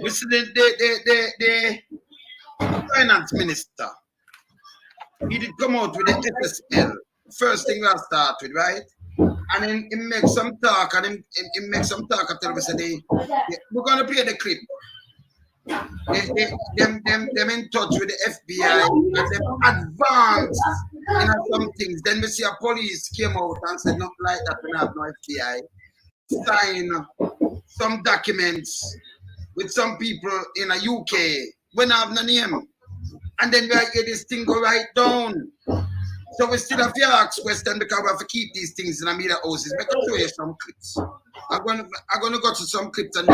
We see the finance minister. He did come out with the SSL. First thing we'll start with, right? And then he make some talk, and he make some talk and tell us that we're gonna play the clip. Them in touch with the FBI and them advance some things. Then we see a police came out and said not like that, we have no FBI. Sign some documents with some people in a UK. We don't have no name. And then we get this thing go right down. So we still have to ask questions because we have to keep these things in the media houses. Make show you some clips. I'm gonna go to some clips and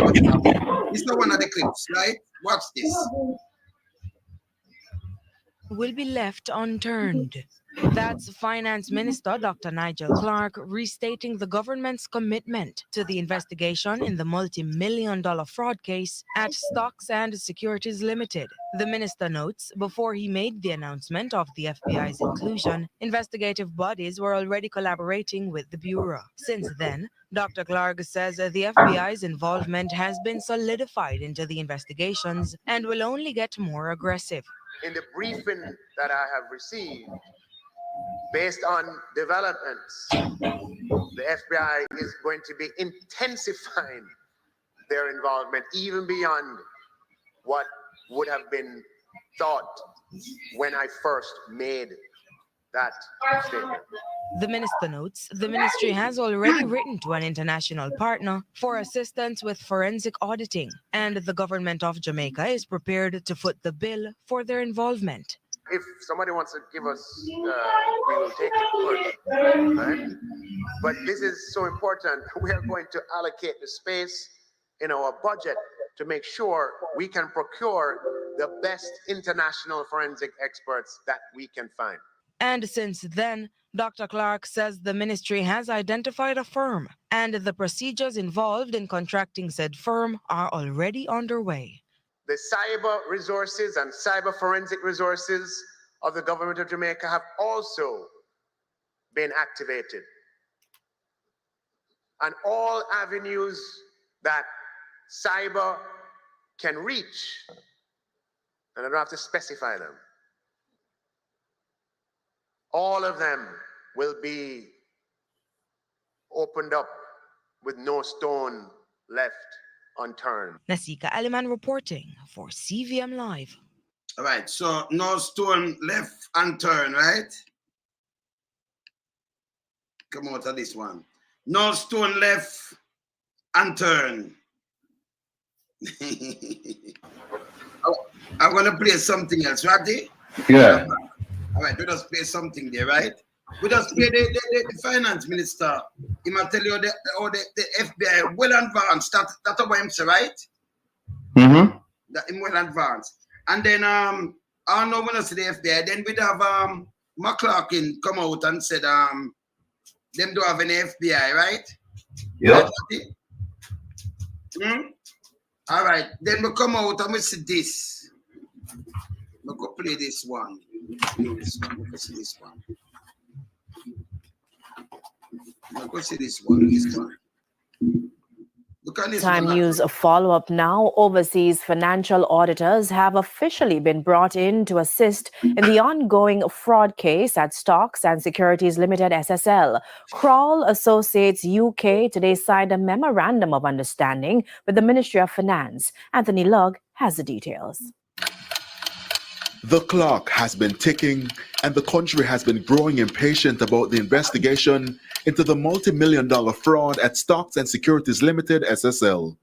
this is one of the clips, right? Watch this. Will be left unturned. That's Finance Minister Dr. Nigel Clark restating the government's commitment to the investigation in the multi-million-dollar fraud case at Stocks and Securities Limited. The minister notes before he made the announcement of the FBI's inclusion, investigative bodies were already collaborating with the Bureau. Since then, Dr. Clark says the FBI's involvement has been solidified into the investigations and will only get more aggressive. In the briefing that I have received, based on developments, the FBI is going to be intensifying their involvement even beyond what would have been thought when I first made that statement. The minister notes the ministry has already written to an international partner for assistance with forensic auditing, and the government of Jamaica is prepared to foot the bill for their involvement. If somebody wants to give us, we will take it first, right? But this is so important. We are going to allocate the space in our budget to make sure we can procure the best international forensic experts that we can find. And since then, Dr. Clark says the ministry has identified a firm, and the procedures involved in contracting said firm are already underway. The cyber resources and cyber forensic resources of the government of Jamaica have also been activated. And all avenues that cyber can reach, and I don't have to specify them, all of them will be opened up with no stone left unturned. Nasika Aliman reporting for CVM Live. All right, so no stone left unturned, right? Come out of this one. No stone left unturned. I'm going to play something else, right? Yeah. All right, we just play something there, right? We just play the finance minister. He might tell you the FBI well advanced. That's what I'm saying, right? Mm-hmm. That in well advanced. And then I don't know when I see the FBI. Then we'd have McClarkin come out and said them don't have any FBI, right? Yeah. All right. Then we come out and we see this. We go play this one. This one. We go see this one. We go see this one. This one. Time News, a follow-up now. Overseas financial auditors have officially been brought in to assist in the ongoing fraud case at Stocks and Securities Limited SSL. Kroll Associates UK today signed a memorandum of understanding with the Ministry of Finance. Anthony Lugg has the details. The clock has been ticking, and the country has been growing impatient about the investigation into the multi-million-dollar fraud at Stocks and Securities Limited SSL.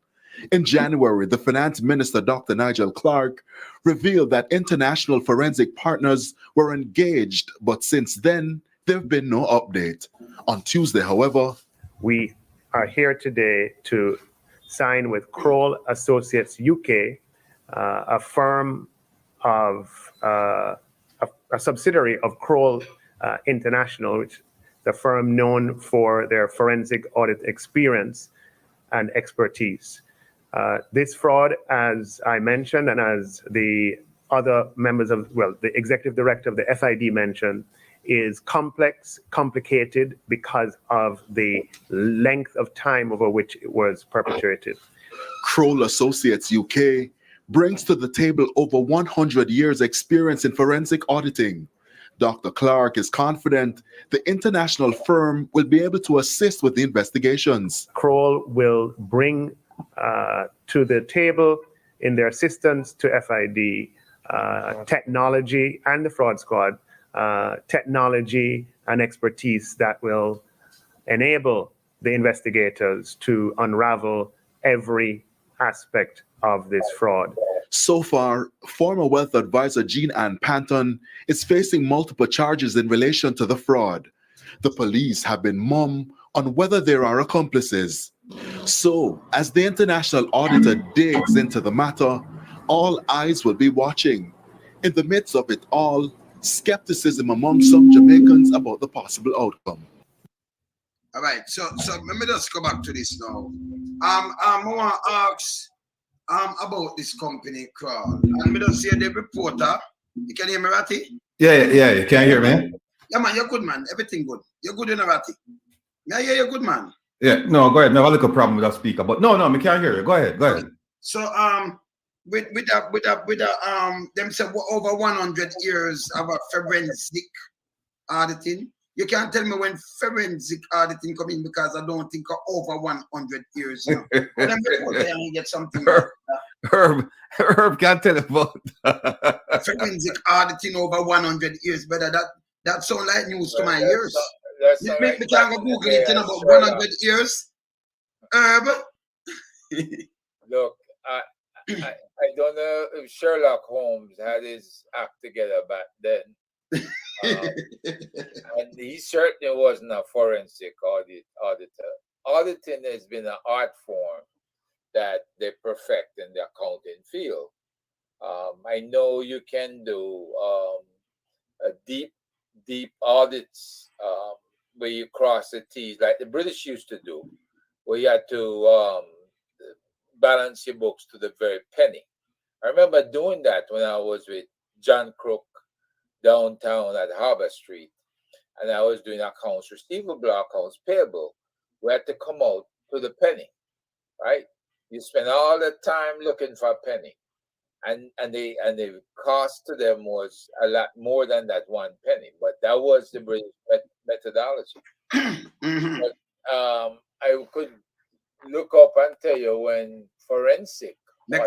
In January, the Finance Minister, Dr. Nigel Clark, revealed that international forensic partners were engaged, but since then, there have been no update. On Tuesday, however, we are here today to sign with Kroll Associates UK, a firm of a subsidiary of Kroll International, which is a firm known for their forensic audit experience and expertise. This fraud, as I mentioned, and as the other members of, the executive director of the FID mentioned, is complex, complicated because of the length of time over which it was perpetrated. Kroll Associates UK brings to the table over 100 years' experience in forensic auditing. Dr. Clark is confident the international firm will be able to assist with the investigations. Kroll will bring to the table in their assistance to FID technology and the fraud squad, technology and expertise that will enable the investigators to unravel every aspect of this fraud. So far, former wealth advisor Jean Ann Panton is facing multiple charges in relation to the fraud. The police have been mum on whether there are accomplices. So, as the international auditor digs into the matter, all eyes will be watching. In the midst of it all, skepticism among some Jamaicans about the possible outcome. All right, so let me just go back to this now. I want to ask about this company, Kroll. And me just say the reporter. You can hear me, Ratty? Yeah, you can hear me? Yeah, man, you're good, man. Everything good. You're good in a Ratty. Yeah, you're good, man. Yeah, no, go ahead. No, I have a little problem with that speaker, but no, me can't hear you. Go ahead. So with them say over 100 years of a forensic auditing. You can't tell me when forensic auditing come in because I don't think over 100 years. You know. But them report there and get something. Herb can't tell about forensic auditing over 100 years, brother. That sound like news to my ears. You make me can't go Google it in about 100 years. Herb. Look, I don't know if Sherlock Holmes had his act together back then. And he certainly wasn't a forensic auditor. Auditing has been an art form that they perfect in the accounting field. I know you can do deep audits where you cross the T's, like the British used to do, where you had to balance your books to the very penny. I remember doing that when I was with John Crook downtown at Harbor Street, and I was doing accounts receivable, accounts payable. We had to come out to the penny, right? You spend all the time looking for a penny, and the cost to them was a lot more than that one penny. But that was the British methodology. But, I could look up and tell you when forensic. Make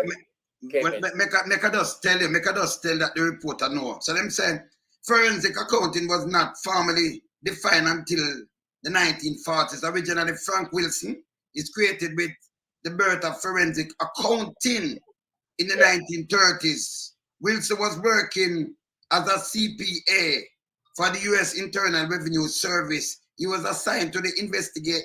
I just tell that the reporter know. So them saying forensic accounting was not formally defined until the 1940s. Originally, Frank Wilson is created with the birth of forensic accounting in the 1930s. Wilson was working as a CPA for the U.S. Internal Revenue Service. He was assigned to investigate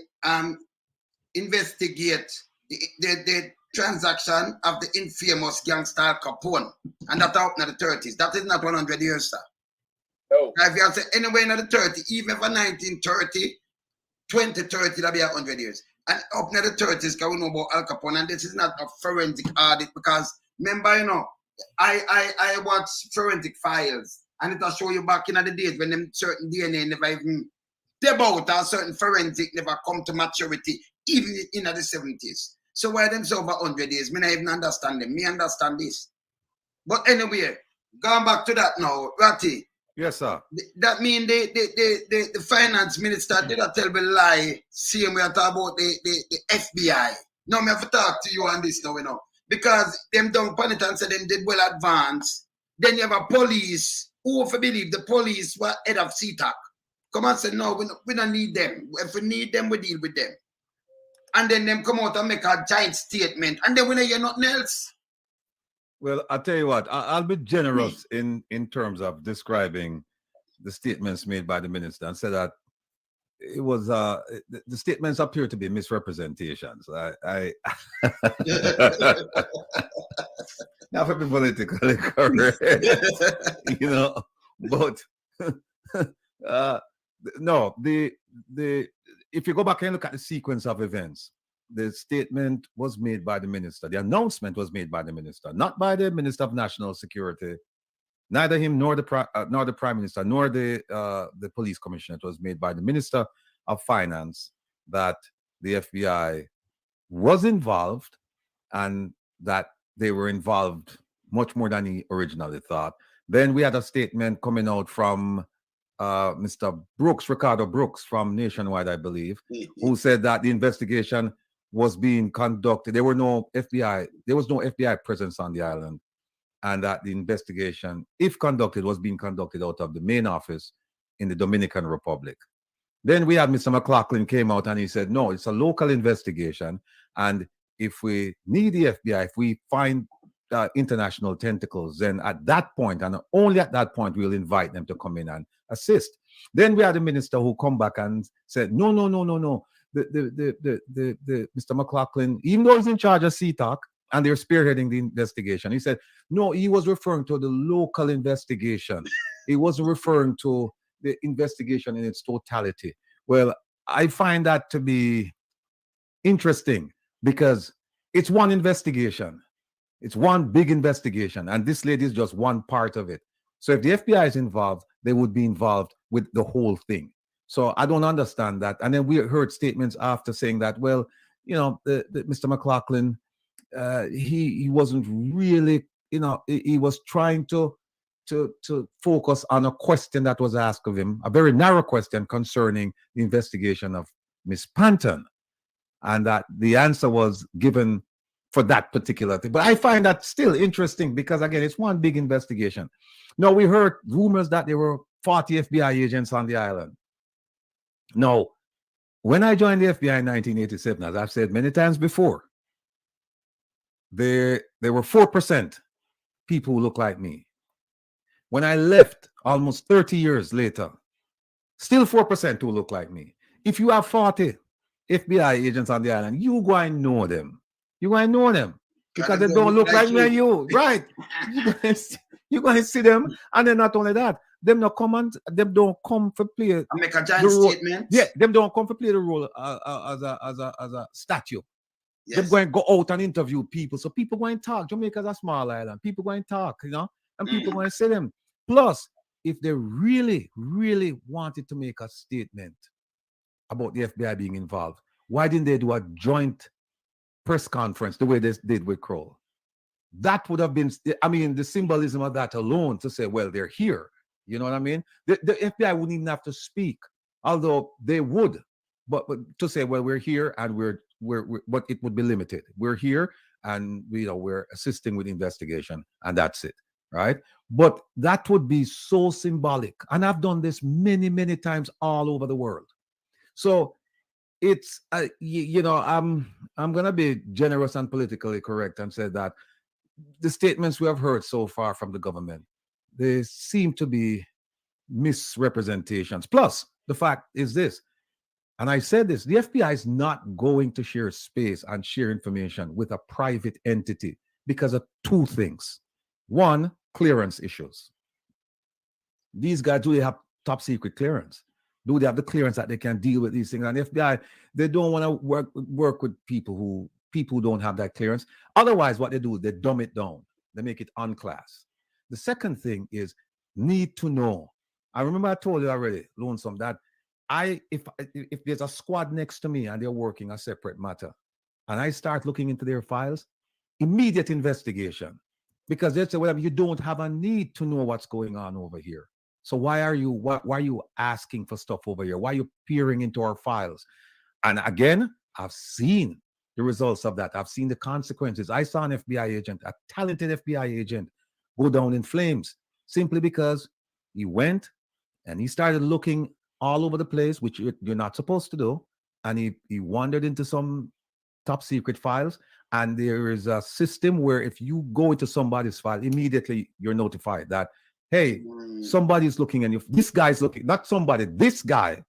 the transaction of the infamous gangster Al Capone, and that happened in the 30s. That is not 100 years, sir. No. If you say anywhere in the 30s, even for 1930, 2030, that'll be 100 years. And up in the 30s, because we know about Al Capone, and this is not a forensic audit, because remember, you know, I watch forensic files, and it'll show you back in the days when them certain DNA never even about a certain forensic never come to maturity, even in the 70s. So why them so over 100 years? Me not even understand them. Me understand this. But anyway, going back to that now, Ratty. Yes, sir. That mean the finance minister did not tell me lie. See, we are talking about the FBI. Now, me have to talk to you on this now, you know. Because them done upon it and said them did well advanced. Then you have a police who, if you believe the police were head of CTAC, come and say, no, we don't need them. If we need them, we deal with them. And then them come out and make a giant statement. And then we don't hear nothing else. Well, I'll tell you what, I'll be generous in terms of describing the statements made by the minister and say that it was the statements appear to be misrepresentations. I not to be politically correct, you know, but no, the if you go back and look at the sequence of events, the statement was made by the minister. The announcement was made by the minister, not by the Minister of National Security. Neither him nor the Prime Minister nor the Police Commissioner. It was made by the Minister of Finance that the FBI was involved and that they were involved much more than he originally thought. Then we had a statement coming out from Mr. Brooks, Ricardo Brooks from Nationwide, I believe, who said that the investigation was being conducted. There was no FBI presence on the island, and that the investigation, if conducted, was being conducted out of the main office in the Dominican Republic. Then we had Mr. McLaughlin came out and he said, no, it's a local investigation. And if we need the FBI, if we find international tentacles, then at that point, and only at that point, we'll invite them to come in and assist. Then we had the minister who come back and said, no. The Mr. McLaughlin, even though he's in charge of CTOC and they're spearheading the investigation, he said, no, he was referring to the local investigation. He wasn't referring to the investigation in its totality. Well, I find that to be interesting because it's one investigation. It's one big investigation, and this lady is just one part of it. So if the FBI is involved, they would be involved with the whole thing. So I don't understand that. And then we heard statements after saying that, well, you know, the Mr. McLaughlin, he wasn't really, you know, he was trying to focus on a question that was asked of him, a very narrow question concerning the investigation of Miss Panton, and that the answer was given for that particular thing. But I find that still interesting because, again, it's one big investigation. Now, we heard rumors that there were 40 FBI agents on the island. Now, when I joined the FBI in 1987, as I've said many times before, there were 4% people who look like me. When I left almost 30 years later, still 4% who look like me. If you have 40 FBI agents on the island, you go and know them. You go and know them because they don't look like me and you. Right. You go and see them. And then not only that, them don't come for play. I make a giant statement. Yeah, them don't come for play the role as a statue. Yes. Them going to go out and interview people. So people go and talk. Jamaica's a small island. People go and talk, you know, and people go and see them. Plus, if they really, really wanted to make a statement about the FBI being involved, why didn't they do a joint press conference the way they did with Kroll? That would have been, I mean, the symbolism of that alone to say, well, they're here. You know what I mean? The FBI wouldn't even have to speak, although they would. But to say, well, we're here and we're but it would be limited. We're here and we're assisting with investigation and that's it, right? But that would be so symbolic. And I've done this many, many times all over the world. So it's, I'm going to be generous and politically correct and say that the statements we have heard so far from the government, they seem to be misrepresentations. Plus, the fact is this, and I said this, the FBI is not going to share space and share information with a private entity because of two things. One, clearance issues. These guys, do they have top secret clearance? Do they have the clearance that they can deal with these things? And the FBI, they don't want to work with people who don't have that clearance. Otherwise, what they do, they dumb it down. They make it unclass. The second thing is need to know. I remember I told you already, Lonesome, that if there's a squad next to me and they're working a separate matter, and I start looking into their files, immediate investigation. Because they say, well, you don't have a need to know what's going on over here. So why are you asking for stuff over here? Why are you peering into our files? And again, I've seen the results of that. I've seen the consequences. I saw an FBI agent, a talented FBI agent, go down in flames simply because he went and he started looking all over the place, which you're not supposed to do. And he wandered into some top secret files. And there is a system where if you go into somebody's file, immediately you're notified that, hey, somebody's looking in your, this guy's looking, not somebody, this guy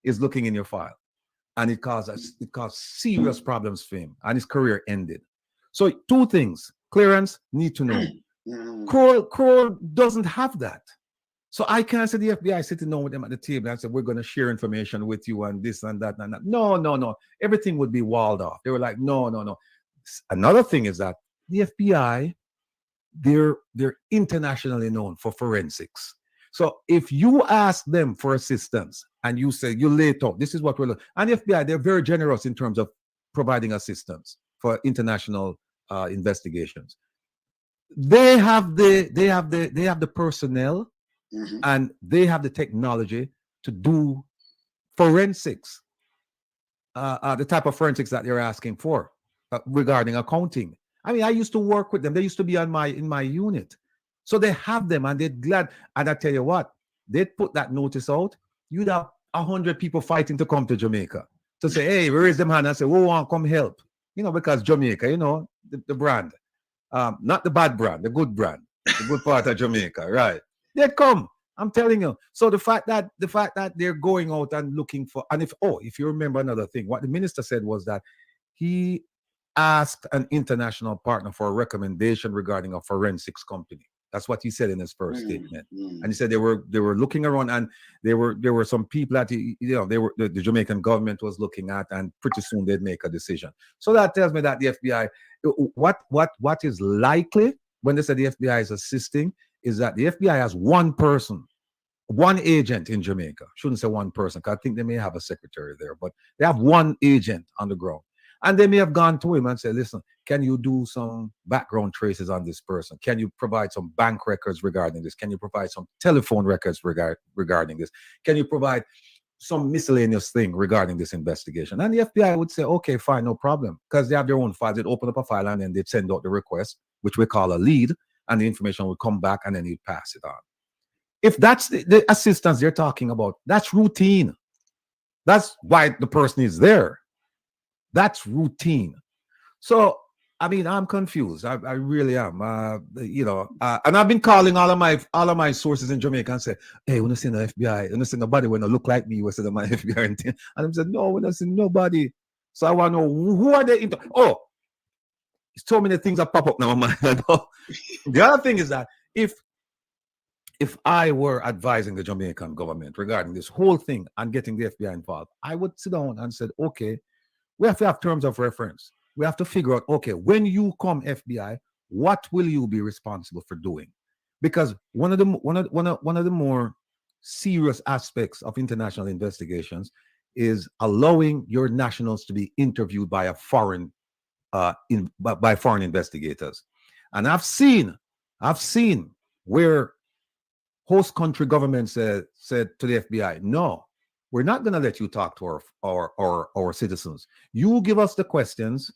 is looking in your file. And it caused serious problems for him, and his career ended. So two things, clearance, need to know. Kroll doesn't have that. So I can't say the FBI sitting down with them at the table and say, we're going to share information with you and this and that and that. No. Everything would be walled off. They were like, no. Another thing is that the FBI, they're internationally known for forensics. So if you ask them for assistance and you say, you lay it out, this is what we're looking, and the FBI, they're very generous in terms of providing assistance for international investigations. They have the personnel and they have the technology to do forensics, the type of forensics that they're asking for regarding accounting. I mean, I used to work with them. They used to be in my unit, so they have them, and they're glad. And I tell you what, they'd put that notice out. You'd have 100 people fighting to come to Jamaica to say, "Hey, where is them hand?" And say, "We want to come help." Because Jamaica, the brand, not the bad brand, the good brand, the good part of Jamaica, right? They'd come. I'm telling you. So the fact that they're going out and looking for, and if you remember another thing, what the minister said was that he asked an international partner for a recommendation regarding a forensics company. That's what he said in his first statement. And he said they were looking around, and there were some people that the Jamaican government was looking at, and pretty soon they'd make a decision. So that tells me that the FBI, what is likely when they say the FBI is assisting, is that the FBI has one person, one agent in Jamaica. Shouldn't say one person, because I think they may have a secretary there, but they have one agent on the ground. And they may have gone to him and said, "Listen, can you do some background traces on this person? Can you provide some bank records regarding this? Can you provide some telephone records regarding this? Can you provide some miscellaneous thing regarding this investigation?" And the FBI would say, "Okay, fine, no problem," because they have their own files. They'd open up a file and then they'd send out the request, which we call a lead, and the information would come back, and then you'd pass it on. If that's the assistance they're talking about, that's routine. That's why the person is there. That's routine. So, I mean, I'm confused. I really am. And I've been calling all of my sources in Jamaica and say, "Hey, when I see the FBI, when I see nobody when I look like me, we say my FBI and thing." And I'm saying, "No, when I see nobody." So I want to know, who are they? So many things that pop up now in my mind. The other thing is that if I were advising the Jamaican government regarding this whole thing and getting the FBI involved, I would sit down and said, "Okay, we have to have terms of reference. We have to figure out, okay, when you come FBI, what will you be responsible for doing?" Because one of the more serious aspects of international investigations is allowing your nationals to be interviewed by a foreign by foreign investigators. And I've seen where host country governments said to the FBI, "No, we're not going to let you talk to our citizens. You give us the questions,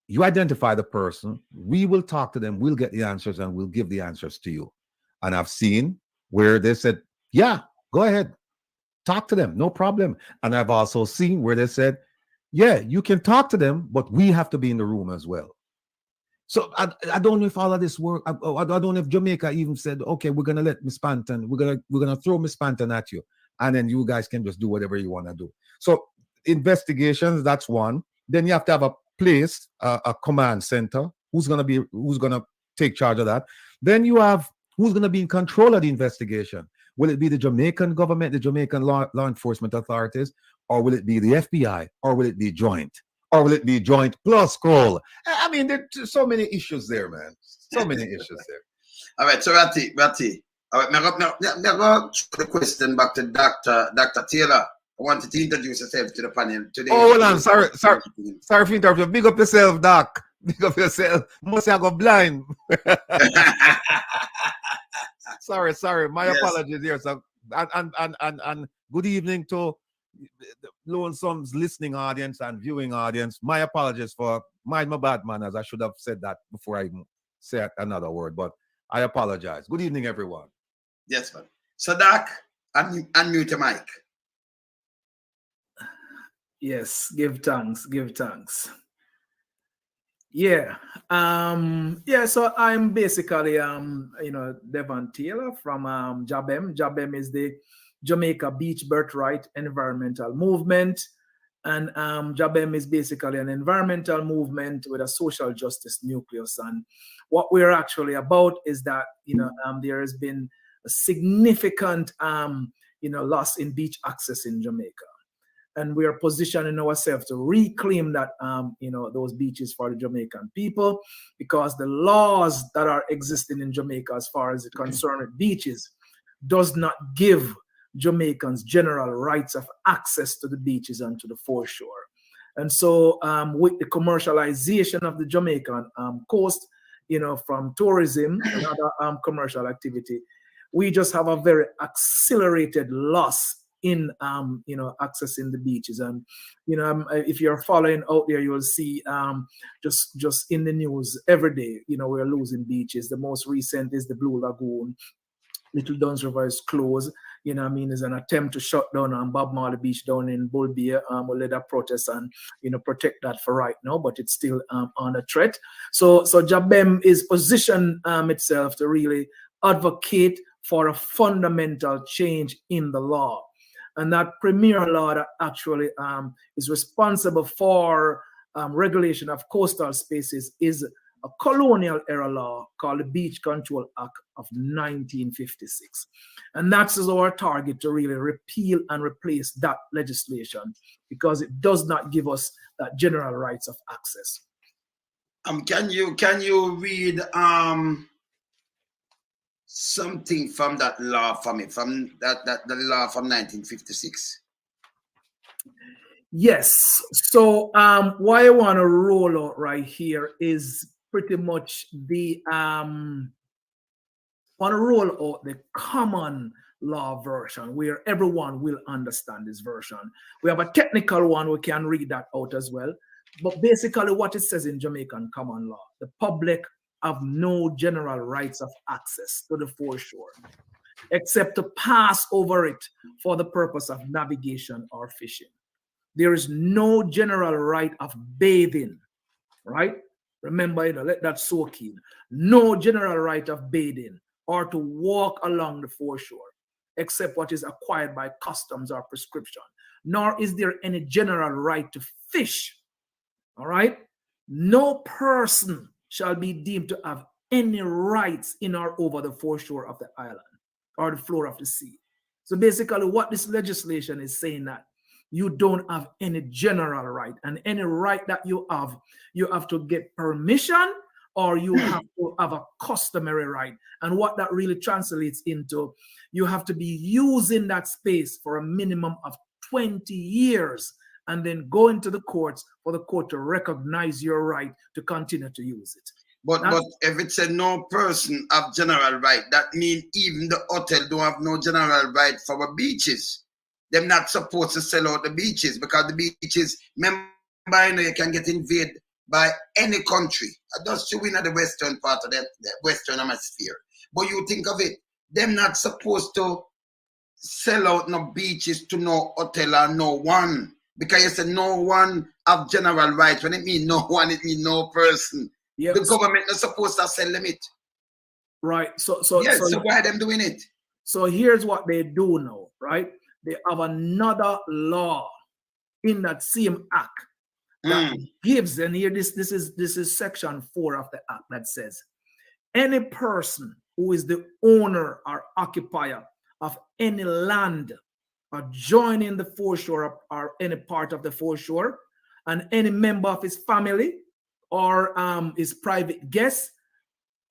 you identify the person, we will talk to them, we'll get the answers, and we'll give the answers to you." And I've seen where they said, "Yeah, go ahead, talk to them, no problem." And I've also seen where they said, "Yeah, you can talk to them, but we have to be in the room as well." So I don't know if all of this work. I don't know if Jamaica even said, "Okay, we're gonna let Miss Panton, we're gonna throw Miss Panton at you, and then you guys can just do whatever you want to do." So investigations, that's one. Then you have to have a place, a command center, who's gonna take charge of that. Then you have who's gonna be in control of the investigation. Will it be the Jamaican government, the Jamaican law enforcement authorities, or will it be the FBI, or will it be joint? Or will it be joint plus Kroll? I mean, there's so many issues there, man. So many issues there. All right, so Ratty. All right, now go the question back to Dr. Taylor. I wanted to introduce yourself to the panel today. Oh, hold on. Sorry for interrupting. Big up yourself, Doc. Big up yourself. Must have go blind. Sorry. My apologies here. So, and good evening to Lonesome's listening audience and viewing audience. My apologies for my bad manners. I should have said that before I even said another word, but I apologize. Good evening, everyone. Yes, man. So, Doc, unmute your mic. Yes, give thanks. Yeah. So I'm basically Devon Taylor from JABEM. JABEM is the Jamaica Beach Birthright Environmental Movement. And JABEM is basically an environmental movement with a social justice nucleus. And what we're actually about is that, there has been a significant, loss in beach access in Jamaica. And we are positioning ourselves to reclaim that, those beaches for the Jamaican people, because the laws that are existing in Jamaica as far as it concerns beaches does not give Jamaicans general rights of access to the beaches and to the foreshore. And so with the commercialization of the Jamaican coast, from tourism and other commercial activity, we just have a very accelerated loss in accessing the beaches. And if you're following out there, you'll see just in the news every day, we're losing beaches. The most recent is the Blue Lagoon. Little Duns River is closed. There's an attempt to shut down Bob Marley Beach down in Bull Bay. We'll let that protest and protect that for right now, but it's still under threat. So Jabem is positioned itself to really advocate for a fundamental change in the law. And that premier law that actually is responsible for regulation of coastal spaces is a colonial era law called the Beach Control Act of 1956. And that's our target, to really repeal and replace that legislation, because it does not give us that general rights of access. Can you read something from that law for me, from the law from 1956? Yes. So what I want to roll out right here is pretty much the want to roll out the common law version where everyone will understand this version. We have a technical one, we can read that out as well. But basically what it says in Jamaican common law, the public have no general rights of access to the foreshore, except to pass over it for the purpose of navigation or fishing. There is no general right of bathing, right? Remember, let that soak in. No general right of bathing or to walk along the foreshore, except what is acquired by customs or prescription. Nor is there any general right to fish, all right? No person shall be deemed to have any rights in or over the foreshore of the island or the floor of the sea. So basically what this legislation is saying, that you don't have any general right, and any right that you have to get permission, or you have to have a customary right. And what that really translates into, you have to be using that space for a minimum of 20 years and then go into the courts for the court to recognize your right to continue to use it. But if it's a no person have general right, that means even the hotel don't have no general right for our beaches. They're not supposed to sell out the beaches, because the beaches, remember, you can get invaded by any country. Just you in the western part of the western hemisphere. But you think of it, they're not supposed to sell out no beaches to no hotel or no one. Because you say no one have general rights. When it means no one, it means no person. Yes. The government is supposed to sell them it. Right. So why are them doing it? So here's what they do now, right? They have another law in that same act that gives, and here this is section 4 of the act that says, any person who is the owner or occupier of any land adjoining the foreshore or any part of the foreshore, and any member of his family or his private guest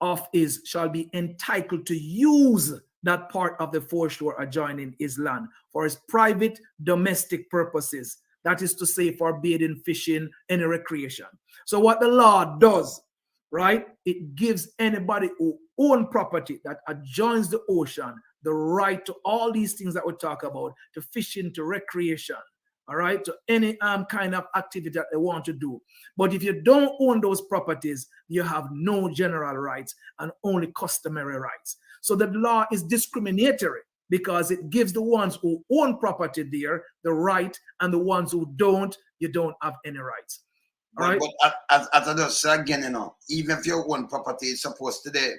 of his shall be entitled to use that part of the foreshore adjoining his land for his private domestic purposes. That is to say, for bathing, fishing, any recreation. So what the law does, right, it gives anybody who owns property that adjoins the ocean the right to all these things that we talk about, to fishing, to recreation, all right, to any kind of activity that they want to do. But if you don't own those properties, you have no general rights and only customary rights. So the law is discriminatory, because it gives the ones who own property there the right, and the ones who don't, you don't have any rights. All right. But as I just said again, even if your own property is supposed to be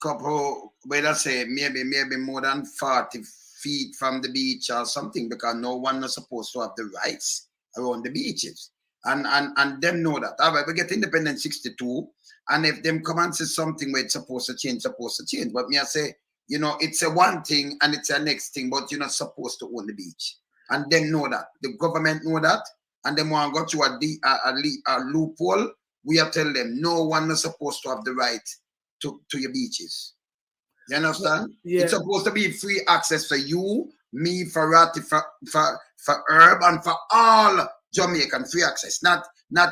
couple, let's say maybe more than 40 feet from the beach or something, because no one is supposed to have the rights around the beaches. And them know that. All right, we get independent 62, and if them come and say something where it's supposed to change. But me I say, it's a one thing and it's a next thing, but you're not supposed to own the beach. And them know that. The government know that, and them want to go through a loophole. We are telling them no one is supposed to have the right to your beaches. You understand? Yeah. It's supposed to be free access for you, me, for Ratty, for Herb, and for all Jamaican free access. Not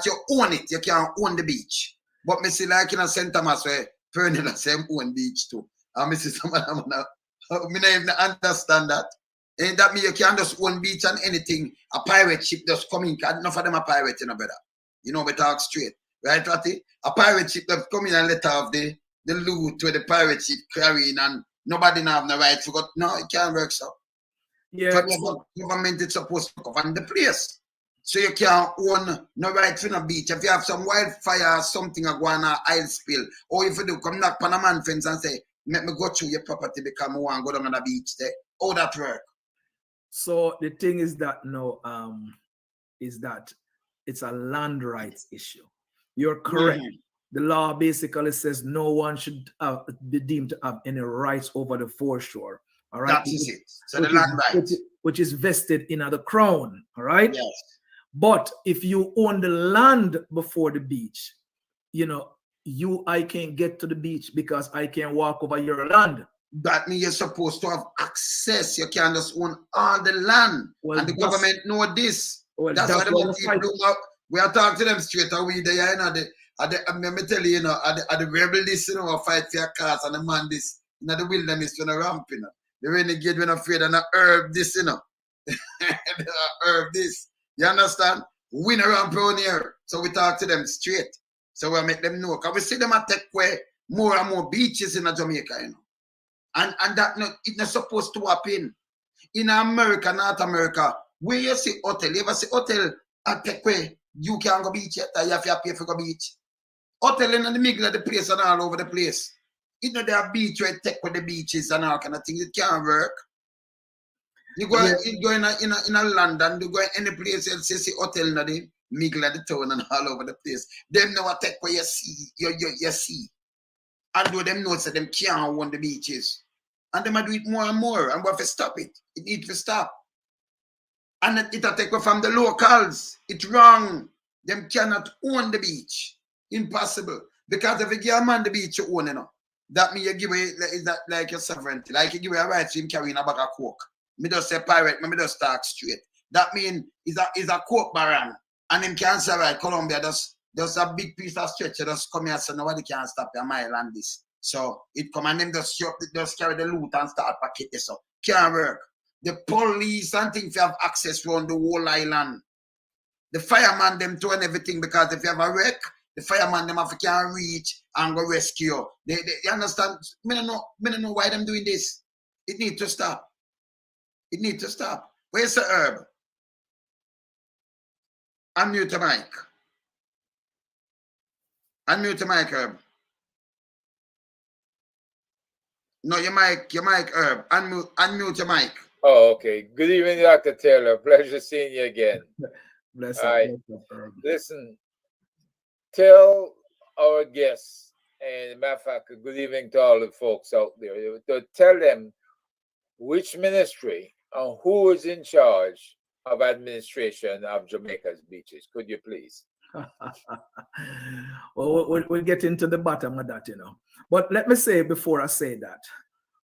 you own it. You can't own the beach. But me see like in St. Thomas where Pernilla the same own beach too. And me see some of them now. Me not even understand that. And that mean you can't just own beach and anything. A pirate ship just come in. Enough of them are pirate, you know, brother. You know, we talk straight. Right, Ratty? A pirate ship that come in and let off the loot where the pirate ship carrying and nobody now have no right to go. No, it can't work so. Yeah. So the government is supposed to govern the place. So you can't own no right to no beach. If you have some wildfire or something or go on an oil spill, or if you do come knock on a man fence and say, let me go through your property because I want to go down on the beach there. How that work? So the thing is that no, is that it's a land rights issue. You're correct. The law basically says no one should be deemed to have any rights over the foreshore. All right. That is it. So the land rights. Which is vested in the crown. All right. Yes. But if you own the land before the beach, you know, I can't get to the beach because I can't walk over your land. That means you're supposed to have access. You can't just own all the land. Well, and the government know this. Well, that's why the people we are talking to them straight away. They are, you know, let me tell you, you know, at the rebel this, you know, fight for your cause and the man this, you know, the wilderness, you know, ramp, you know. The renegade when afraid and the herb this, you know. Herb this. You understand? We no ramp around here. So we talk to them straight. So we make them know. Because we see them at take away more and more beaches in Jamaica, you know. And that no, it's not supposed to happen. In America, North America, where you see hotel, you ever see hotel at take away, you can't go beach yet, or you have to pay for go beach. Hotel in the middle of the place and all over the place. You know, there are beach where take with the beaches and all kind of things. It can't work. You go, you go in a London, you go in any place else, you see hotel in the middle of the town and all over the place. Them know what take where you see, you see. And do them know that them can't own the beaches. And them do it more and more. And we have to stop it. It needs to stop. And it'll take away from the locals. It's wrong. Them cannot own the beach. Impossible. Because if you give a man the beach, you own it. That means you give away, is that like your sovereignty? Like you give away a right to him carrying a bag of coke. Me just say pirate, me just talk straight. That means is a coke baron. And him can't say right, Colombia just a big piece of stretcher just come here so nobody can stop your mile and this. So it come and them just carry the loot and start packet this up. Can't work. The police and things have access around the whole island. The fireman them too and everything because if you have a wreck, the fireman them have can reach and go rescue. They understand. Me don't know why them doing this. It needs to stop. It needs to stop. Where's the herb? Unmute the mic. Unmute the mic, Herb. No, your mic, Herb. Unmute your mic. Oh, okay. Good evening, Dr. Taylor. Pleasure seeing you again. Bless All right. Herb. Listen, tell our guests, and matter of fact, good evening to all the folks out there, to tell them which ministry and who is in charge of administration of Jamaica's beaches. Could you please? Well, we'll get into the bottom of that, you know. But let me say before I say that,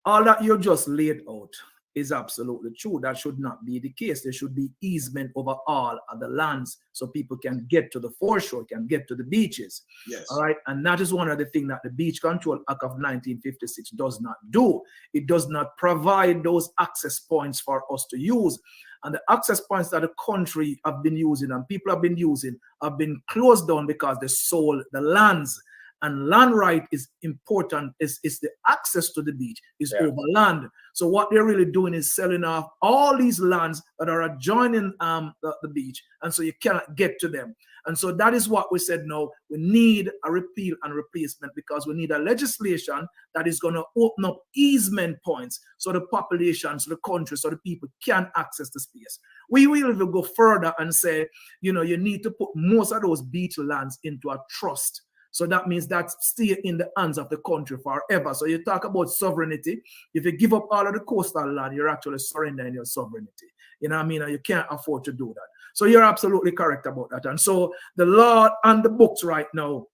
all that you just laid out is absolutely true. That should not be the case. There should be easement over all of the lands so people can get to the foreshore, can get to the beaches. Yes. All right. And that is one of the things that the Beach Control Act of 1956 does not do. It does not provide those access points for us to use. And the access points that the country have been using and people have been using have been closed down because they sold the lands. And land right is important. It's the access to the beach is over land. So what they're really doing is selling off all these lands that are adjoining the beach. And so you cannot get to them. And so that is what we said, no, we need a repeal and replacement because we need a legislation that is going to open up easement points so the population, so the country, so the people can access the space. We will even go further and say, you know, you need to put most of those beach lands into a trust. So that means that stay in the hands of the country forever. So you talk about sovereignty. If you give up all of the coastal land, you're actually surrendering your sovereignty. You know what I mean? You can't afford to do that. So you're absolutely correct about that. And so the law and the books right now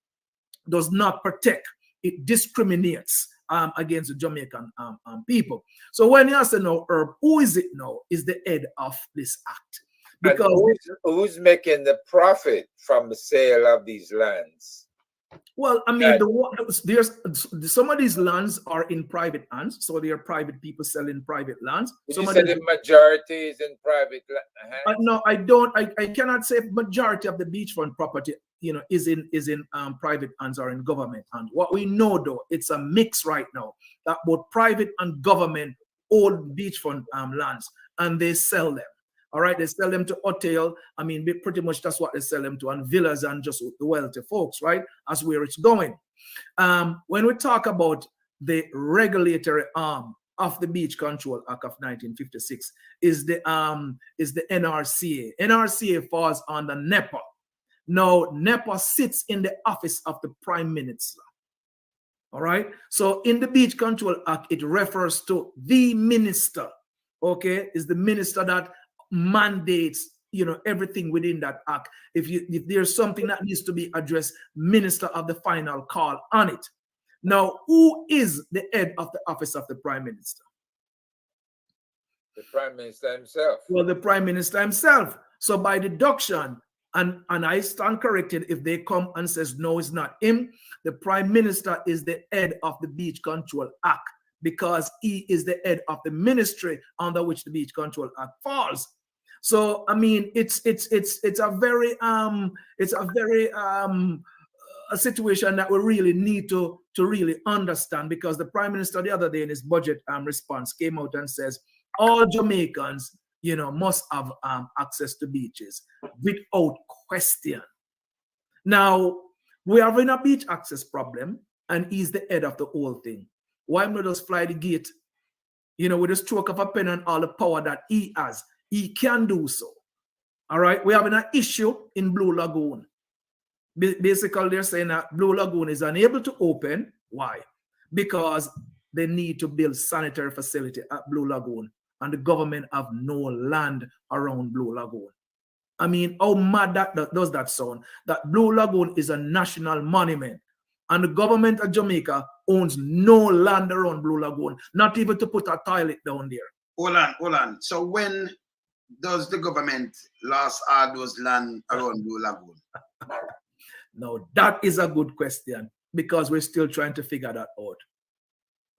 does not protect. It discriminates against the Jamaican people. So when you say now, Herb, who is it now is the head of this act? And who's making the profit from the sale of these lands? Well, I mean, there's some of these lands are in private hands, so they are private people selling private lands. Did you say the majority is in private hands? No, I don't. I cannot say majority of the beachfront property, is in private hands or in government hands. What we know, though, it's a mix right now that both private and government own beachfront lands, and they sell them. All right, they sell them to hotel. I mean, pretty much that's what they sell them to, and villas and just the wealthy folks, right? That's where it's going. When we talk about the regulatory arm of the Beach Control Act of 1956, is the NRCA. NRCA falls under NEPA. Now, NEPA sits in the office of the Prime Minister. All right. So in the Beach Control Act, it refers to the minister. Okay, is the minister that mandates everything within that act. If there's something that needs to be addressed, minister of the final call on it. Now, who is the head of the office of the Prime Minister? The Prime Minister himself. Well, the Prime Minister himself. So by deduction, and I stand corrected if they come and says no, it's not him, the Prime Minister is the head of the Beach Control Act, because he is the head of the ministry under which the Beach Control Act falls. So I mean, it's a very a situation that we really need to really understand, because the Prime Minister the other day in his budget response came out and says all Jamaicans must have access to beaches without question. Now we are in a beach access problem, and he's the head of the whole thing. Why not just fly the gate, with a stroke of a pen and all the power that he has? He can do so. All right. We're having an issue in Blue Lagoon. Basically, they're saying that Blue Lagoon is unable to open. Why? Because they need to build sanitary facility at Blue Lagoon, and the government have no land around Blue Lagoon. I mean, how mad does that sound? That Blue Lagoon is a national monument, and the government of Jamaica owns no land around Blue Lagoon, not even to put a toilet down there. Hold on. So when does the government lose all those land around Blue Lagoon? Now, that is a good question, because we're still trying to figure that out.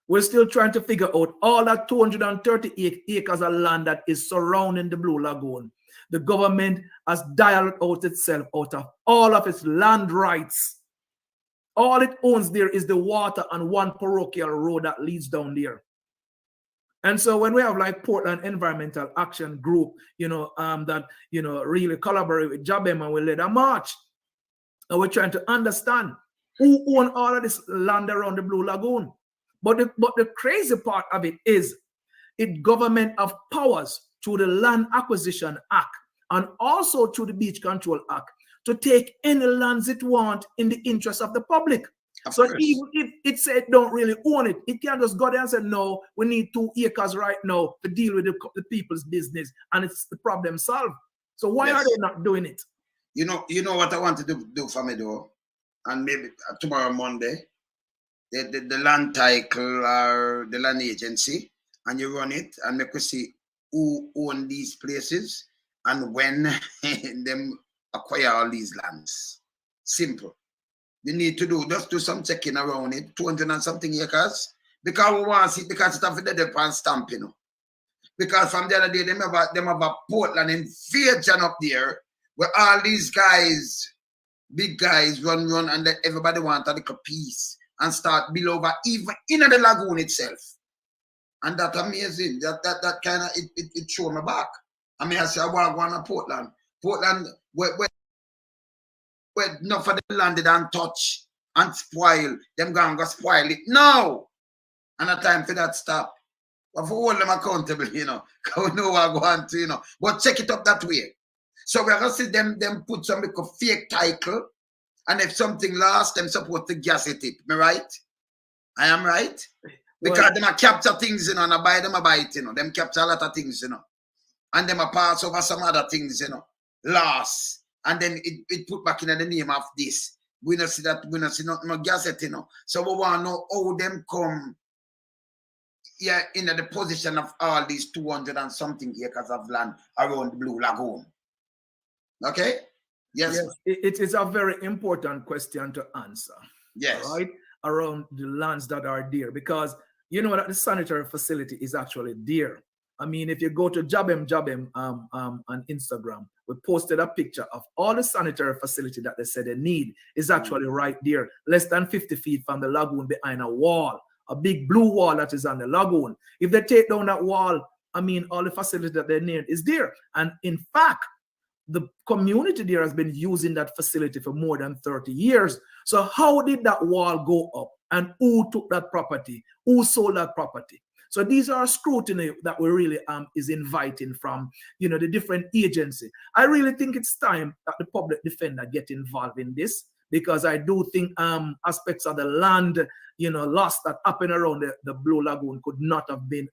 We're still trying to figure out all that 230 acres of land that is surrounding the Blue Lagoon. The government has dialed out itself out of all of its land rights. All it owns there is the water and one parochial road that leads down there. And so when we have like Portland Environmental Action Group, that really collaborate with JABEM, and we led a march, and we're trying to understand who own all of this land around the Blue Lagoon. But the crazy part of it is, government have powers through the Land Acquisition Act and also through the Beach Control Act to take any lands it want in the interest of the public. So even if it said don't really own it, it can't just go there and say, no, we need 2 acres right now to deal with the people's business, and it's the problem solved. So why are they not doing it? You know what I want to do for me though, and maybe tomorrow Monday, the land title or the land agency, and you run it and make us see who own these places and when them acquire all these lands. Simple. We need to just do some checking around it, 200 and something acres, because we want to see, because it's have the pan stamp, Because from the other day, them have a Portland invasion up there, where all these guys, big guys, run, and everybody want a little piece and start build over even in the lagoon itself. And that's amazing. That kind of, it show me back. I mean, I say, I want to go to Portland. Portland, where enough of the land they don't touch and spoil, them going to spoil it. No! And a time for that stop. But for hold them accountable, because we know what we're going to, But check it up that way. So we're going to see them put some fake title, and if something lost, them supposed to gas it. Me right? I am right? Because them capture things, and I buy them a buy it, Them capture a lot of things, And them a pass over some other things, lost. And then it put back in the name of this. We don't see that, we don't see nothing more gas it, So we want to know how them come in the position of all these 200 and something acres of land around the Blue Lagoon. Okay? Yes. It is a very important question to answer. Yes. Right? Around the lands that are there, because you know that the sanitary facility is actually there. I mean, if you go to Jabem on Instagram, we posted a picture of all the sanitary facility that they said they need is actually right there, less than 50 feet from the lagoon, behind a wall, a big blue wall that is on the lagoon. If they take down that wall, I mean, all the facility that they need is there. And in fact, the community there has been using that facility for more than 30 years. So how did that wall go up? And who took that property? Who sold that property? So these are scrutiny that we really is inviting from, you know, the different agencies. I really think it's time that the public defender get involved in this, because I do think aspects of the land, you know, loss that happened around the Blue Lagoon could not have been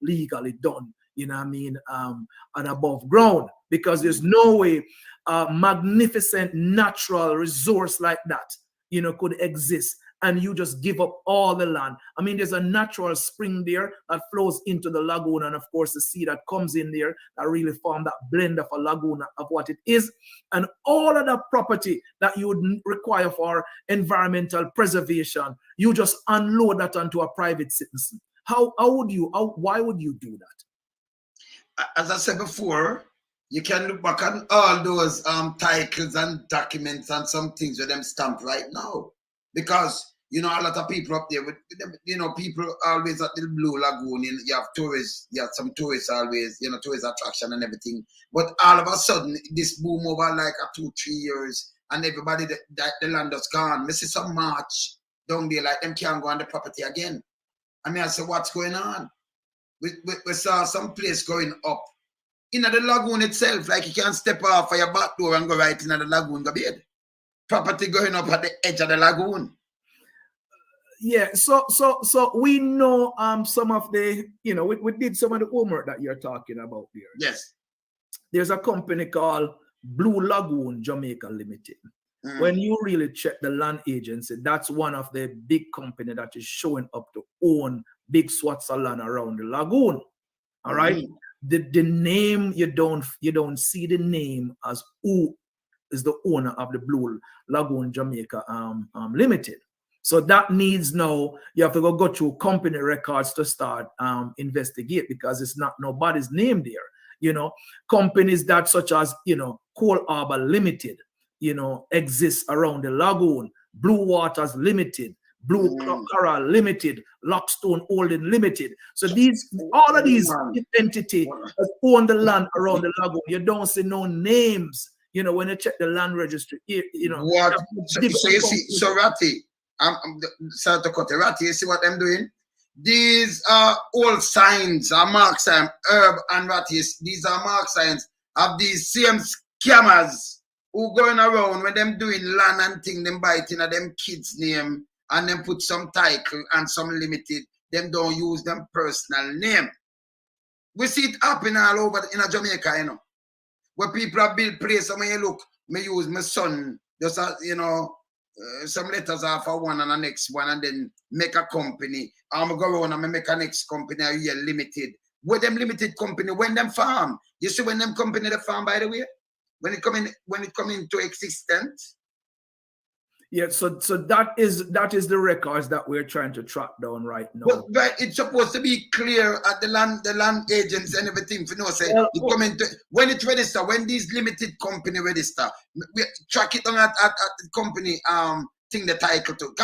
legally done, you know what I mean, and above ground, because there's no way a magnificent natural resource like that, you know, could exist and you just give up all the land. I mean, there's a natural spring there that flows into the lagoon, and of course the sea that comes in there that really form that blend of a lagoon of what it is, and all of the property that you would require for environmental preservation, you just unload that onto a private citizen. Why would you do that? As I said before, you can look back on all those titles and documents and some things with them stamped right now, because you know, a lot of people up there, with you know, people always at the Blue Lagoon, you have tourists, you have some tourists always, you know, tourist attraction and everything. But all of a sudden, this boom over like 2-3 years, and everybody, the land is gone. We see some march down there, like them can't go on the property again. I mean, I said, what's going on? We saw some place going up. In the lagoon itself, like you can't step off of your back door and go right into the lagoon, go bed. Property going up at the edge of the lagoon. Yeah, so we know some of the, you know, we did some of the homework that you're talking about there. Yes. There's a company called Blue Lagoon Jamaica Limited. When you really check the land agency, that's one of the big company that is showing up to own big swaths of land around the lagoon. All right. The name, you don't see the name as who is the owner of the Blue Lagoon Jamaica Limited. So that needs now, you have to go through company records to start investigate, because it's not nobody's name there. You know, companies that such as, you know, Coal Harbor Limited, you know, exists around the lagoon, Blue Waters Limited, Blue Coral Limited, Lockstone Holding Limited. So all of these entities own the land around the lagoon. You don't see no names, you know, when you check the land registry, you know. What? So you see, so Ratty, sorry to cut Ratty, you see what I'm doing? These are all signs, mark signs, Herb and Ratty, these are mark signs of these same scammers who going around when them doing land and thing, them biting at them kids' name, and then put some title and some limited, them don't use them personal name. We see it happen all over in Jamaica, you know, where people have built place, and when you look, me use my son, just you know, some letters off of one and the next one, and then make a company. I'm go around and make a next company, a year limited. Where them limited company, when them farm, you see when them company the farm, by the way, when it come into existence. Yeah, so that is the records that we're trying to track down right now. But it's supposed to be clear at the land agents and everything. For no say, when it register, when these limited company register, we track it on at the company thing the title to.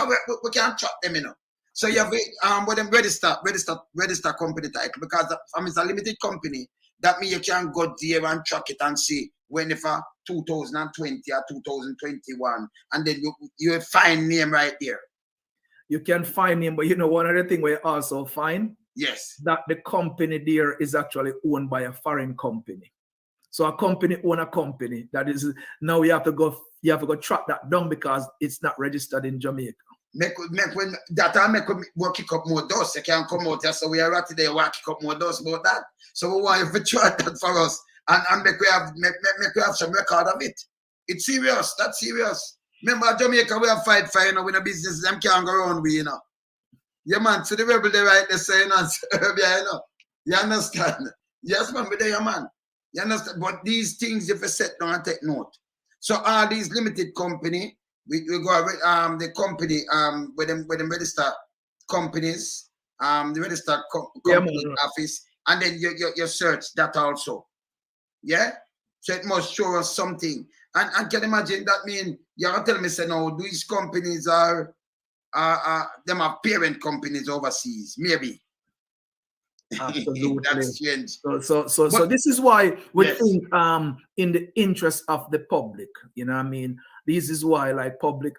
We can't track them, you know. So you have when them register company title, because it's a limited company. That means you can go there and track it and see whenever 2020 or 2021, and then you find name right there. You can find name, but you know, one other thing we also find, yes, that the company there is actually owned by a foreign company. So a company own a company that is now you have to go track that down, because it's not registered in Jamaica. Make when that we kick up more dust. You can't come out there, so we are right today. We kick up more dust about that. So we want you to try that for us, and make we have some record of it. It's serious. That's serious. Remember, Jamaica, we have fight for, you know, with the business, them can't go around with, you know. Yeah, man. So the rebel they right there saying, you know, you know. You understand? Yes, man, be there, man. You understand? But these things, if you set down and take note. So all these limited company, we go with the company with them register companies, the register company office, and then you search that also. Yeah? So it must show us something. And can you imagine that mean you're gonna tell me say no, these companies are them are parent companies overseas, maybe. Absolutely. That's strange. So this is why we Yes. think in the interest of the public, you know what I mean? This is why like public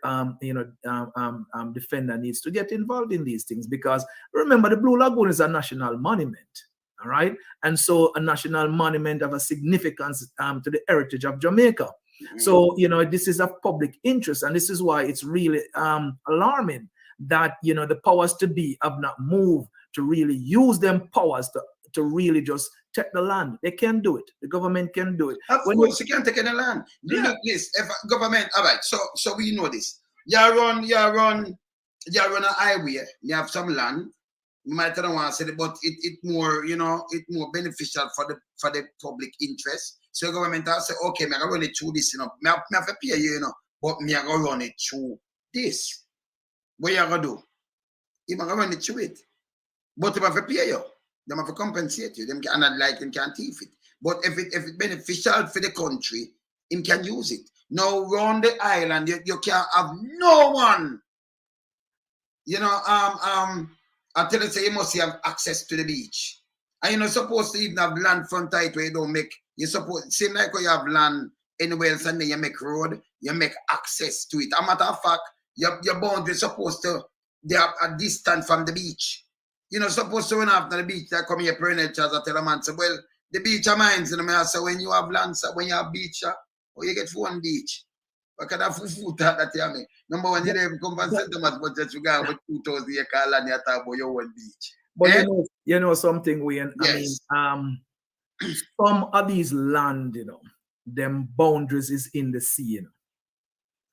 defender needs to get involved in these things, because remember the Blue Lagoon is a national monument, all right? And so a national monument of a significance to the heritage of Jamaica. So, you know, this is of public interest, and this is why it's really alarming that, you know, the powers to be have not moved to really use them powers to really just take the land. They can do it. The government can do it. Of course, you can't take any land. Look this, if government, all right, so we know this. You run a highway, you have some land. You might not want to say it, but it more, you know, it more beneficial for the public interest. So the government will say, okay, I'm gonna run it through this, you know. I have to pay you, you know, but I'm gonna run it through this. What you gonna do? You're gonna run it through it. But they have to pay you. They have to compensate you. Them cannot like them can't thief it. But if it's beneficial for the country, him can use it. Now round the island, you can't have no one. You know, I tell you, say you must have access to the beach. And you're not supposed to even have land front tight where you don't make. You suppose same like when you have land anywhere else and then you make road, you make access to it. As a matter of fact, your boundary is supposed to they are a distance from the beach. You're not supposed to run after the beach that come here perennial as I tell a man. So well, the beach are mine. You know, so when you have land, so when you have beach, or you get for one beach. Because that food that you have. Number one, you don't come from St. Thomas, but just you got with 2,000 acre land, you talk about your one beach. But you know something, Wayne. Yes. I mean, some of these land, you know, them boundaries is in the sea, you know.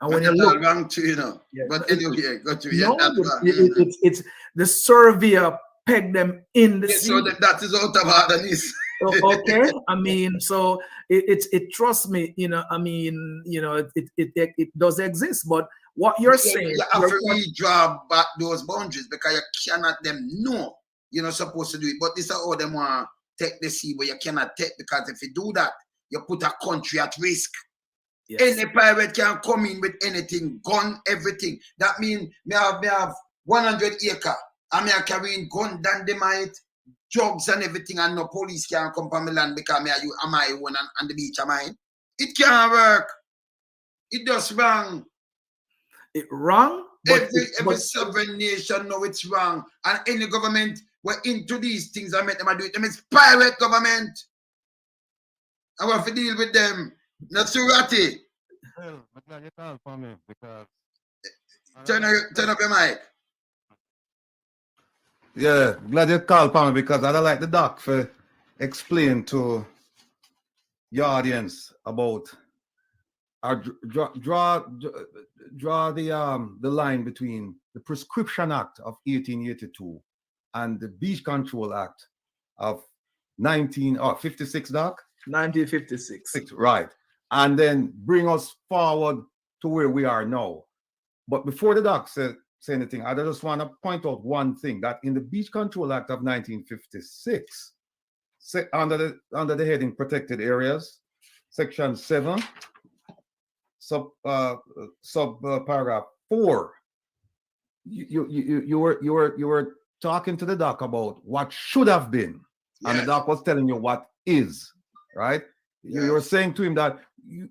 And when you look wrong too, you know. Yeah, but anyway, got you. No, it's the surveyor pegged them in the sea. So that is out of order. Okay, I mean, so it trust me, you know. I mean, you know, it does exist, but what you're saying, you have to redraw back those boundaries because you cannot them know you're not supposed to do it. But this is how them want to take the sea, but you cannot take, because if you do that, you put a country at risk. Yes. Any pirate can come in with anything, gun, everything. That means me have 100 acre and me are carrying gun, dynamite, drugs and everything, and no police can come from my land because am I one and the beach am mine. It can't work. It does wrong. It wrong? Every sovereign nation know it's wrong. And any government were into these things and make them do it. Them it's pirate government. I want to deal with them. Not so ratty. Well, I'm glad you called for me because turn up your mic. Yeah, glad you called for me because I'd like the doc for explain to your audience about draw the line between the Prescription Act of 1882 and the Beach Control Act of 1956, doc? 1956. Right. And then bring us forward to where we are now. But before the doc say anything, I just want to point out one thing, that in the Beach Control Act of 1956, under the heading Protected Areas, Section 7, paragraph 4, you were talking to the doc about what should have been, yes. And the doc was telling you what is, right? Yes. You were saying to him that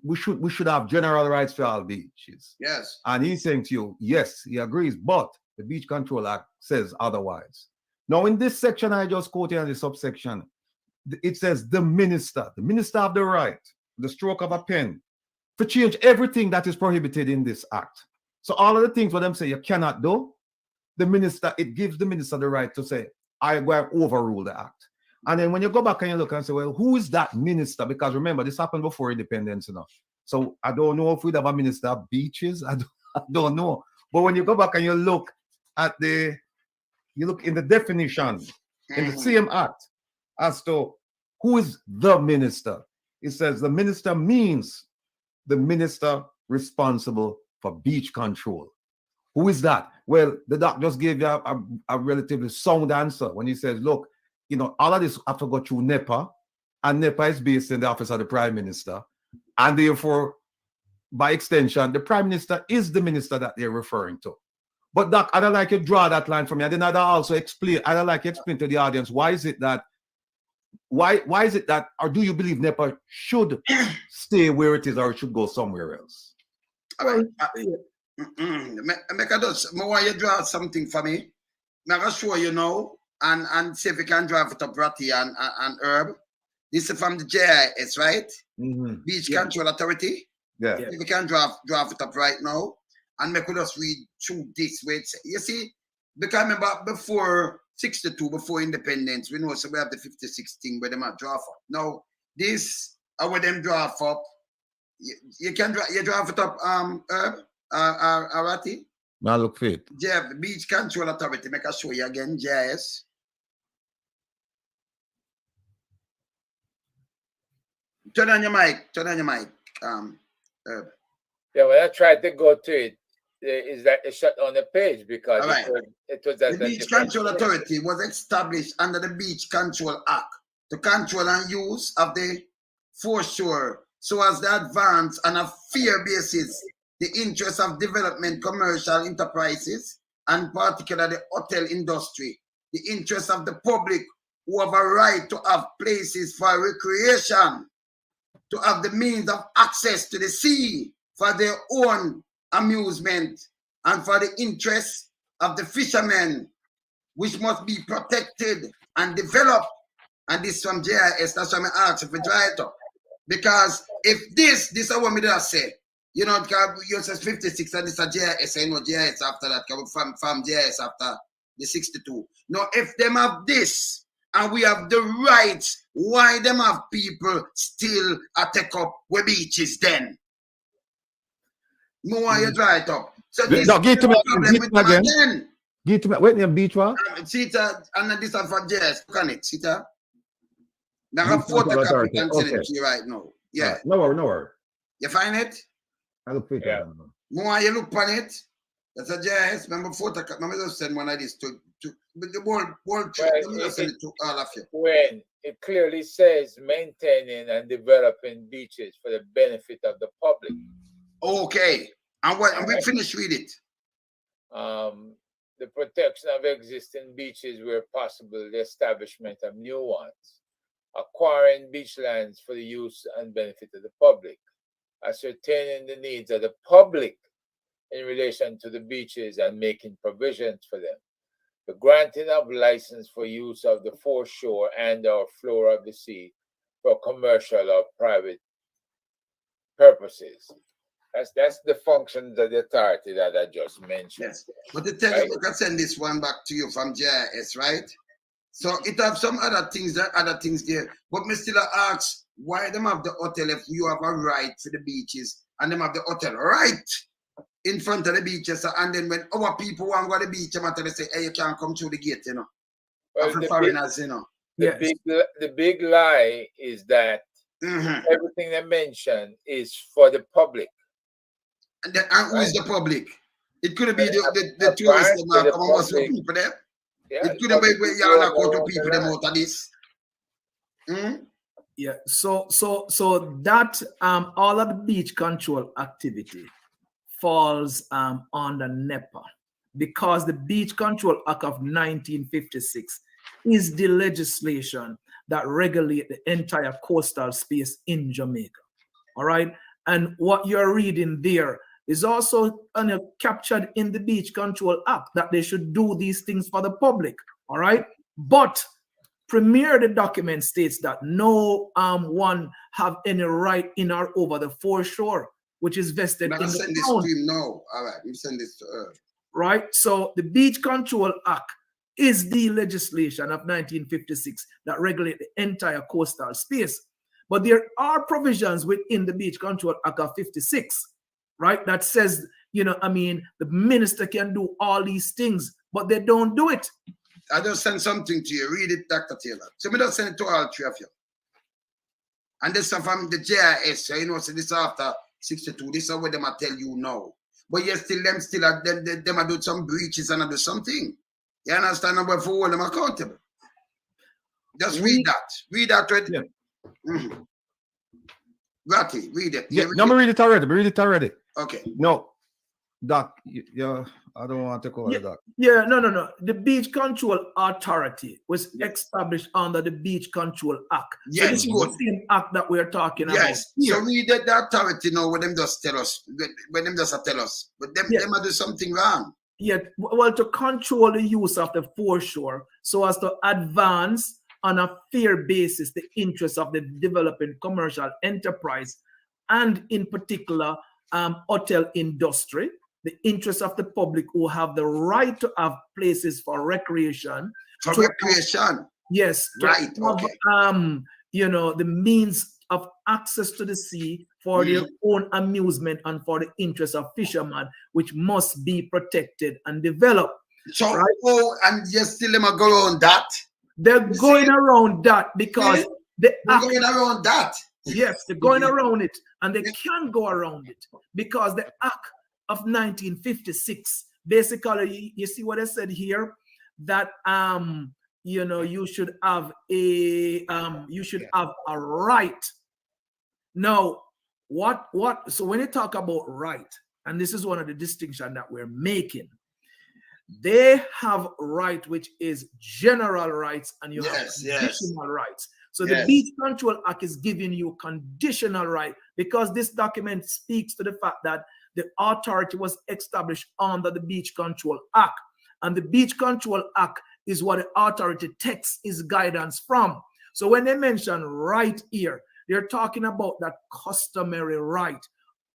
we should have general rights for all beaches. Yes. And he's saying to you, yes, he agrees, but the Beach Control Act says otherwise. Now, in this section I just quoted in the subsection, it says the minister have the right, the stroke of a pen, to change everything that is prohibited in this act. So all of the things what them say you cannot do, it gives the minister the right to say, I go and overrule the act. And then when you go back and you look and say, well, who is that minister? Because remember, this happened before independence, enough. So I don't know if we'd have a minister of beaches. I don't know. But when you go back and you look at in the definition in the same act as to who is the minister, It says the minister means the minister responsible for beach control. Who is that? Well, the doc just gave you a relatively sound answer when he says, look, all of this have to go through NEPA, and NEPA is based in the office of the Prime Minister, and therefore, by extension, the Prime Minister is the minister that they're referring to. But Doc, I'd like you to draw that line from me. I'd also explain, I'd like you to explain to the audience, why is it that, or do you believe NEPA should stay where it is or it should go somewhere else? Make a dust. I want you to draw something for me. I'm going to show you now and see if you can draw it up, Ratty and Herb. This is from the JIS, right? Mm-hmm. Beach Control Authority. Yeah. If you can draw it up right now and make us read through this way. You see, because remember before 62, before independence, we know so we have the 56 thing where they might draw up. Now, this where them draw up. You can draw it up, Herb, Ratty. Now look for it. Jeff, Beach Control Authority, make us show you again, JIS. Turn on your mic, Herb. Yeah, when I tried to go to it, is that it shut on the page because it was the Beach Control Authority was established under the Beach Control Act to control and use of the foreshore so as to advance on a fair basis the interests of development commercial enterprises and particularly the hotel industry, the interests of the public who have a right to have places for recreation, to have the means of access to the sea for their own amusement, and for the interests of the fishermen, which must be protected and developed. And this from JIS, that's why I asked if we try it up. Because if this is what me just say, you says 56 and this is JIS, I know JIS after that, from JIS after the 62. Now, if them have this, and we have the rights, why them have people still take up where beaches then? No, why you dry it up. So this no, give to me again. Again. Give to me. Wait, name beach what? Sita, and this is for JS. Look on it, Sita. Now I have photocopy and send it to you right now. Yeah. Right. No worry. You find it? I look for it. Yeah. More you look on it. That's a JS. Remember photocopy. Remember just send one of these to the whole trip. Let me just send it to all of you. When it clearly says maintaining and developing beaches for the benefit of the public. Okay. And we finish with it. The protection of existing beaches where possible, the establishment of new ones, acquiring beachlands for the use and benefit of the public, ascertaining the needs of the public in relation to the beaches and making provisions for them, the granting of license for use of the foreshore and or floor of the sea for commercial or private purposes. That's the functions of the authority that I just mentioned. Yes. But the tell you, we can send this one back to you from JIS, right? So it have some other things there. But me still ask why them have the hotel if you have a right for the beaches and them have the hotel right in front of the beaches, and then when our people want to go to the beach, they say, hey, you can't come through the gate, Well, for foreigners, The big lie is that everything they mention is for the public. And who is the public? It could be the tourists that come and some people there. Yeah, it could be where you are going to people them out of this. Yeah. So that all of the beach control activity falls under NEPA because the Beach Control Act of 1956 is the legislation that regulate the entire coastal space in Jamaica. All right. And what you're reading there is also captured in the Beach Control Act that they should do these things for the public. All right. But Premier, the document states that no one have any right in or over the foreshore, which is vested in the send this town. to him now. All right, you send this to her. Right. So the Beach Control Act is the legislation of 1956 that regulate the entire coastal space. But there are provisions within the Beach Control Act of 56, right, that says, the minister can do all these things, but they don't do it. I just send something to you. Read it, Dr. Taylor. So me just send it to all three of you. And this is from the JIS, so you know, so this after 62, this is what them I tell you now. But yes, still are them do some breaches and I do something. You understand? But for all them accountable. Just read that. Read that right. Yeah. Mm-hmm. Ratty, read it. Yeah, no, read it already. Read it already. Okay. No, Doc, yeah, I don't want to call it Doc. Yeah, no. The Beach Control Authority was established under the Beach Control Act. Yes, so this is the same act that we're talking about. Yes, so read the authority now when them just tell us, when them just tell us, but them might do something wrong. Yeah, well, to control the use of the foreshore so as to advance on a fair basis the interests of the developing commercial enterprise and in particular hotel industry, the interests of the public who have the right to have places for recreation. For recreation? Yes. Right, okay. You know, the means of access to the sea for their own amusement and for the interests of fishermen, which must be protected and developed. So, and you still them go around that? They're going around that because they're going around that. Yes, they're going around it, and they can go around it because the Act of 1956 basically, you see what I said here, that you know, you should have a right. Now, so when you talk about right, and this is one of the distinctions that we're making, they have right, which is general rights, and you have conditional rights. So the Beach Control Act is giving you conditional right because this document speaks to the fact that the authority was established under the Beach Control Act, and the Beach Control Act is what the authority takes its guidance from. So when they mention right here, they're talking about that customary right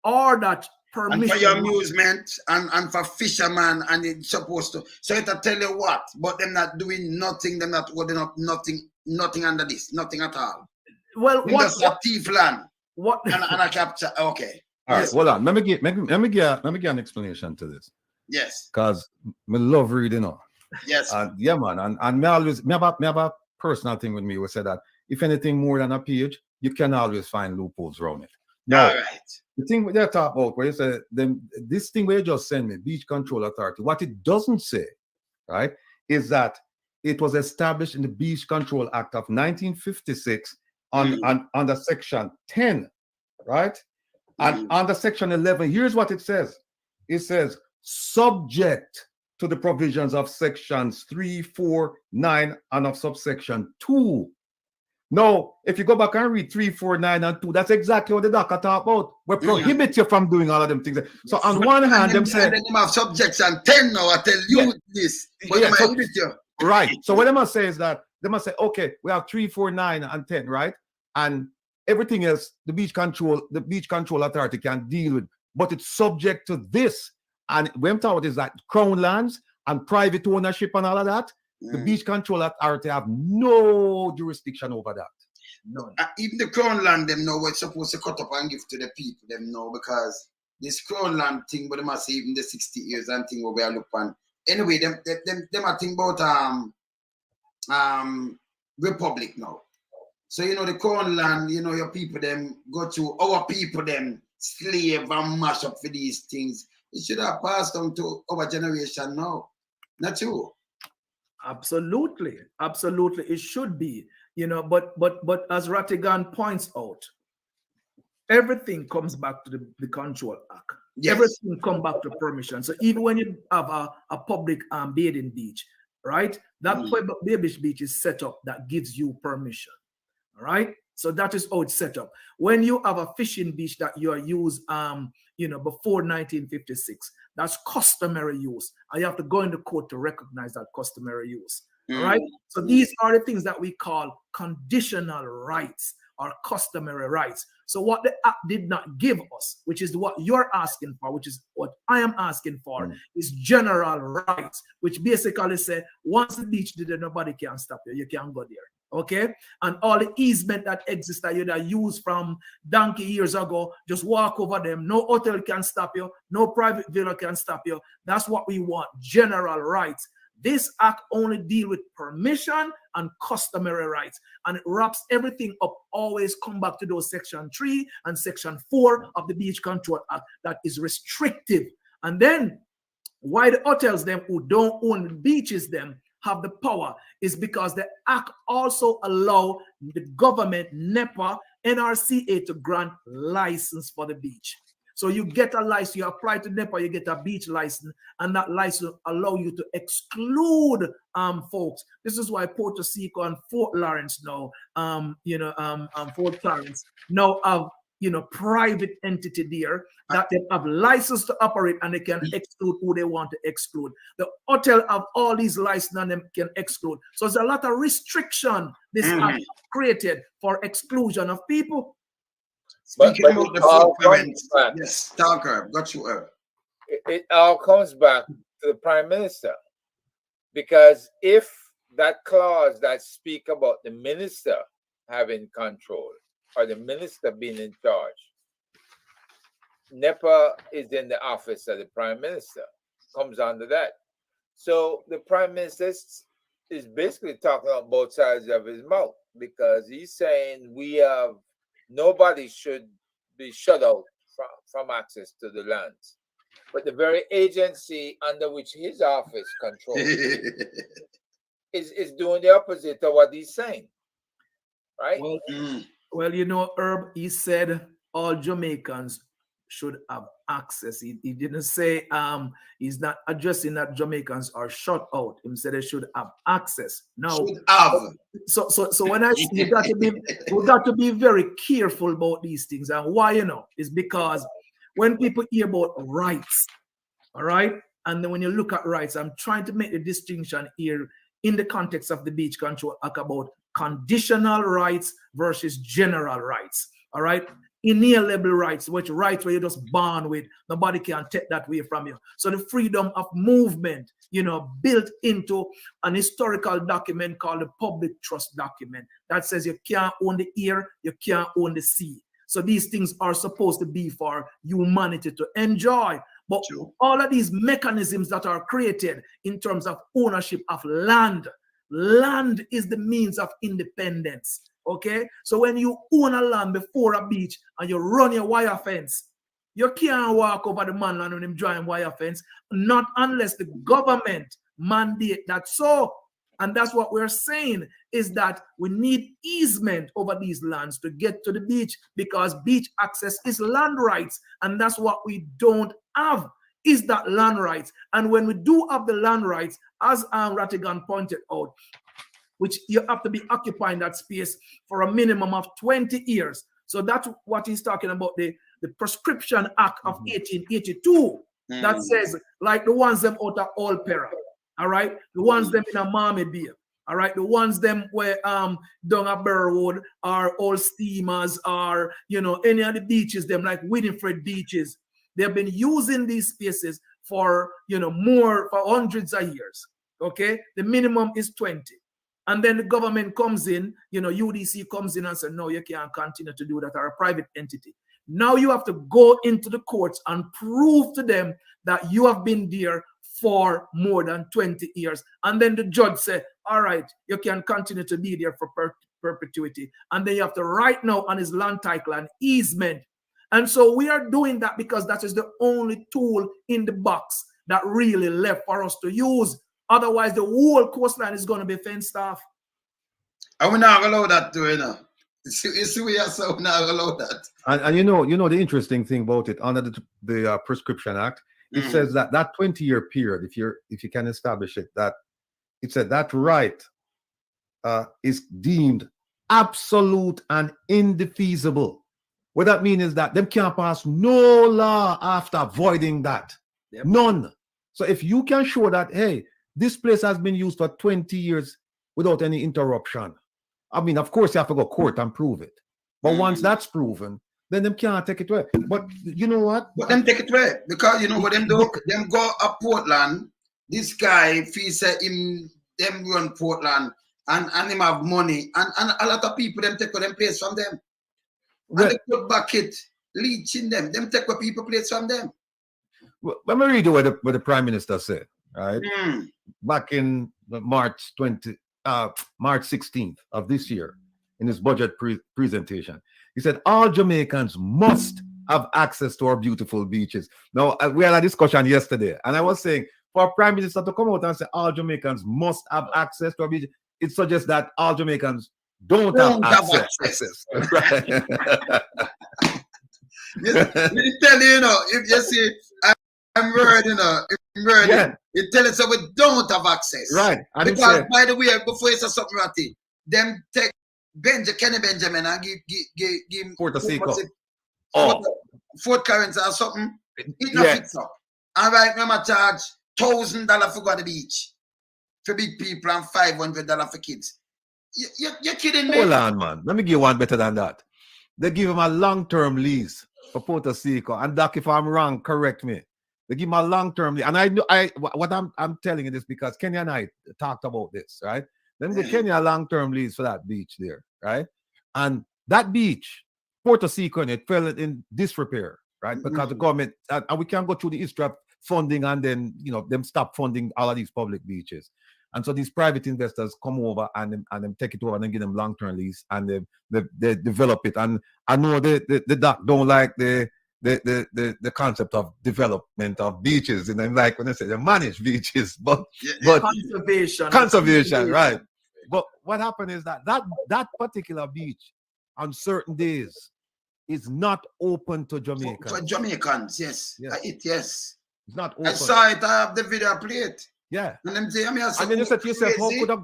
or that permission. And for your amusement and for fishermen, and it's supposed to. So it tell you what, but them not doing nothing, them not holding up nothing under this, nothing at all. Well, what a thief land. What and a capture? Okay. All right, hold on. Let me give an explanation to this. Yes. Because I love reading on. Yes. Yeah, man. And me have a personal thing with me who said that if anything more than a page, you can always find loopholes around it. Now, all right. The thing they're talking about, where you say this thing where you just send me, Beach Control Authority, what it doesn't say, right, is that it was established in the Beach Control Act of 1956 under Section 10, right? And under Section 11, here's what it says. It says, subject to the provisions of Sections 3, 4, 9, and of subsection 2. Now, if you go back and read 3, 4, 9, and 2, that's exactly what the doctor talk about. We prohibit you from doing all of them things. So on one hand, them say, them have subjection 10 now, I tell you this. But right. So what they must say is that they must say, okay, we have 3, 4, 9, and 10, right? And everything else, the Beach Control Authority can deal with, but it's subject to this. And when I'm talking is that crown lands and private ownership and all of that, the Beach Control Authority have no jurisdiction over that. No. Even the crown land, them know we're supposed to cut up and give to the people, them know, because this crown land thing, but they must say even the 60 years and thing where we are looking. Anyway, them are think about republic now. So you know the crown land, you know, your people them go to our people them slave and mash up for these things. It should have passed on to our generation now. Not you. Absolutely, it should be, you know, but as Rattigan points out, everything comes back to the Control Act. Yes. Everything comes back to permission. So even when you have a public bathing beach, right, that public beach is set up that gives you permission, all right? So that is how it's set up. When you have a fishing beach that you are used, you know, before 1956, that's customary use. And you have to go in the court to recognize that customary use. All right. So these are the things that we call conditional rights or customary rights. So what the act did not give us, which is what you're asking for, which is what I am asking for, is general rights, which basically say once the beach did it, nobody can stop you. You can't go there. Okay, and all the easement that exists that you used from donkey years ago, just walk over them. No hotel can stop you. No private villa can stop you. That's what we want. General rights. This act only deal with permission and customary rights, and it wraps everything up. Always come back to those Section 3 and Section 4 of the Beach Control Act that is restrictive. And then why the hotels them who don't own the beaches them have the power is because the act also allow the government, NEPA, NRCA to grant license for the beach. So you get a license, you apply to NEPA, you get a beach license, and that license allow you to exclude folks. This is why Puerto Rico and Fort Lawrence now, Fort Clarence now have private entity there that they have license to operate and they can exclude who they want to exclude. The hotel have all these licenses and them can exclude. So there's a lot of restriction this act created for exclusion of people. Speaking about the full parents, yes, Talker, got you. It all comes back to the Prime Minister, because if that clause that speak about the minister having control or the minister being in charge, NEPA is in the office of the Prime Minister, comes under that. So the Prime Minister is basically talking on both sides of his mouth, because he's saying nobody should be shut out from access to the lands. But the very agency under which his office controls is doing the opposite of what he's saying. Right? Well, Herb, he said all Jamaicans should have access. He didn't say he's not addressing that Jamaicans are shut out. He said they should have access. Now, so when I say we got to be very careful about these things, and why is because when people hear about rights, all right, and then when you look at rights, I'm trying to make the distinction here in the context of the Beach Control Act about conditional rights versus general rights. All right. Inalienable rights, which rights where you're just born with, nobody can take that away from you. So the freedom of movement, built into an historical document called the Public Trust Document that says you can't own the air, you can't own the sea. So these things are supposed to be for humanity to enjoy. But all of these mechanisms that are created in terms of ownership of land is the means of independence. Okay, so when you own a land before a beach and you run your wire fence, you can't walk over the man land when him drawing wire fence, not unless the government mandate that so. And that's what we're saying, is that we need easement over these lands to get to the beach, because beach access is land rights, and that's what we don't have, is that land rights. And when we do have the land rights, as Rattigan pointed out, which you have to be occupying that space for a minimum of 20 years. So that's what he's talking about, the Prescription Act of 1882 that says, like the ones them out of Old Pera, all right? The ones them in a Marmy Bay, all right? The ones them where down at Burwood or Old Steamers or, any of the beaches, them like Winifred beaches. They've been using these spaces for, for hundreds of years, okay? The minimum is 20. And then the government comes in, UDC comes in and says, no, you can't continue to do that, or a private entity. Now you have to go into the courts and prove to them that you have been there for more than 20 years. And then the judge said, all right, you can continue to be there for perpetuity. And then you have to write now on his land title an easement. And so we are doing that because that is the only tool in the box that really left for us to use. Otherwise, the whole coastline is going to be fenced off. And we're not allow that to, You see, we are so not allow that. And the interesting thing about it, under the Prescription Act, it says that 20-year period, if you can establish it, that it said that right is deemed absolute and indefeasible. What that means is that them can't pass no law after voiding that. Yep. None. So if you can show that, hey, this place has been used for 20 years without any interruption. I mean, of course, you have to go court and prove it. But once that's proven, then them can't take it away. But you know what? But them take it away. Because you know what them do? Them go up Portland. This guy feels them run Portland and him have money. And a lot of people them take them place from them. And they put bucket, leeching them. Them take what people place from them. Well, let me read what the Prime Minister said. right? Back in March 16th of this year, in his budget presentation, he said all Jamaicans must have access to our beautiful beaches. Now, we had a discussion yesterday, and I was saying for a prime minister to come out and say all Jamaicans must have access to our beaches, it suggests that all Jamaicans don't have access. Right. You tell you know, if you see, I'm worried, you know, it tell us that we don't have access. Right. And because, by the way, before you say something, Ratty, them take Kenny Benjamin and give Fort currency or something. It not fix up. And right now, I charge $1,000 for go to the beach for big people and $500 for kids. You're kidding me? Hold on, man. Let me give you one better than that. They give him a long-term lease for Puerto Rico. And Doc, if I'm wrong, correct me. They give him a long-term lease. And I know what I'm telling you this because Kenya and I talked about this, right? Then give Kenya a long-term lease for that beach there, right? And that beach, Puerto Rico, it fell in disrepair, right? Because the government, and we can't go through the history of funding and then, you know, them stop funding all of these public beaches. And so these private investors come over and them take it over and then give them long-term lease and they develop it. And I know the doc don't like the concept of development of beaches, and then like when they say they manage beaches, but conservation, right? But what happened is that particular beach on certain days is not open to Jamaicans. For Jamaicans, yes. Yes. It's not open. I saw it. I have the video plate. Yeah. And then you said to yourself, how could a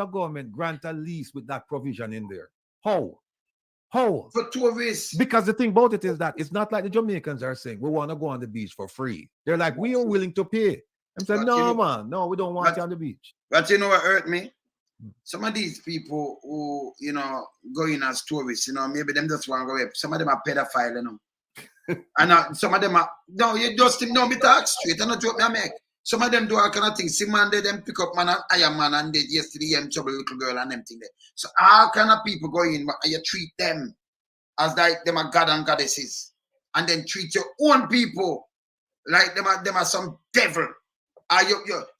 government grant a lease with that provision in there? How? For tourists. Because the thing about it is that it's not like the Jamaicans are saying, we want to go on the beach for free. They're like, we are willing to pay. I'm saying, no, man, no, we don't want you on the beach. But you know what hurt me? Some of these people who, you know, go in as tourists, you know, maybe them just want to go away. Some of them are pedophile, you know. And some of them are, no, you just know me talk straight. I'm not joking, I make. Some of them do all kind of things. See, man, they them pick up man and Iron Man and they yesterday and trouble little girl and them thing there. So all kind of people go in, but you treat them as like them are god and goddesses. And then treat your own people like them are some devil.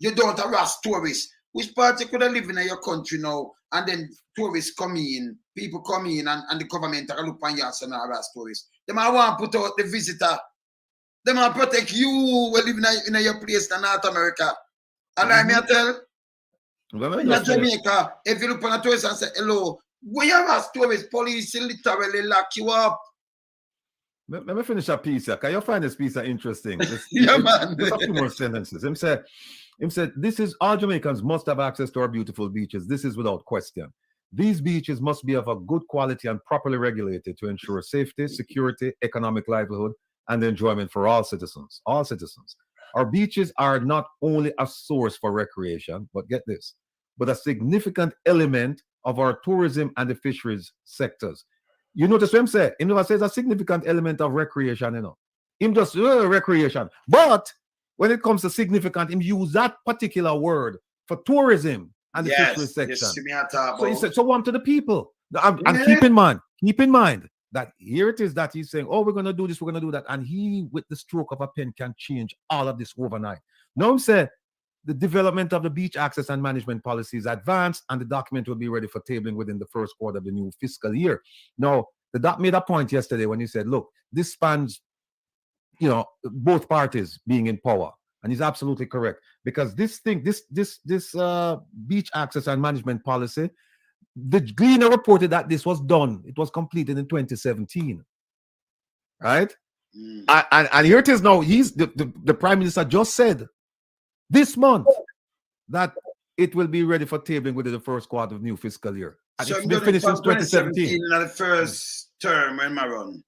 You don't harass tourists. Which part you could have lived in your country now, and then tourists come in, people come in, and the government are look on you and harass tourists. They might want to put out the visitor. They might protect you who live in your place in North America. And I may tell, in Jamaica, if you look on a tourist and say, hello, we harass tourists, police literally lock you up. Let me finish a piece here. Can you find this piece interesting? Man. Just a few more sentences. Him said, this is all Jamaicans must have access to our beautiful beaches. This is without question. These beaches must be of a good quality and properly regulated to ensure safety, security, economic livelihood, and enjoyment for all citizens. All citizens. Our beaches are not only a source for recreation, but get this, but a significant element of our tourism and the fisheries sectors. You notice what I'm saying? Him never says a significant element of recreation, you know. Him just recreation. But when it comes to significant, him use that particular word for tourism and the fisheries section. So he said, so one to the people. And keep in mind that here it is that he's saying, oh, we're going to do this, we're going to do that. And he, with the stroke of a pen, can change all of this overnight. Now I'm saying the development of the beach access and management policy is advanced, and the document will be ready for tabling within the first quarter of the new fiscal year. Now, the doc made a point yesterday when he said, look, this spans, you know, both parties being in power. And he's absolutely correct. Because this beach access and management policy, the Gleaner reported that this was done. It was completed in 2017. Right? And here it is now. He's the Prime Minister just said this month that it will be ready for tabling within the first quarter of the new fiscal year. And so it's been finished since 2017. In the first term when I run.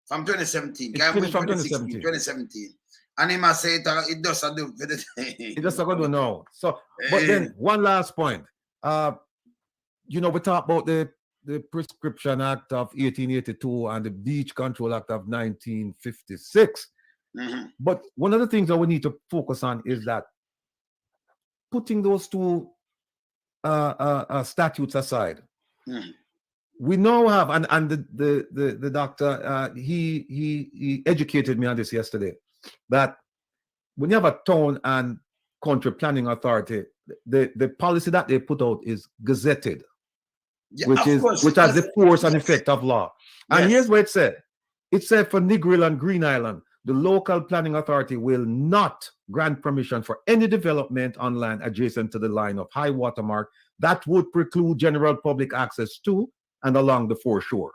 From 2017. It's finished from 2017. And he must say it doesn't do for the thing. It doesn't go to now. So, but then one last point. You know, we talk about the Prescription Act of 1882 and the Beach Control Act of 1956. But one of the things that we need to focus on is that putting those two statutes aside, we now have, and the doctor, he educated me on this yesterday, that when you have a town and Country Planning Authority, the policy that they put out is gazetted, Yeah, which of is course, which has the force and yes. effect of law. And Yes. here's what it said. It said for Negril and Green Island, the local planning authority will not grant permission for any development on land adjacent to the line of high water mark that would preclude general public access to and along the foreshore.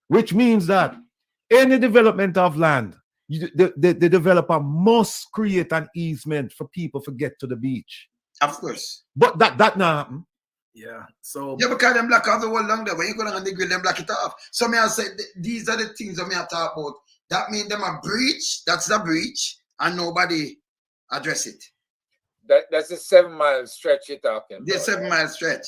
Which means that any development of land, the developer must create an easement for people to get to the beach. Of course. But that not happen. Yeah. So Yeah, because them block off the whole long there. When you go down the grill, them block it off. So me I say these are the things that me I talk about. That means them a breach. That's the breach, and nobody address it. That's a 7 mile stretch you're talking about. The 7 mile stretch.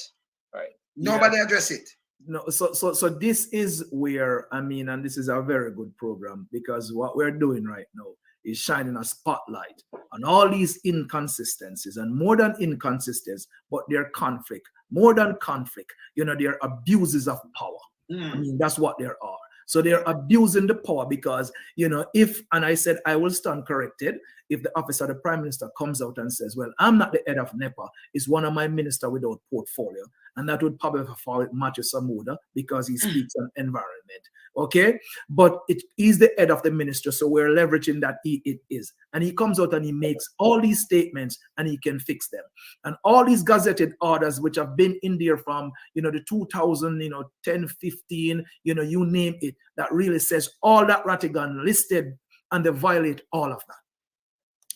Right. Nobody address it. no, so this is where, I mean, and this is a very good program, because what we're doing right now is shining a spotlight on all these inconsistencies, and more than inconsistencies, but their conflict, more than conflict, you know, they're abuses of power. I mean, that's what there are. So they're abusing the power because, you know, if, and I said, I will stand corrected, if the office of the Prime Minister comes out and says, well, I'm not the head of NEPA, it's one of my minister without portfolio, and that would probably fall with Matthew Samuda because he speaks on environment, okay? But it is the head of the minister, so we're leveraging that it is. And he comes out and he makes all these statements and he can fix them. And all these gazetted orders, which have been in there from, you know, the 2000, 10, 15, you name it, that really says all that Rattigan listed, and they violate all of that.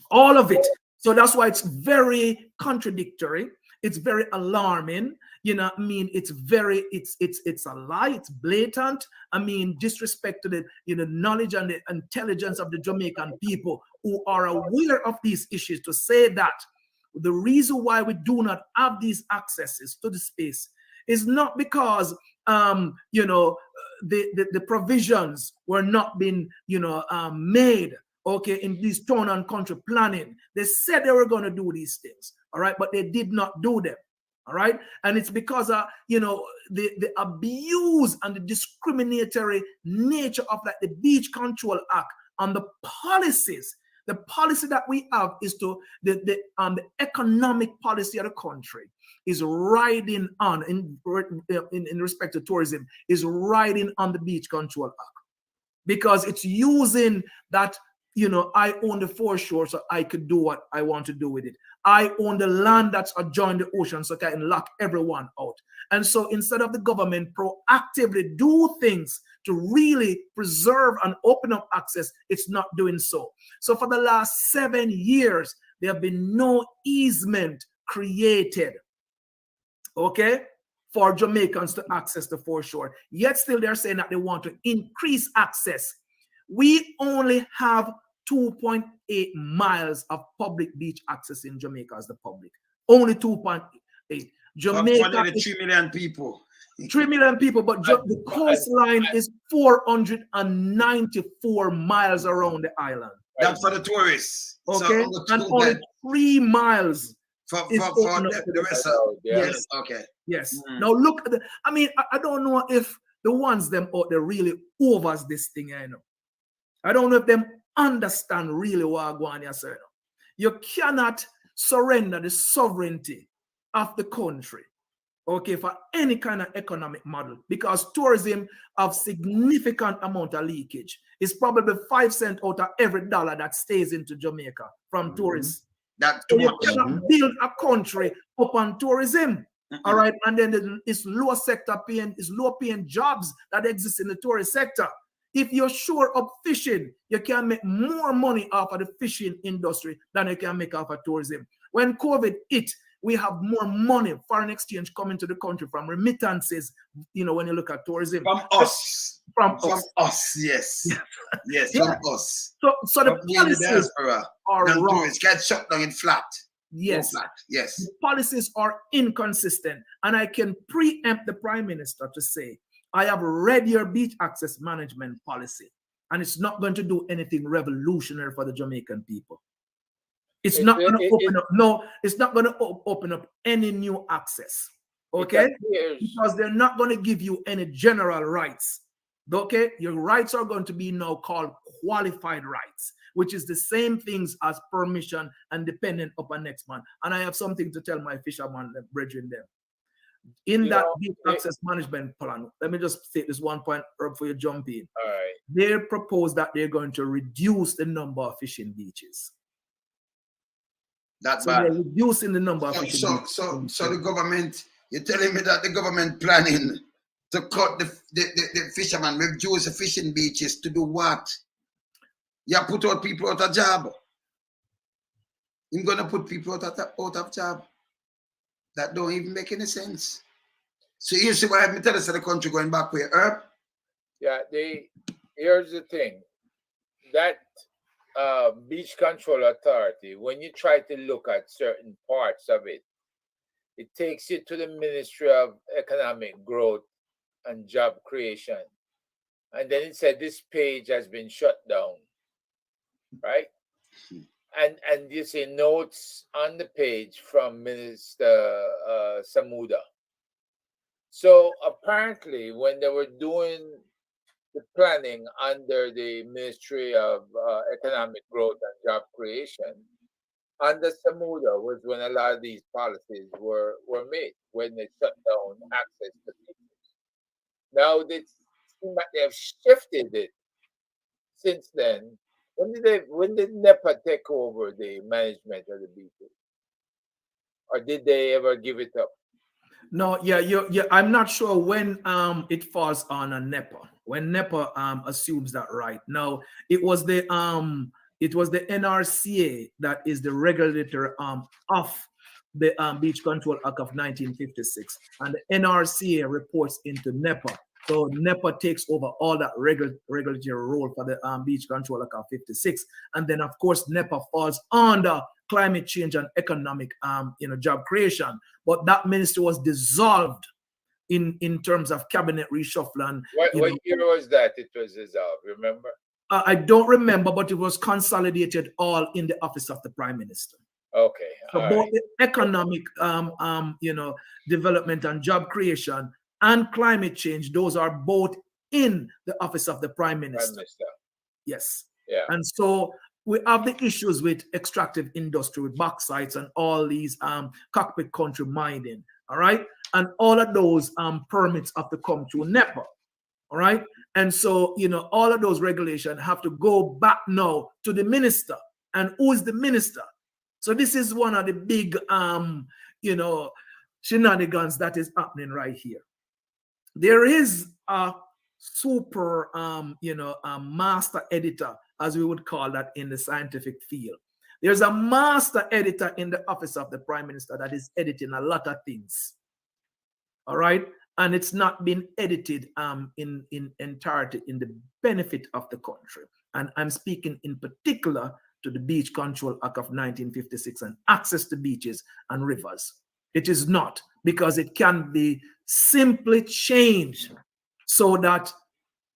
All of it. So that's why it's very contradictory. It's very alarming. You know, I mean, it's a lie. It's blatant. I mean, disrespect to the, knowledge and the intelligence of the Jamaican people who are aware of these issues, to say that the reason why we do not have these accesses to the space is not because, the provisions were not being, made, okay, in this town and country planning. They said they were going to do these things, all right, but they did not do them, all right? And it's because of, the abuse and the discriminatory nature of like the Beach Control Act and the policies. The policy that we have is to, the economic policy of the country is riding on, in respect to tourism, is riding on the Beach Control Act. Because it's using that, I own the foreshore, so I could do what I want to do with it. I own the land that's adjoining the ocean, so I can lock everyone out. And so instead of the government proactively do things to really preserve and open up access, it's not doing so. So for the last 7 years, there have been no easement created, okay, for Jamaicans to access the foreshore. Yet still they're saying that they want to increase access. We only have 2.8 miles of public beach access in Jamaica as the public. Only 2.8. Jamaica is 3 million people. 3 million people, but the coastline is 494 miles around the island. That's for the tourists. Okay, So and only 3 miles for the rest of yes. Okay. Yes. Now look at I don't know if the ones them out there really overs this thing, I don't know if them understand really what going on, sir. You cannot surrender the sovereignty of the country, okay, for any kind of economic model, because tourism have significant amount of leakage. It's probably 5 cents out of every dollar that stays into Jamaica from tourists. That's So too you much. cannot build a country upon tourism. All right, and then it's low paying jobs that exist in the tourist sector. If you're sure of fishing, you can make more money off of the fishing industry than you can make off of tourism. When COVID hit, we have more money, foreign exchange coming to the country from remittances, when you look at tourism. From us. From us, yes. Yes, Yeah. from us. So the policies are wrong. Tourists get shut down in flat. Yes. No flat. Yes. The policies are inconsistent. And I can preempt the Prime Minister to say, I have read your beach access management policy, and it's not going to do anything revolutionary for the Jamaican people. It's not going to open up. No, it's not going to open up any new access. Okay? Because they're not going to give you any general rights. Okay? Your rights are going to be now called qualified rights, which is the same things as permission and dependent upon next man. And I have something to tell my fisherman brethren there. In that beach access management plan, let me just take this one point before you jump in. All right. They propose that they're going to reduce the number of fishing beaches. That's so bad. they're reducing the number of fishing beaches. So the government, you're telling me that the government planning to cut the fishermen, reduce the fishing beaches to do what? You put out people out of job. You're gonna put people out of job. That don't even make any sense. So you see why I tell us that the country going back where herb? Yeah, here's the thing. That beach control authority, when you try to look at certain parts of it, it takes you to the Ministry of Economic Growth and Job Creation. And then it said this page has been shut down. Right? And you see notes on the page from Minister Samuda. So apparently, when they were doing the planning under the Ministry of Economic Growth and Job Creation, under Samuda was when a lot of these policies were made, when they shut down access to beaches. Now they seem like they have shifted it since then. When did NEPA take over the management of the beaches? Or did they ever give it up? No, yeah. I'm not sure when it falls on a NEPA. When NEPA assumes that right. Now it was the NRCA that is the regulator of the Beach Control Act of 1956, and the NRCA reports into NEPA. So NEPA takes over all that regulatory role for the Beach Control Act of 56, and then of course NEPA falls under climate change and economic job creation. But that ministry was dissolved in terms of cabinet reshuffle. What year was that it was dissolved? Remember? I don't remember, but it was consolidated all in the office of the Prime Minister. Okay. So both the economic development and job creation and climate change, those are both in the office of the Prime Minister. Yes. Yeah. And so we have the issues with extractive industry, with bauxites and all these cockpit country mining. All right. And all of those permits have to come through NEPA. All right. And so, all of those regulations have to go back now to the minister. And who is the minister? So this is one of the big, shenanigans that is happening right here. There is a super, master editor, as we would call that in the scientific field. There's a master editor in the office of the Prime Minister that is editing a lot of things. All right. And it's not been edited in entirety in the benefit of the country. And I'm speaking in particular to the Beach Control Act of 1956 and access to beaches and rivers. It is not, because it can be simply changed so that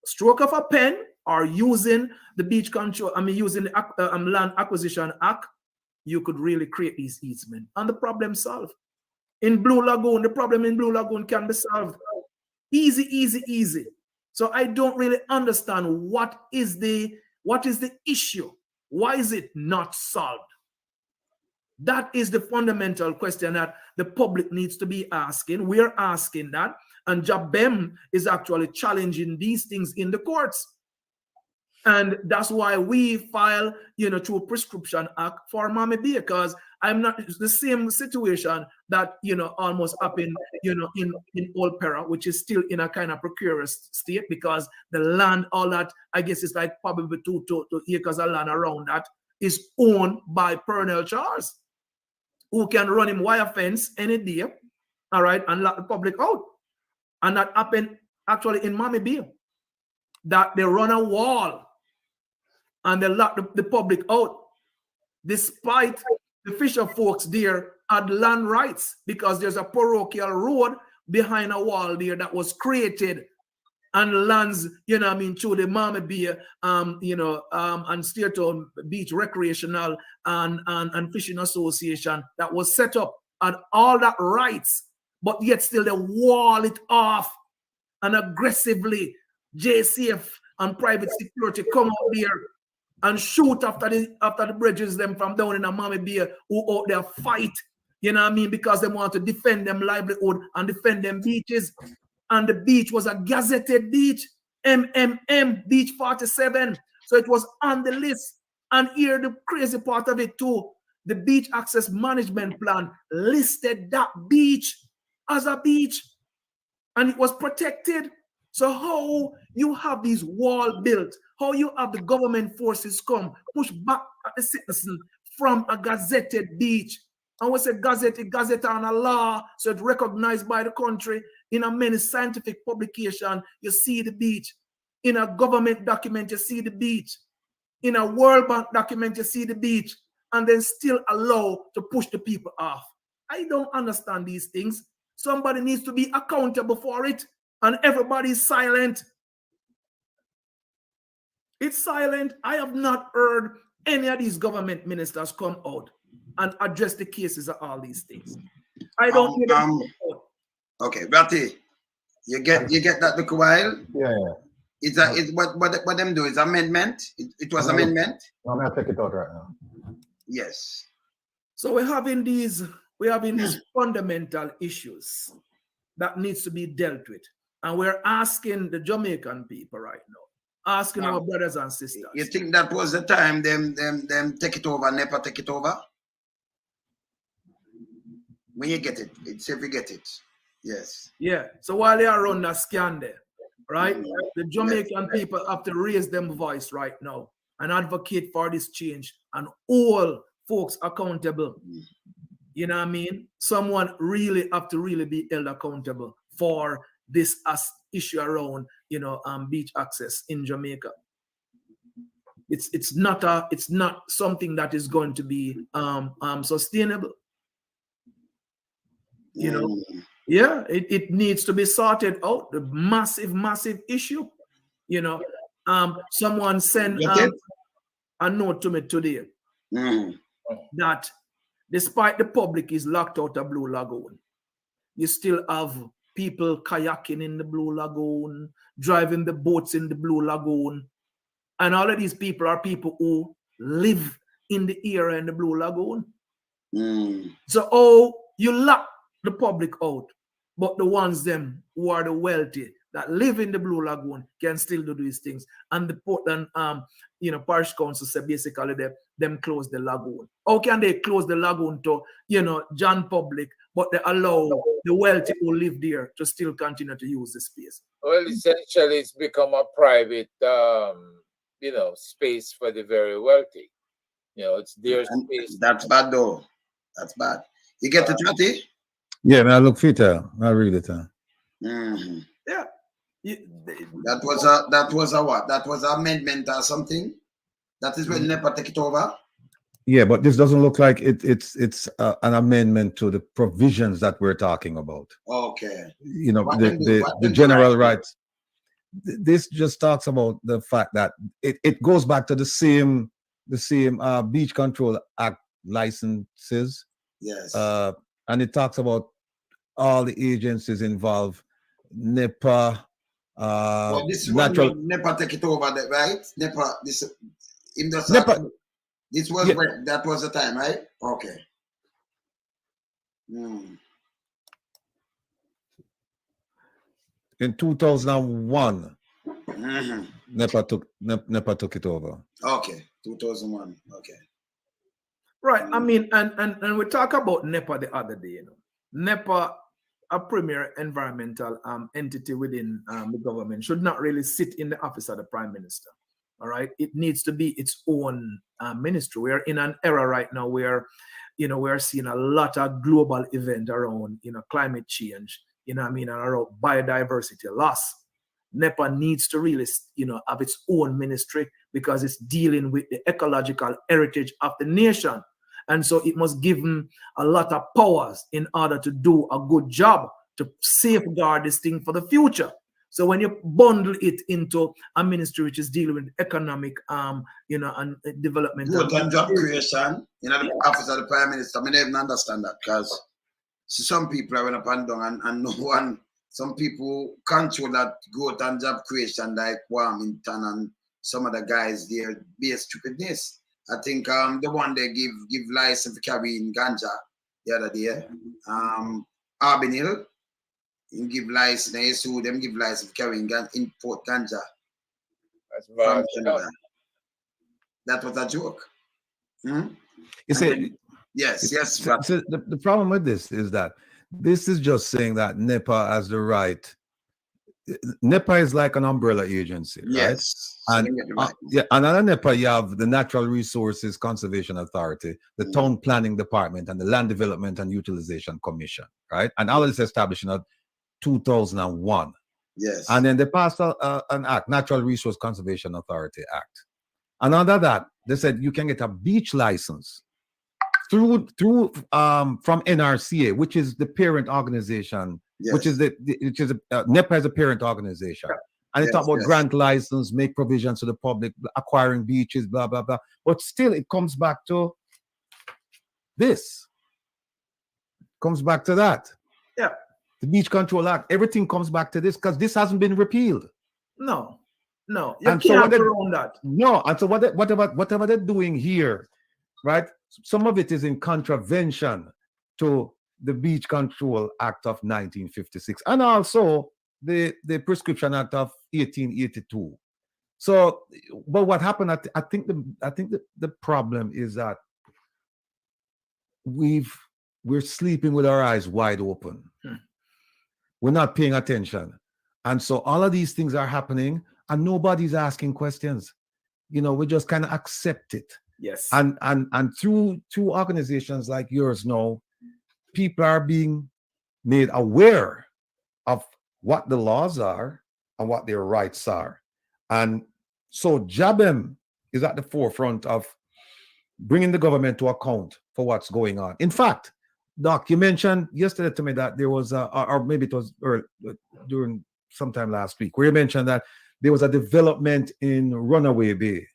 stroke of a pen or using the Beach Control, using the Land Acquisition Act, you could really create these easements and the problem solved. In Blue Lagoon, the problem in Blue Lagoon can be solved. Easy, easy, easy. So I don't really understand what is the issue. Why is it not solved? That is the fundamental question that the public needs to be asking. We're asking that. And Jabem is actually challenging these things in the courts. And that's why we file, through Prescription Act for Mami B, because I'm not the same situation that, almost happened, in Old Pera, which is still in a kind of precarious state because the land, all that, I guess it's like probably 2 acres of land around that is owned by Pernell Charles, who can run him wire fence any day, all right, and lock the public out. And that happened actually in Mami B, that they run a wall and they lock the public out, despite the fisher folks there had land rights, because there's a parochial road behind a wall there that was created and lands, through the Mami Bay, and Steertown Beach Recreational and Fishing Association that was set up, and all that rights, but yet still they wall it off, and aggressively JCF and private security come out there and shoot after the bridges them from down in a Mammy Bay who out there fight, you know what I mean, because they want to defend them livelihood and defend them beaches. And the beach was a gazetted beach, MMM, Beach 47. So it was on the list. And here the crazy part of it too, the beach access management plan listed that beach as a beach and it was protected. So how you have these wall built, how you have the government forces come, push back at the citizen from a gazetted beach. And we say gazette on a law, so it's recognized by the country. In a many scientific publication, you see the beach. In a government document, you see the beach. In a World Bank document, you see the beach. And then still allow to push the people off. I don't understand these things. Somebody needs to be accountable for it. And everybody's silent. It's silent. I have not heard any of these government ministers come out and address the cases of all these things. I don't hear them. Okay, Ratty, you get that look a while? Yeah. It's what them do is amendment. It was amendment. I'm gonna take it out right now. Yes. So we're having these fundamental issues that needs to be dealt with. And we're asking the Jamaican people right now, asking our brothers and sisters. You think that was the time them take it over, NEPA take it over? When you get it, it's if you get it. Yes. Yeah. So while they are on that scan there, right? The Jamaican people have to raise them voice right now and advocate for this change and all folks accountable. You know what I mean? Someone really have to really be held accountable for this issue around, beach access in Jamaica. It's not something that is going to be sustainable. Yeah, it needs to be sorted out. The massive issue. Someone sent a note to me today that despite the public is locked out of Blue Lagoon, you still have people kayaking in the Blue Lagoon, driving the boats in the Blue Lagoon. And all of these people are people who live in the area in the Blue Lagoon. So, you lock the public out, but the ones them who are the wealthy that live in the Blue Lagoon can still do these things. And the port and parish council said basically them close the lagoon. How can they close the lagoon to John public, but they allow the wealthy who live there to still continue to use the space? Well, essentially, it's become a private space for the very wealthy. It's their space. That's bad though. That's bad. You get the 30? Yeah, man, I look fit. I read it. Yeah. That was a what? That was an amendment or something. That is when NEPA take it over. Yeah, but this doesn't look like it's an amendment to the provisions that we're talking about. Okay. The general rights. This just talks about the fact that it goes back to the same Beach Control Act licenses. Yes. And it talks about all the agencies involved, NEPA. This is natural. when NEPA take it over, right? NEPA. This was when that was the time, right? Okay. In 2001, NEPA took it over. Okay, 2001. Okay. Right. I mean, and we talk about NEPA the other day. NEPA, a premier environmental entity within the government, should not really sit in the office of the Prime Minister. All right. It needs to be its own ministry. We are in an era right now where, we're seeing a lot of global event around, climate change, and around biodiversity loss. NEPA needs to really, have its own ministry because it's dealing with the ecological heritage of the nation. And so it must give them a lot of powers in order to do a good job to safeguard this thing for the future. So when you bundle it into a ministry which is dealing with economic, and development, growth and job creation, the office of the Prime Minister, I don't even understand that because some people are up and down and no one. Some people control that growth and job creation like Warmington and some of the guys there be a stupidness. I think the one they give license for carrying ganja the other day, Arbinil, you give license, they sue them, give license for carrying import ganja from Canada. That was a joke. You see, yes. So the problem with this is that this is just saying that NEPA has the right. NEPA is like an umbrella agency, right? Yes. And and under NEPA, you have the Natural Resources Conservation Authority, the Town Planning Department, and the Land Development and Utilization Commission, right? And all of this established in 2001. Yes. And then they passed an act, Natural Resource Conservation Authority Act. And under that, they said you can get a beach license through from NRCA, which is the parent organization, which is NEPA is a parent organization. And they talk about grant license, make provisions to the public, acquiring beaches, blah, blah, blah. But still, it comes back to this. Comes back to that. Yeah. The Beach Control Act, everything comes back to this because this hasn't been repealed. No. You and can't around that. No, and so whatever they're doing here, right? Some of it is in contravention to the Beach Control Act of 1956 and also the Prescription Act of 1882. So, but what happened? I think the problem is that we're sleeping with our eyes wide open. We're not paying attention, and so all of these things are happening, and nobody's asking questions. You know, we just kind of accept it. Yes. And through organizations like yours now, people are being made aware of what the laws are and what their rights are. And so JABEM is at the forefront of bringing the government to account for what's going on. In fact, Doc, you mentioned yesterday to me that there was or maybe it was during sometime last week, where you mentioned that there was a development in Runaway Bay.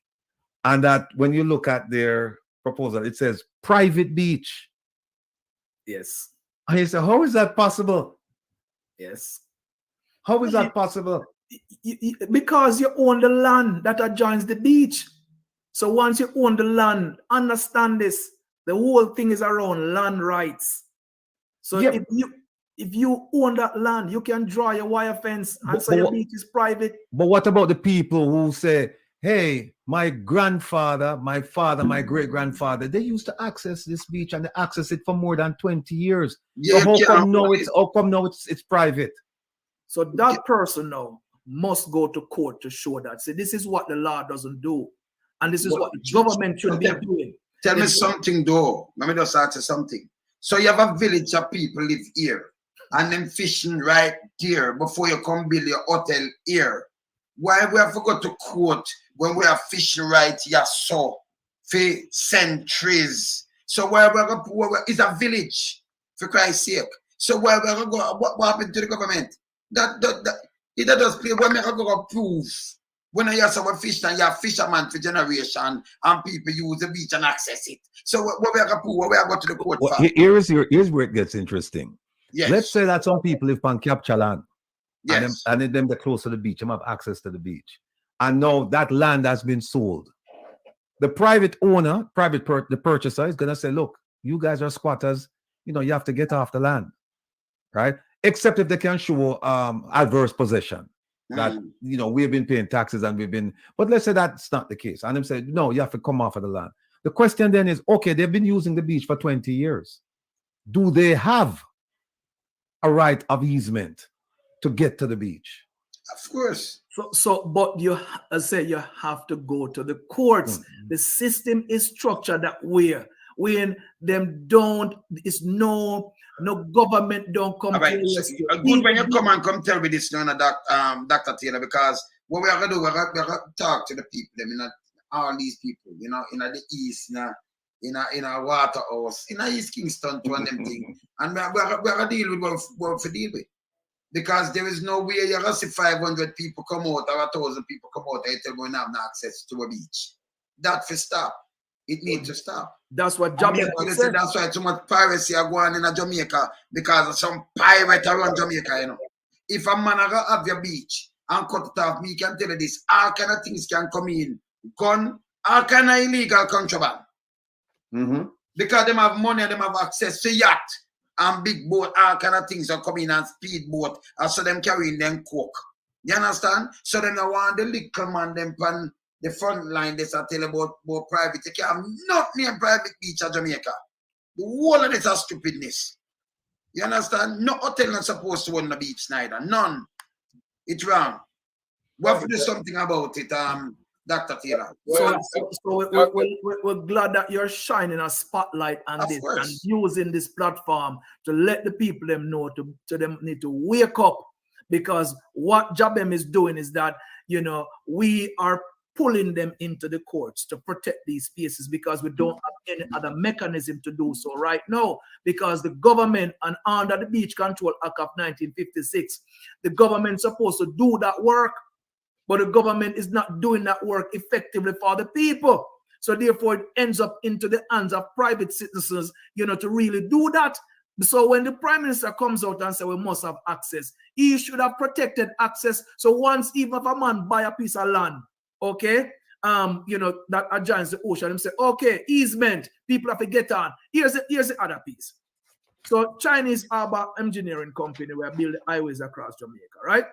And that when you look at their proposal, it says private beach. Yes. And you say, how is that possible? Yes. How is that possible? Because you own the land that adjoins the beach. So once you own the land, understand this, the whole thing is around land rights. So if you own that land, you can draw your wire fence and say your beach is private. But what about the people who say, hey, my grandfather, my father, my great-grandfather, they used to access this beach and they access it for more than 20 years. Yeah, so how come now it's private? So that person now must go to court to show that. See, this is what the law doesn't do. And this is what the government should be doing. Tell me something though. Let me just ask you something. So you have a village of people live here and them fishing right there before you come build your hotel here. Why we have to go to court when we are fishing right here so for centuries? So where we're going to is a village, for Christ's sake. So where we're going to go, what happened to the government? That does play. We're going to prove when you have some fish and you have fishermen for generation and people use the beach and access it. So what we're going to prove, what we're going to the court for? Here's where it gets interesting. Yes. Let's say that some people live on capture land. Yes. And then they're close to the beach, they have access to the beach. And now that land has been sold. The private owner, the purchaser is going to say, look, you guys are squatters, you have to get off the land, right? Except if they can show adverse possession. That, we've been paying taxes and but let's say that's not the case. And they say, no, you have to come off of the land. The question then is, okay, they've been using the beach for 20 years. Do they have a right of easement to get to the beach? Of course. But you have to go to the courts. The system is structured that way. When them don't, it's no government don't come. Right. So, good when you come tell me this, Dr. Taylor, because what we are gonna do, we're gonna talk to the people, all these people, in the east, in a Waterhouse, in East Kingston, to and them thing, and we're gonna deal with what we deal with. Because there is no way you're going to see 500 people come out or 1,000 people come out and you tell them we have no access to a beach. That for stop. It needs to stop. That's what Jamaica said. That's why too much piracy are going in Jamaica because of some pirate around Jamaica, If a man have your beach and cut it off. Me can tell you this, all kind of things can come in. Gun, all kind of illegal contraband. Because them have money and them have access to yacht and big boat, all kind of things are coming and speedboat, and so them carrying them coke. You understand? So them I want the little man them pan the front line, they start telling about private. You can't have nothing in private beach of Jamaica. The whole of this is stupidness. You understand? No hotel not supposed to own the beach neither. None. It's wrong. We have to do something about it, Dr. Taylor. So we're glad that you're shining a spotlight on Of this course. and using this platform to let the people them know to them need to wake up, because what Jabem is doing is that, you know, we are pulling them into the courts to protect these spaces because we don't have any other mechanism to do so right now, because the government, and under the Beach Control Act of 1956, the government's supposed to do that work, but the government is not doing that work effectively for the people. So therefore it ends up into the hands of private citizens, you know, to really do that. So when the Prime Minister comes out and says we must have access, he should have protected access. So once, even if a man buy a piece of land, okay, you know, that adjoins the ocean, him say, okay, easement, people have to get on. Here's the other piece. So Chinese Harbour Engineering Company were building highways across Jamaica, right?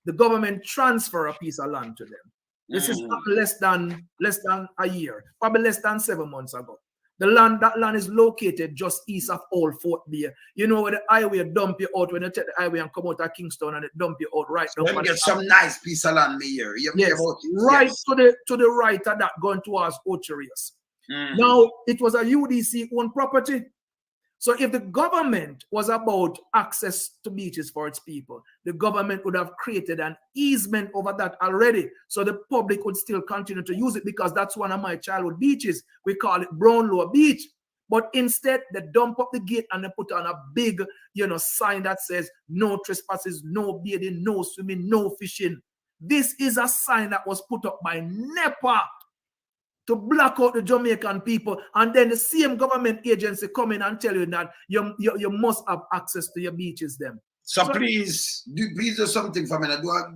The government transfer a piece of land to them. This is less than a year, probably less than 7 months ago. That land is located just east of Old Fort Bay. You know where the highway dump you out when you take the highway and come out of Kingston and it dump you out right So down. get some nice piece of land here. Yes, right to the right of that going towards Ocherius. Now it was a UDC owned property. So if the government was about access to beaches for its people, the government would have created an easement over that already, so the public would still continue to use it, because that's one of my childhood beaches. We call it Brownlow Beach. But instead, they dump up the gate and they put on a big, you know, sign that says no trespassing, no bathing, no swimming, no fishing. This is a sign that was put up by NEPA to block out the Jamaican people, and then the same government agency come in and tell you that you must have access to your beaches them. So please do something for me.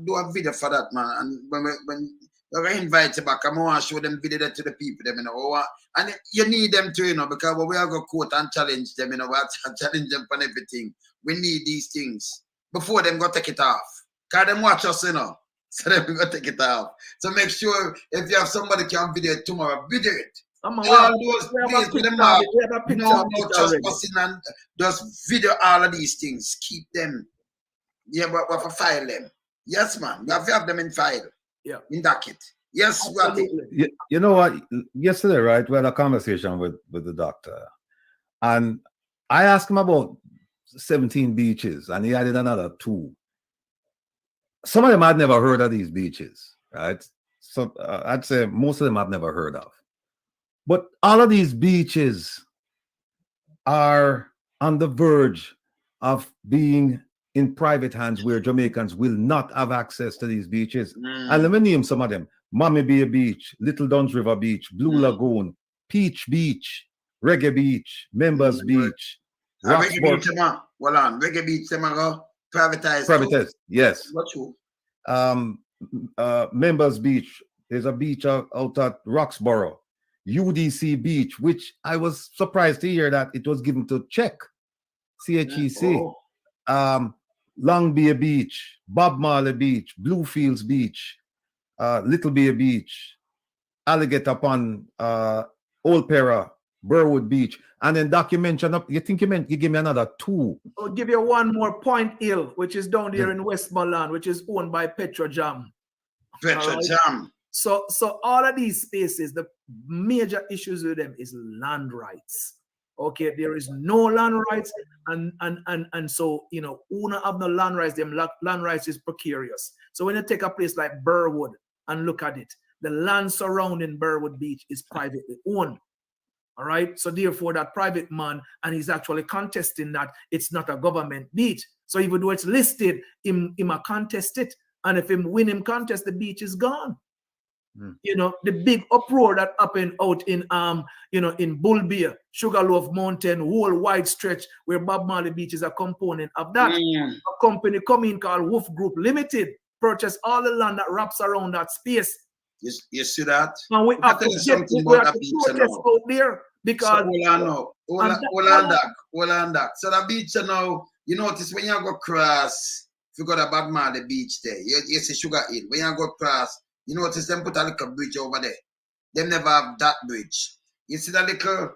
Do a video for that, man. And when I invite you back, I'm going to show them video to the people, them, you know. And you need them to, you know, because we are going to quote and challenge them, you know, challenge them on everything. We need these things before them go take it off. Because them watch us, you know. So then we go take it off. So make sure if you have somebody can video it tomorrow, video it. All those places with them are no trespassing, and just video all of these things. Keep them. Yeah, but we have to file them. Yes, man. We have to have them in file. Yeah. In docket. Yes, you know what? Yesterday, right, we had a conversation with the doctor, and I asked him about 17 beaches, and he added another 2. Some of them I'd never heard of these beaches, right? So I'd say most of them I've never heard of. But all of these beaches are on the verge of being in private hands where Jamaicans will not have access to these beaches. And let me name some of them. Mommy Bay Beach, Little Duns River Beach, Blue Lagoon, Peach Beach, Reggae Beach, Members Beach. Reggae Beach, well on. Reggae Beach, privatized. Privatized, yes. What you? Members Beach. There's a beach out at Roxborough. UDC Beach, which I was surprised to hear that it was given to Czech. CHEC. Long Bay Beach, Bob Marley Beach, Bluefields Beach, Little Bay Beach, Alligator Pond, Old Pera, Burwood Beach, and then Doc, you mentioned up. You think you give me another 2? I'll give you one more, Point Hill, which is down there in Westmoreland, which is owned by Petrojam. Petrojam. So all of these spaces, the major issues with them is land rights. Okay, there is no land rights, and so, you know, who not have no land rights, them land rights is precarious. So when you take a place like Burwood and look at it, the land surrounding Burwood Beach is privately owned. All right, so therefore that private man, and he's actually contesting that it's not a government beach. So even though it's listed, him a contest it, and if him win him contest, the beach is gone. You know, the big uproar that happened out in you know, in Bull Bear, Sugarloaf Mountain, whole wide stretch where Bob Marley Beach is a component of that. A company come in called Wolf Group Limited purchase all the land that wraps around that space. You see that? And we have to protest out there because hold on that. So the beach now, you notice when you go cross, if you go to Bagman, the beach there, you see Sugar Hill. When you go cross, you notice them put a little bridge over there. Them never have that bridge. You see that little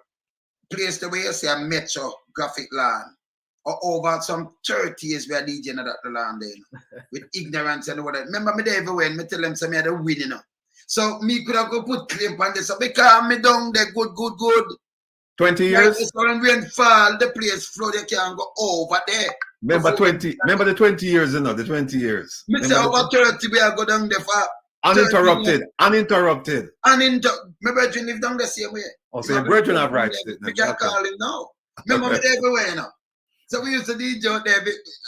place the way you see a metro graphic land. Or over some 30 years we are DJing that the land there. With ignorance and all that. Remember me there everywhere and me tell them say me had a win, you know. So me could have go put claim on this. So because me down there good. 20 years? Like when rain fall, the place flood, you can go over there. Remember the 20 years, you know, the 20 years. Me say over 30 we are go down there for uninterrupted. My brethren live down the same way. Oh, so your brethren have rights. We can call him now. Remember me there everywhere, you know. So we used to DJ out there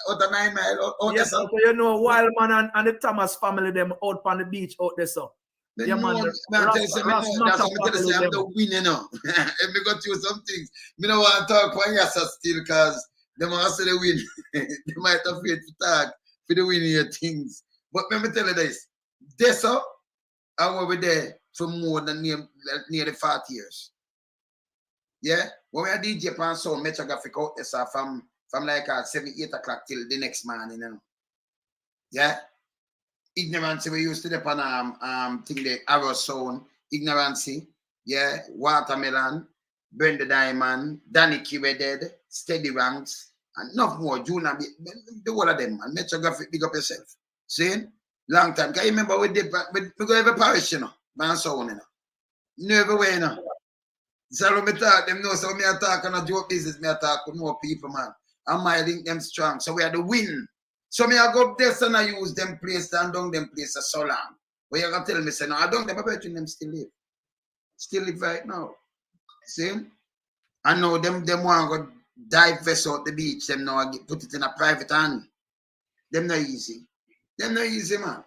out of 9 Mile. Yes, so you know, Wildman and the Thomas family, them out on the beach out there, so. Yeah, man, that's what me tell you, I'm the winner now. If we got you some things, me don't want to talk for Yassa still because they might say they win. They might have afraid to talk for the winning your things. But let me tell you this. This up, I will be there for more than nearly 40 years. Yeah? When we are DJ pan sound, Metro Graphic out there, so from like 7, 8 o'clock till the next morning, you know. Yeah? Ignorance, we used to depend thing the arrow sound, ignorance, yeah, watermelon, burn the diamond, Danny Kiwe dead, steady ranks, and enough more, Juna, the whole of them, and Metro Graphic, big up yourself. See? Long time. Can you remember we go every parish, you know, man sound, you know. Never way, you know. So when me talk, them know, so me I talk on a joke business, me I talk with more people, man. And my link them strong. So we are the win. So me I go up there and I use them place and down them places so long. But you can tell me, say, no, I don't them, I bet you them still live. Still live right now. See? I know them want to go dive vessel out the beach, them now put it in a private hand. Them not easy. Them not easy, man.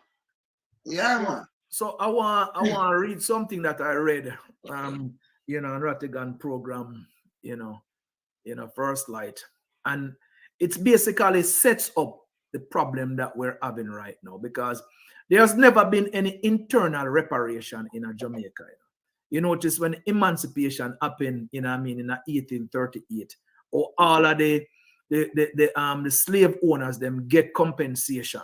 Yeah, man. So I want to read something that I read you know, Rattigan program, you know, First Light. And it's basically sets up the problem that we're having right now because there's never been any internal reparation in Jamaica. You notice when emancipation happened, you know what I mean, in 1838, or all of the slave owners them get compensation,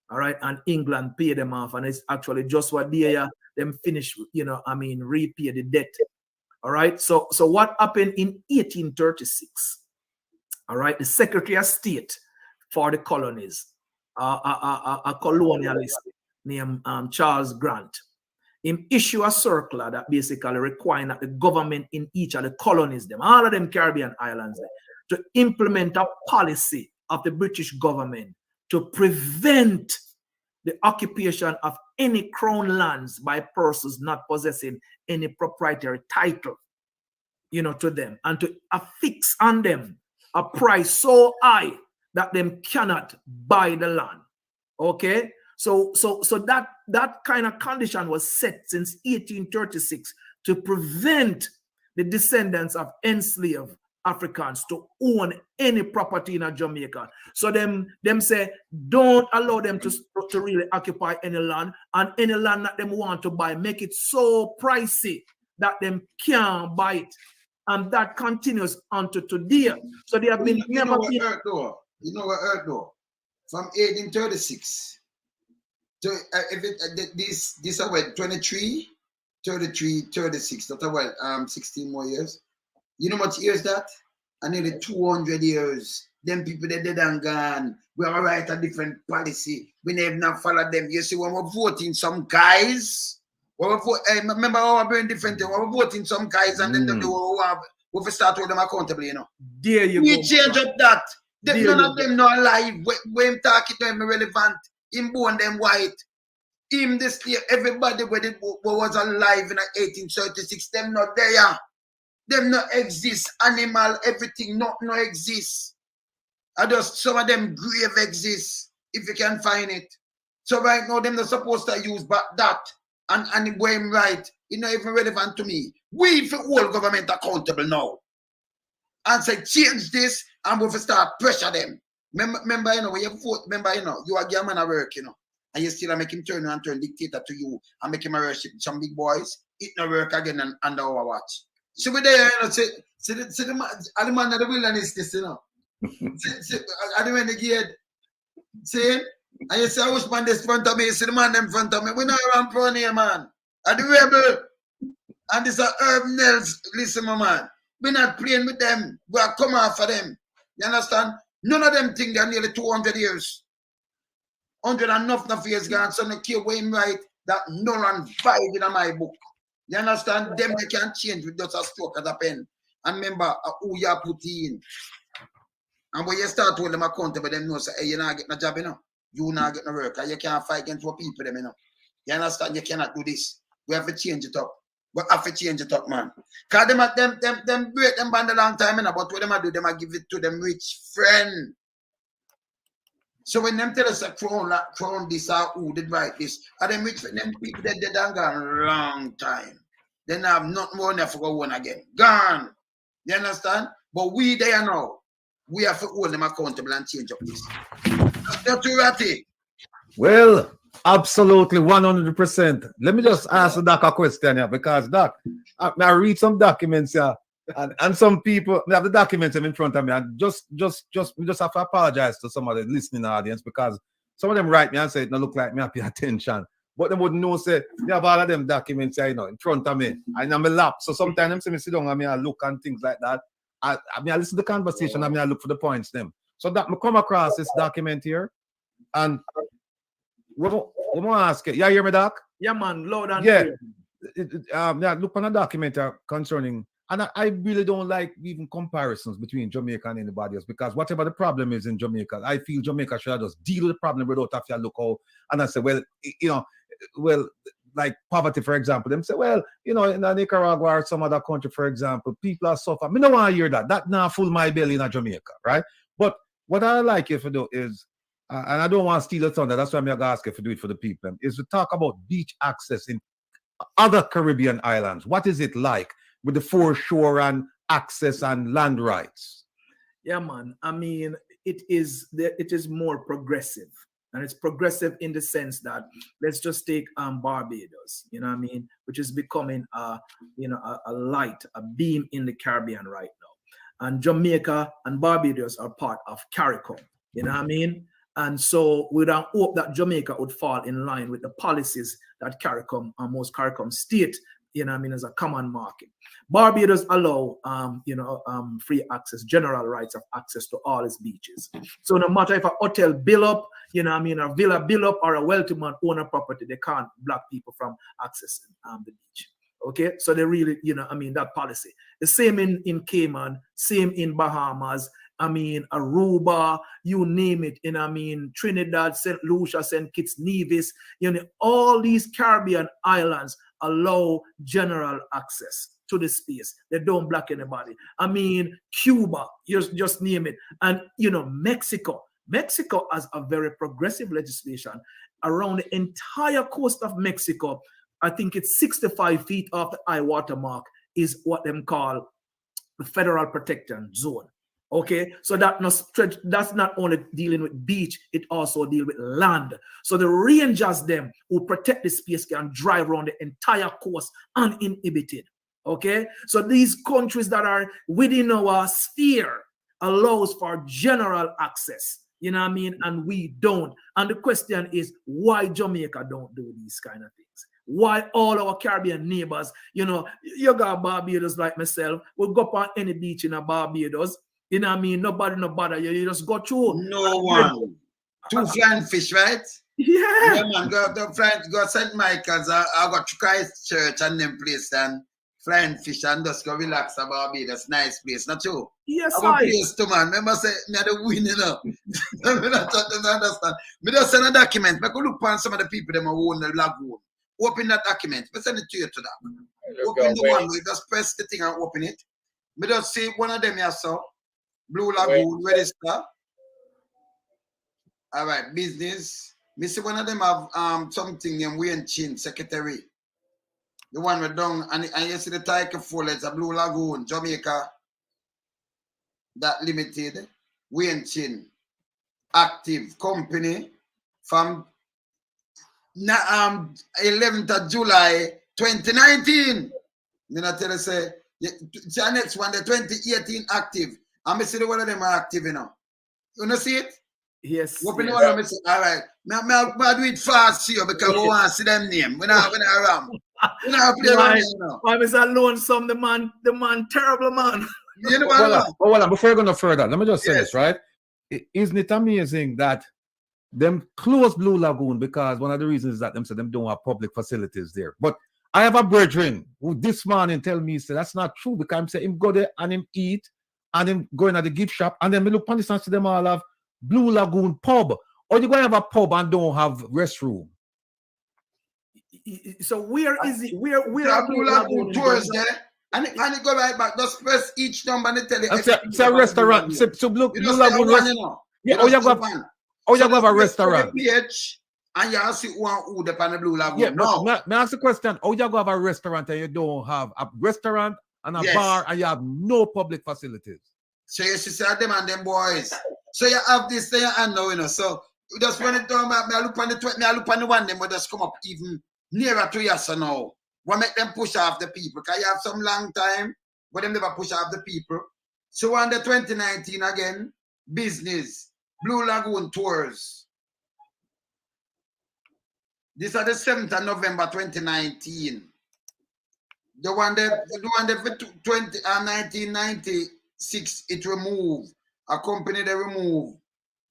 all right, and England pay them off, and it's actually just what they them finish, you know, I mean, repay the debt. All right, so what happened in 1836? All right, the Secretary of State for the colonies, a colonialist named Charles Grant, him issue a circular that basically requiring that the government in each of the colonies, them, all of them Caribbean islands, to implement a policy of the British government to prevent the occupation of any crown lands by persons not possessing any proprietary title, you know, to them, and to affix on them a price so high that them cannot buy the land. Okay, so that kind of condition was set since 1836 to prevent the descendants of enslaved Africans to own any property in Jamaica. So them say don't allow them to really occupy any land, and any land that them want to buy, make it so pricey that them can't buy it. And that continues until today. So they have been never been. You know what hurt though? From 1836 to this are what 23, 33, 36. That's what 16 more years. You know what years that? And nearly 200 years. Them people they dead and gone. We are write a different policy. We never not follow them. You see, when we're voting some guys, remember how we're doing different things. We're voting some guys and then we start with them accountable, you know. There you we go. Change up that. None of them not alive. When him talking to them relevant, him born them white. Him this year, everybody was alive in 1836, them not there. Them not exist. Animal, everything not exist. I just some of them grave exist, if you can find it. So right now, them not supposed to use but that and boy him right. It's not even relevant to me. We for all government accountable now. And say change this and we start pressure them. Remember, you know, when you vote, remember, you know, you are a man at work, you know. and you still make him turn around and turn dictator to you and make him a worship some big boys, it no work again and under our watch. So we there, you know, see the man of the wilderness, this, you know. I don't want to get, see, and you say, I wish man this front of me, you see the man in front of me. We not around prone here, man. And the rebel, and this are Herb Nels, listen, my man. We not playing with them. We are come after them. You understand? None of them think they're nearly 200 years. 100 and enough years gone, so no care when right that null and void in my book. You understand? Them they can't change with just a stroke of a pen. And remember who you put in. And when you start holding them accountable, them know say, hey, you're not getting a job, you know. You not getting a work. And you can't fight against what people them, you know. You understand? You cannot do this. We have to change it up. We have to change it up, man. Because them break them band a long time, you know, but what them do, them give it to them rich friend. So when them tell us a crown this or who did write this, and them rich them people that they done gone a long time. They have nothing more than for go on again. Gone. You understand? But we there now. We have to hold them accountable and change up this. That's too ratty. Well, absolutely 100%. Let me just ask Doc a question here, because Doc, I read some documents here, and some people have the documents in front of me, and just have to apologize to some of the listening audience, because some of them write me and say it don't look like me, I pay attention. But they wouldn't know, say, they have all of them documents here, you know, in front of me, and in my lap. So sometimes them say me sit down and I look and things like that. I listen to the conversation, I look for the points them. So that I come across this document here, and we want to ask you. Yeah, hear me, Doc? Yeah, man, loud and clear. Yeah, Look on a document concerning, and I really don't like even comparisons between Jamaica and anybody else, because whatever the problem is in Jamaica, I feel Jamaica should just deal with the problem without having to look out. And I say, well, you know, well, like poverty, for example, them say, well, you know, in Nicaragua or some other country, for example, people are suffering. I don't want to hear that. That now full my belly in Jamaica, right? But what I like you to do is, and I don't want to steal the thunder, that's why I'm going to ask you to do it for the people, is to talk about beach access in other Caribbean islands. What is it like with the foreshore and access and land rights? Yeah, man. I mean, it is more progressive. And it's progressive in the sense that, let's just take Barbados, you know what I mean, which is becoming a light, a beam in the Caribbean right now. And Jamaica and Barbados are part of CARICOM, you know what I mean? And so we don't hope that Jamaica would fall in line with the policies that CARICOM, most CARICOM state, you know what I mean, as a common market. Barbados allow, free access, general rights of access to all its beaches. So no matter if a hotel build up, you know what I mean, a villa build up, or a wealthy man own a property, they can't block people from accessing the beach. Okay, so they really, you know, I mean, that policy. The same in Cayman, same in Bahamas, I mean, Aruba, you name it, you know, I mean, Trinidad, St. Lucia, St. Kitts, Nevis, you know, all these Caribbean islands allow general access to the space. They don't block anybody. I mean, Cuba, just name it. And, you know, Mexico has a very progressive legislation around the entire coast of Mexico. I think it's 65 feet off the high water mark is what them call the federal protection zone. Okay, so that's not only dealing with beach, it also deals with land. So the rangers them who protect the space can drive around the entire coast uninhibited. Okay, so these countries that are within our sphere allows for general access. You know what I mean? And we don't. And the question is, why Jamaica don't do these kind of things? Why all our Caribbean neighbors, you know, you got Barbados like myself, we'll go up on any beach in a Barbados. You know what I mean? Nobody no bother you. You just go through. No one. Two flying fish, right? Yeah. Yeah, man. Go St. Michael's. I got Christchurch and them place and flying fish and just go relax about Barbados. Nice place, not true? Yes, I want place too, man. Remember say me the win, you know. I don't understand. Me just send a document. I could look on some of the people that own the Lagoon. Open that document. I send it to you to that. Open the one. We just press the thing and open it. Me just see one of them here, so. Blue Lagoon, register. All right, business. Me see one of them have something in Wayne Chin, secretary. The one we're done, and you see the title full, it's a Blue Lagoon, Jamaica. That limited. Wayne Chin. Active company from 11th of July 2019. Me not tell you say the next one, the 2018 active. I'm see the one of them are active, you know. You know see it? Yes. Open yes. the one, say, all right. I do it fast here because we want to see them name. We're not around. We're not play around, you know. Why Mr. Lonesome, the man, terrible man. You know well, before you go no further, let me just say Yes. this, right? Isn't it amazing that them close Blue Lagoon because one of the reasons is that them say them don't have public facilities there. But I have a brethren who this morning tell me say that's not true because I'm saying him go there and him eat and him going at the gift shop and then me look on this and see them all have Blue Lagoon pub. Or you go have a pub and don't have restroom. So where is it? Where Blue Lagoon tours there? And it go right back. Just press each number and they tell you. It's a restaurant. So Blue Lagoon restaurant. Yeah, you go have a restaurant. And you see who the pan the Blue Lagoon. Yeah, no. May I ask the question? How you go have a restaurant and you don't have a restaurant and a bar and you have no public facilities? So you see them and them boys. So you have this thing and now, you know. So you just when it down, I look on the one them will just come up even nearer to you so now. What make them push off the people? Because you have some long time, but them never push off the people. So on the 2019 again, business, Blue Lagoon tours. This is the 7th of November 2019. The one that 1996, it removed. A company they remove.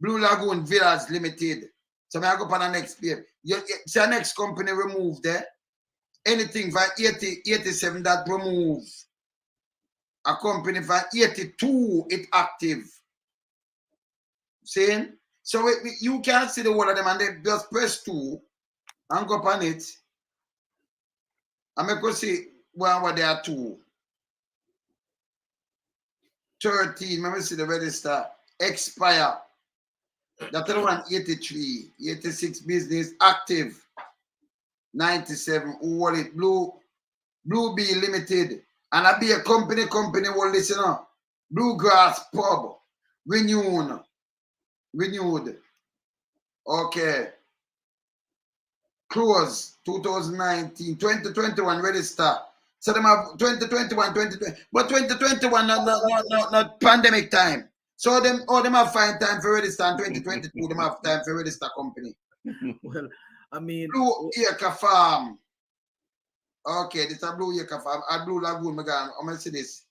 Blue Lagoon Villas Limited. So I go on the next page. See the next company removed there. Anything for 87 that remove. A company for 82 it active. Saying? So you can't see the one of them and they just press 2 and go on it. And I go see what there are 2. 13, let me see the register. Expire. That's the one 83. 86 business active. 97. Who was it? Blue Bee Limited. And I be a company will listen up. Bluegrass Pub. Renewed. Okay. Close 2019. 2021 register. So them have 2021, 2020. But 2021 not pandemic time. So them have fine time for register and 2022 them have time for register company. Well, I mean Blue Acre Farm. Okay, this is a Blue Acre Farm. At Blue Lagoon, I'm gonna see this.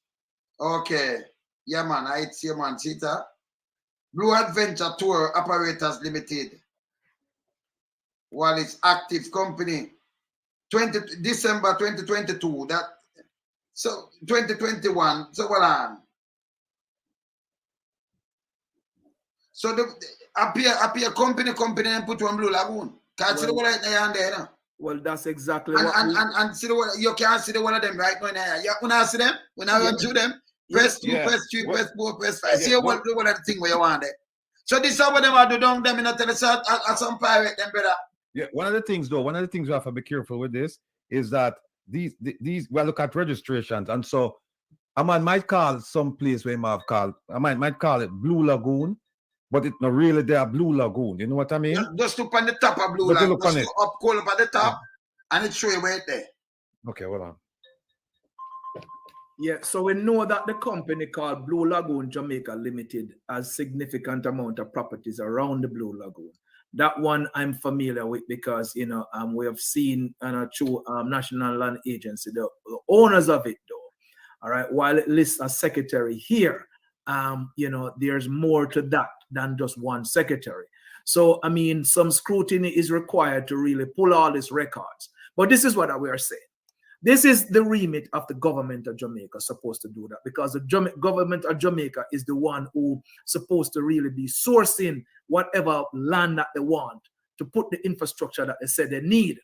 Okay. Yeah, man, I see you, man. See that? Blue Adventure Tour Operators Limited. While it's active company. December 2022. That so 2021. So what on? So the appear company and put one Blue Lagoon. Can't see the one right there and there. No? Well, that's exactly and see the one you can't see the one of them right now. You wanna see them? When I run through them, press 2, press 3, press 4, press 5. See what of the thing where you want there. So this is what them are do down them in a tell us at some pirate them brother. Yeah, one of the things we have to be careful with this is that these well look at registrations, and so a man might call some place where he might have called I might call it Blue Lagoon, but it's not really there Blue Lagoon. You know what I mean? Just look on the top of Blue Lagoon. Just look up call up at the top and it show you right there. Okay, hold on. Yeah, so we know that the company called Blue Lagoon Jamaica Limited has significant amount of properties around the Blue Lagoon. That one I'm familiar with because we have seen through National Land Agency the owners of it though. All right, while it lists a secretary here, there's more to that than just one secretary. So I mean, some scrutiny is required to really pull all these records. But this is what we are saying. This is the remit of the government of Jamaica supposed to do that because the government of Jamaica is the one who supposed to really be sourcing whatever land that they want to put the infrastructure that they said they need.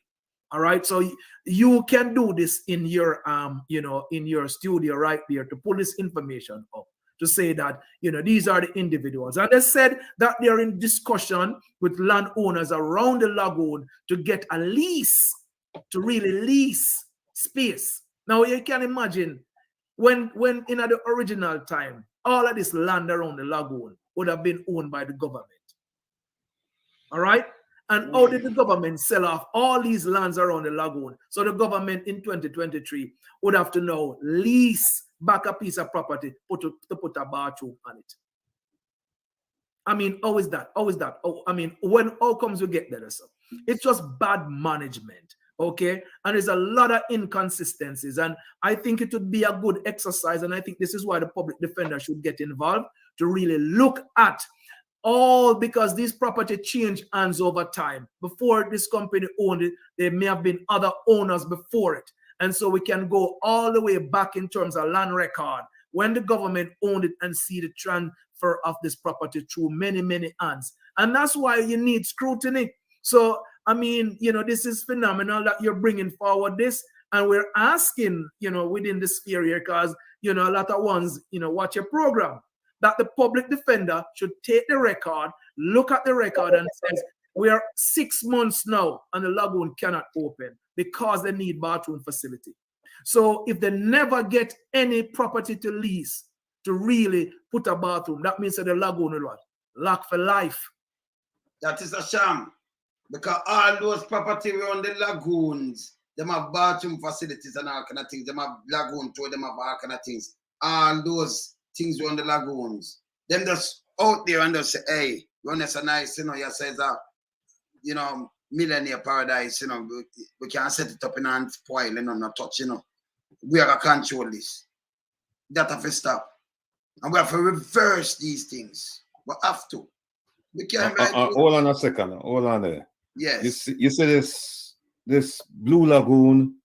All right, so you can do this in your in your studio right there to pull this information up to say that these are the individuals, and they said that they're in discussion with landowners around the lagoon to get a lease to really lease space. Now you can imagine when in the original time, all of this land around the lagoon would have been owned by the government. All right, And how did the government sell off all these lands around the lagoon? So the government in 2023 would have to now lease back a piece of property to put a bathroom on it. I mean, how is that? How is that? Oh, I mean, how comes we get there? So it's just bad management, okay? And there's a lot of inconsistencies. And I think it would be a good exercise. And I think this is why the public defender should get involved to really look at all, because these property change hands over time. Before this company owned it, there may have been other owners before it. And so we can go all the way back in terms of land record, when the government owned it, and see the transfer of this property through many, many hands. And that's why you need scrutiny. So, I mean, you know, this is phenomenal that you're bringing forward this. And we're asking, you know, within the sphere here, because, you know, a lot of ones, you know, watch your program, that the public defender should take the record, look at the record, and says, we are 6 months now and the lagoon cannot open because they need bathroom facility. So if they never get any property to lease to really put a bathroom, that means that the lagoon will what? Lock for life. That is a sham. Because all those property around the lagoons, them have bathroom facilities and all kind of things. Them have lagoon too, them have all kind of things. All those things around the lagoons. Them just out there and just say, hey, you know, it's a nice, you know, you say that, you know, millionaire paradise, you know, we can't set it up in and spoil, you know, not touch, you know. We have to control this. That have to stop. And we have to reverse these things. We have to. We can't hold on a second. Hold on there. Yes. You see this Blue Lagoon,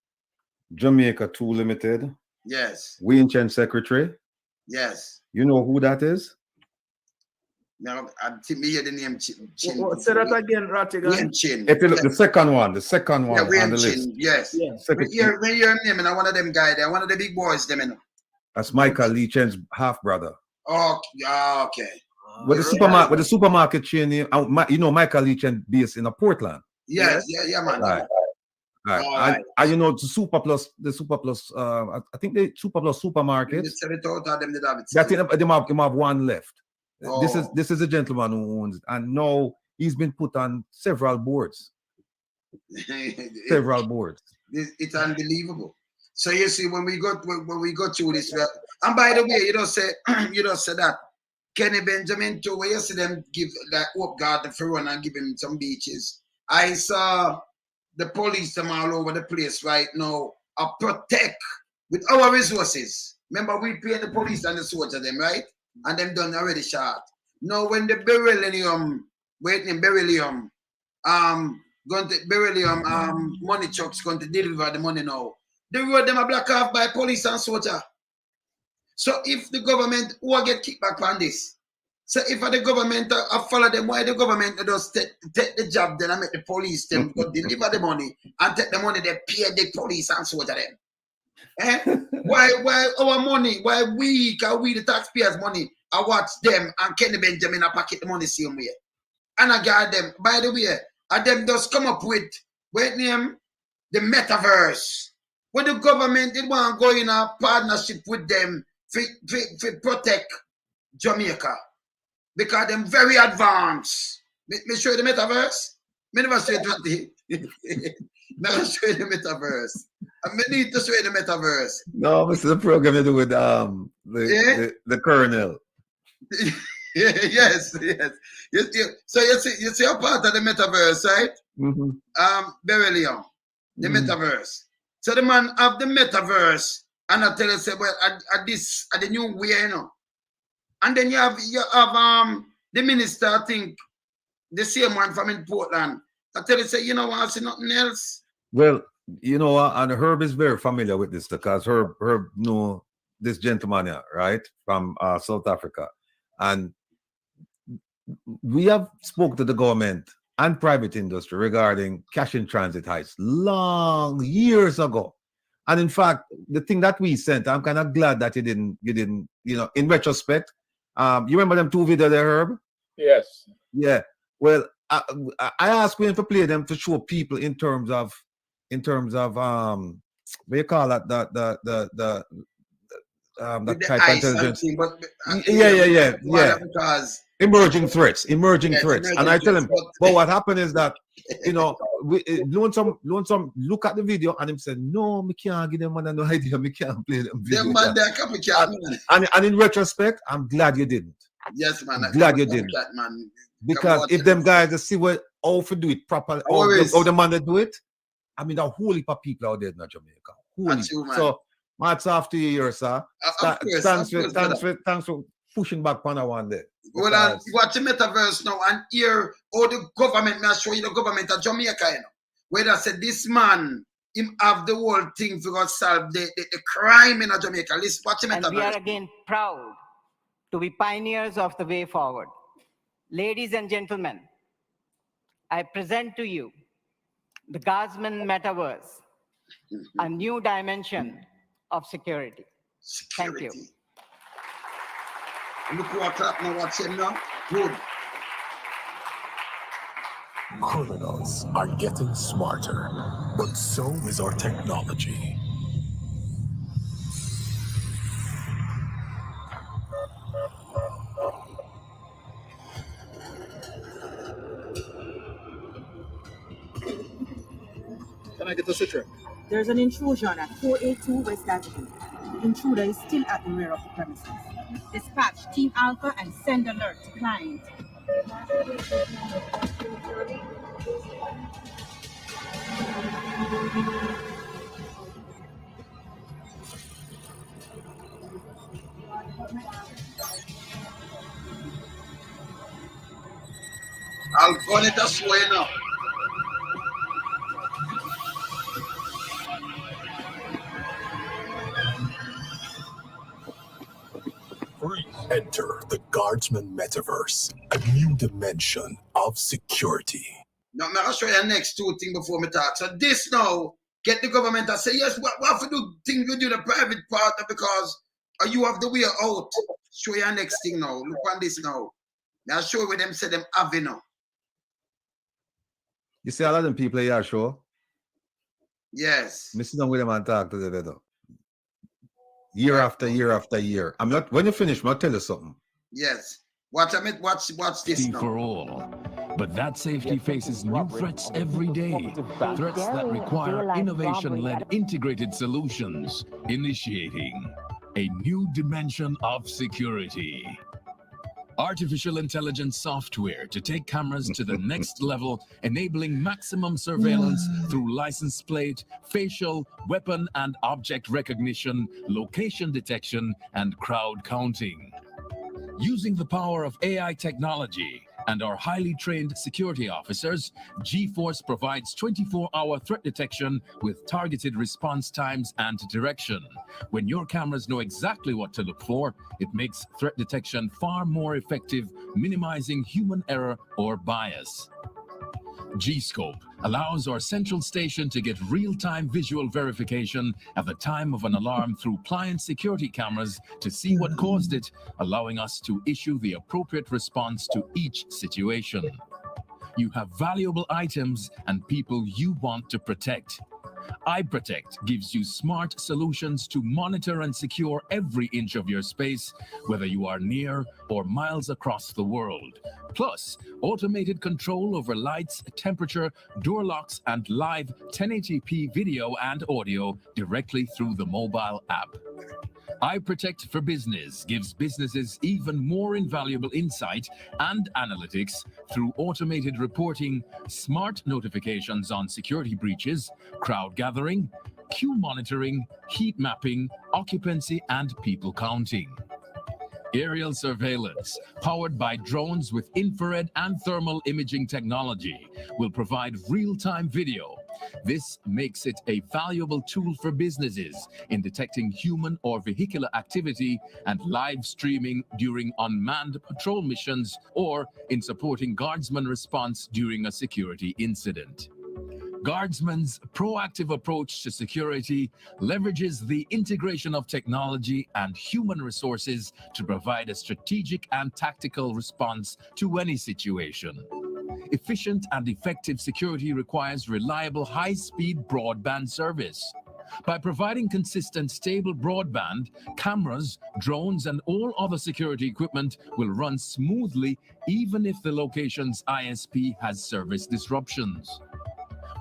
Jamaica 2 Limited. Yes. Winchen Secretary. Yes. You know who that is? No, I think me hear the name Chin. Say that again, Rattigan. Chin. If you look, the second one yeah, on the list. Yes. When you hear him name, and one of them guy there, one of the big boys, them, you know. That's Michael Leachen's half brother. Oh, okay. With the supermarket chain, you know, Michael Leachen based in Portland. Yes, yeah, man. Right. And you know, the Super Plus, I think the Super Plus supermarkets. They have one left. Oh. This is a gentleman who owns it, and now he's been put on several boards. Several boards. It's unbelievable. So you see, when we go through this, and by the way, you don't say that Kenny Benjamin too, where you see them give like Hope Garden for run and give him some beaches. I saw the police them all over the place right now protect with our resources. Remember, we pay the police and the soldiers them, right? And them done already shot. Now when the beryllium money trucks going to deliver the money now. The road them are blocked off by police and soldier. So if the government will get kickback on this, so if the government follow them, why the government just take the job then and make the police them go deliver the money and take the money they pay the police and soldier them? Why our money? Why we the taxpayers' money? I watch them and Kenny Benjamin I pocket the money same way. And I got them. By the way, and them just come up with the metaverse. Where the government did want to go in a partnership with them to protect Jamaica. Because them very advanced. Me show you the metaverse. Me never show you never show you the metaverse. I need to show you the metaverse. No, this is a program to do with the colonel. Yes. So you see a part of the metaverse, right? Mm-hmm. Beryllium, the metaverse. So the man of the metaverse, and I tell you, say, well, at the new way, you know. And then you have the minister, I think, the same one from in Portland. I tell you, say, you know what, I see nothing else. Well, you know, and Herb is very familiar with this because Herb know this gentleman here, right, from South Africa. And we have spoke to the government and private industry regarding cash in transit heists long years ago. And in fact, the thing that we sent, I'm kind of glad that you didn't, you know, in retrospect, you remember them two videos there, Herb? Yes. Yeah. Well, I asked Wayne to play them to show people in terms of what you call that, that type of intelligence. But, yeah. Because Emerging threats. Yes, And I tell him, but but what happened is that, Lonesome look at the video and him said, no, me can't give them man no idea, me can't play them video. them man, they're copycat, man. And in retrospect, I'm glad you didn't. Yes, man. I'm glad you didn't. Copycat, man. Because if them guys just see how to do it properly, how the man they do it, I mean, a whole heap of people out there in Jamaica. That's you, man. So, hats off to you, sir. Thanks for pushing back on that one there. Well, watch the metaverse now and hear all the government, may I show you the government of Jamaica, where they said this man, him have the whole thing to solve the crime in Jamaica. Listen, watch the metaverse. And we are again proud to be pioneers of the way forward. Ladies and gentlemen, I present to you the Guardsman Metaverse, a new dimension of security. Thank you. Look what's happening, what's him now? Good. Criminals are getting smarter, but so is our technology. Can I get a citrus? There's an intrusion at 482 West Avenue. The intruder is still at the rear of the premises. Dispatch Team Alpha and send alert to client. I'll go let us way now. Enter the Guardsman Metaverse, a new dimension of security. Now, I'll show you the next two things before me talk. So this now, get the government to say, yes, what have to do things with you, the private partner, because you have the way out. Show you the next thing now. Look on this now. Now show you what them say them have now. You see a lot of them people here, sure? Yes. Me sit down with them and talk to them. Year after year after year. I'm not, when you finish, I'll tell you something. Yes. Watch this now. For all. But that safety faces new threats every day. Threats that require innovation-led integrated solutions. Initiating a new dimension of security. Artificial intelligence software to take cameras to the next level, enabling maximum surveillance through license plate, facial, weapon and object recognition, location detection, and crowd counting. Using the power of AI technology and our highly trained security officers, G-Force provides 24-hour threat detection with targeted response times and direction. When your cameras know exactly what to look for, it makes threat detection far more effective, minimizing human error or bias. G-Scope allows our central station to get real-time visual verification at the time of an alarm through client security cameras to see what caused it, allowing us to issue the appropriate response to each situation. You have valuable items and people you want to protect. iProtect gives you smart solutions to monitor and secure every inch of your space, whether you are near or miles across the world. Plus, automated control over lights, temperature, door locks, and live 1080p video and audio directly through the mobile app. iProtect for Business gives businesses even more invaluable insight and analytics through automated reporting, smart notifications on security breaches, crowd gathering, queue monitoring, heat mapping, occupancy, and people counting. Aerial surveillance, powered by drones with infrared and thermal imaging technology, will provide real-time video. This makes it a valuable tool for businesses in detecting human or vehicular activity and live streaming during unmanned patrol missions or in supporting guardsman response during a security incident. Guardsman's proactive approach to security leverages the integration of technology and human resources to provide a strategic and tactical response to any situation. Efficient and effective security requires reliable high-speed broadband service. By providing consistent, stable broadband, cameras, drones, and all other security equipment will run smoothly even if the location's ISP has service disruptions.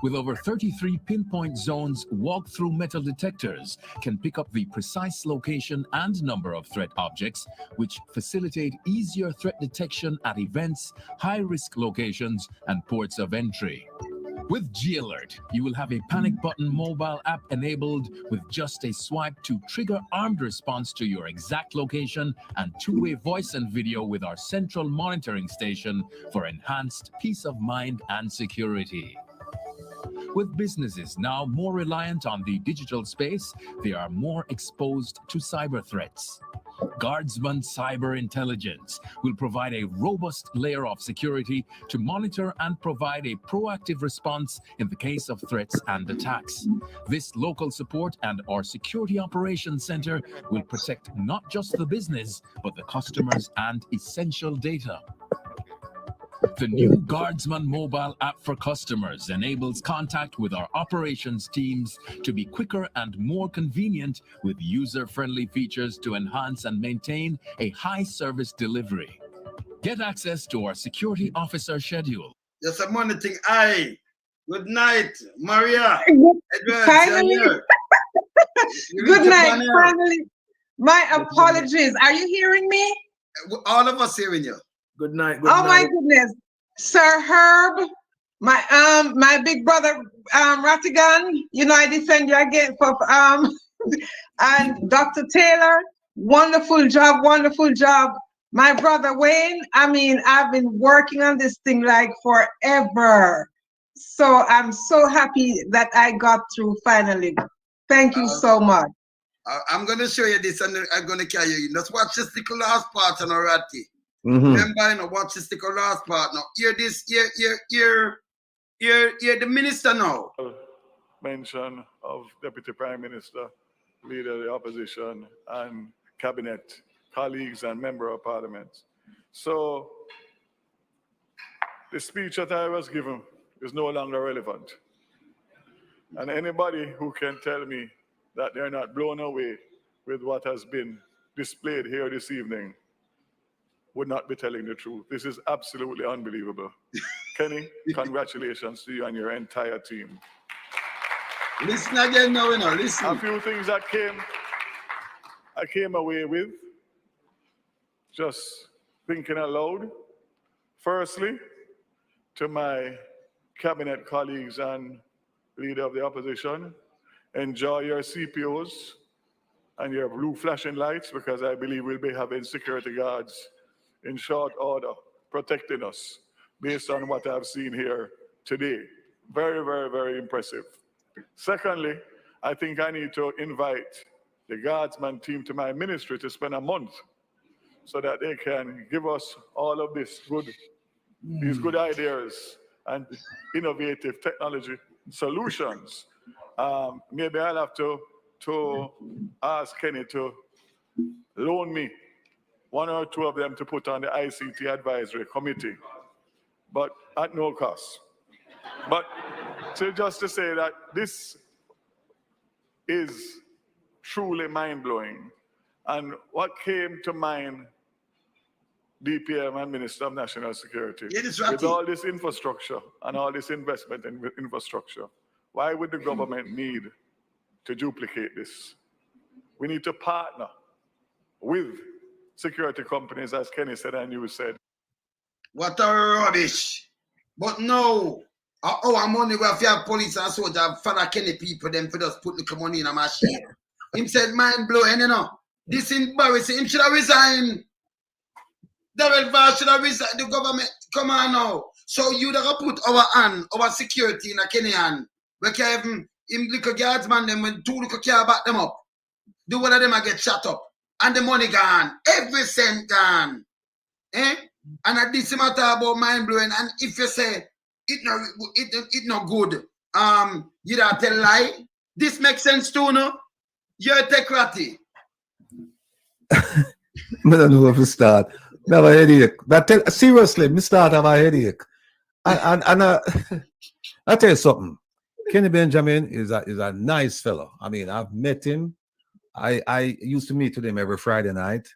With over 33 pinpoint zones, walk-through metal detectors can pick up the precise location and number of threat objects, which facilitate easier threat detection at events, high-risk locations, and ports of entry. With G-Alert, you will have a panic button mobile app enabled with just a swipe to trigger armed response to your exact location and two-way voice and video with our central monitoring station for enhanced peace of mind and security. With businesses now more reliant on the digital space, they are more exposed to cyber threats. Guardsman Cyber Intelligence will provide a robust layer of security to monitor and provide a proactive response in the case of threats and attacks. This local support and our Security Operations Center will protect not just the business, but the customers and essential data. The new Guardsman mobile app for customers enables contact with our operations teams to be quicker and more convenient with user-friendly features to enhance and maintain a high service delivery. Get access to our security officer schedule. Just a morning thing. Aye. Good night, Maria. Finally. Good night, finally. My apologies. Are you hearing me? All of us hearing you. Good night. Oh my goodness, Sir Herb, my big brother Rattigan. You know I defend you again for and Dr. Taylor. Wonderful job, wonderful job. My brother Wayne. I mean, I've been working on this thing like forever, so I'm so happy that I got through finally. Thank you so much. I'm going to show you this, and I'm going to carry you. Let's watch this little last part on Ratty. Remember, you know, watch this the last part now. Hear this, hear the minister now. Mention of Deputy Prime Minister, Leader of the Opposition, and Cabinet colleagues and Member of Parliament. So, the speech that I was given is no longer relevant. And anybody who can tell me that they're not blown away with what has been displayed here this evening would not be telling the truth. This is absolutely unbelievable. Kenny, congratulations to you and your entire team. Listen again now, you know, listen. A few things that I came away with, just thinking aloud. Firstly, to my cabinet colleagues and Leader of the Opposition, enjoy your CPOs and your blue flashing lights, because I believe we'll be having security guards in short order, protecting us based on what I've seen here today. Very, very, very impressive. Secondly, I think I need to invite the Guardsman team to my ministry to spend a month so that they can give us all of these good ideas and innovative technology solutions. Maybe I'll have to ask Kenny to loan me one or two of them to put on the ICT advisory committee, but at no cost. But just to say that this is truly mind-blowing. And what came to mind, DPM and Minister of National Security, with all this infrastructure and all this investment in infrastructure, why would the government need to duplicate this? We need to partner with security companies, as Kenny said and you said. What a rubbish. But no, our money we have police and soldier father Kenny people them for just put the money in a machine. Him said mind blowing, you know. This embarrassing. Him should have resigned. Daryl Vass should have resigned. The government, come on now. So you have put our security in a Kenny hand. We can even him little guardsman them when two little car back them up. Do one of them get shut up. And the money gone. Every cent gone. Eh? And at this matter about mind blowing. And if you say it not good, you don't tell lie. This makes sense too, no? You're a tech ratty. I don't know where to start. I have a headache. But seriously, I start have a headache. And I tell you something. Kenny Benjamin is a nice fellow. I mean, I've met him. I used to meet with him every Friday night.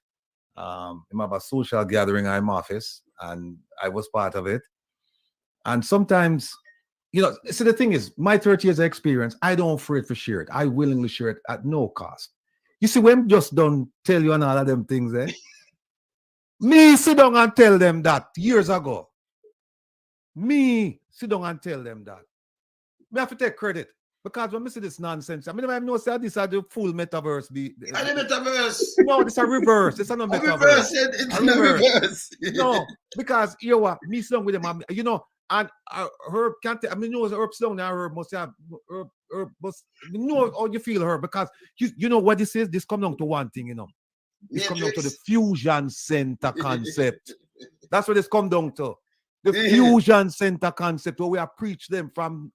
Him have a social gathering in my office, and I was part of it. And sometimes, you know, so the thing is, my 30 years of experience, I don't afraid for share it. I willingly share it at no cost. You see, when just don't tell you and all of them things, me sit down and tell them that years ago. Me sit down and tell them that. Me have to take credit. Because when I see this nonsense, I mean, I know that this is the full metaverse. The metaverse. No, it's a reverse. It's not a metaverse. It's a reverse. No, because you know what, me sit down with them, you know, and Herb can't. I mean, you know, Herb sit down now. Herb must have Herb must know how you feel, Herb, because you know what this is. This comes down to one thing, you know. This comes down to the fusion center concept. That's what this comes down to. The fusion center concept, where we have preached them from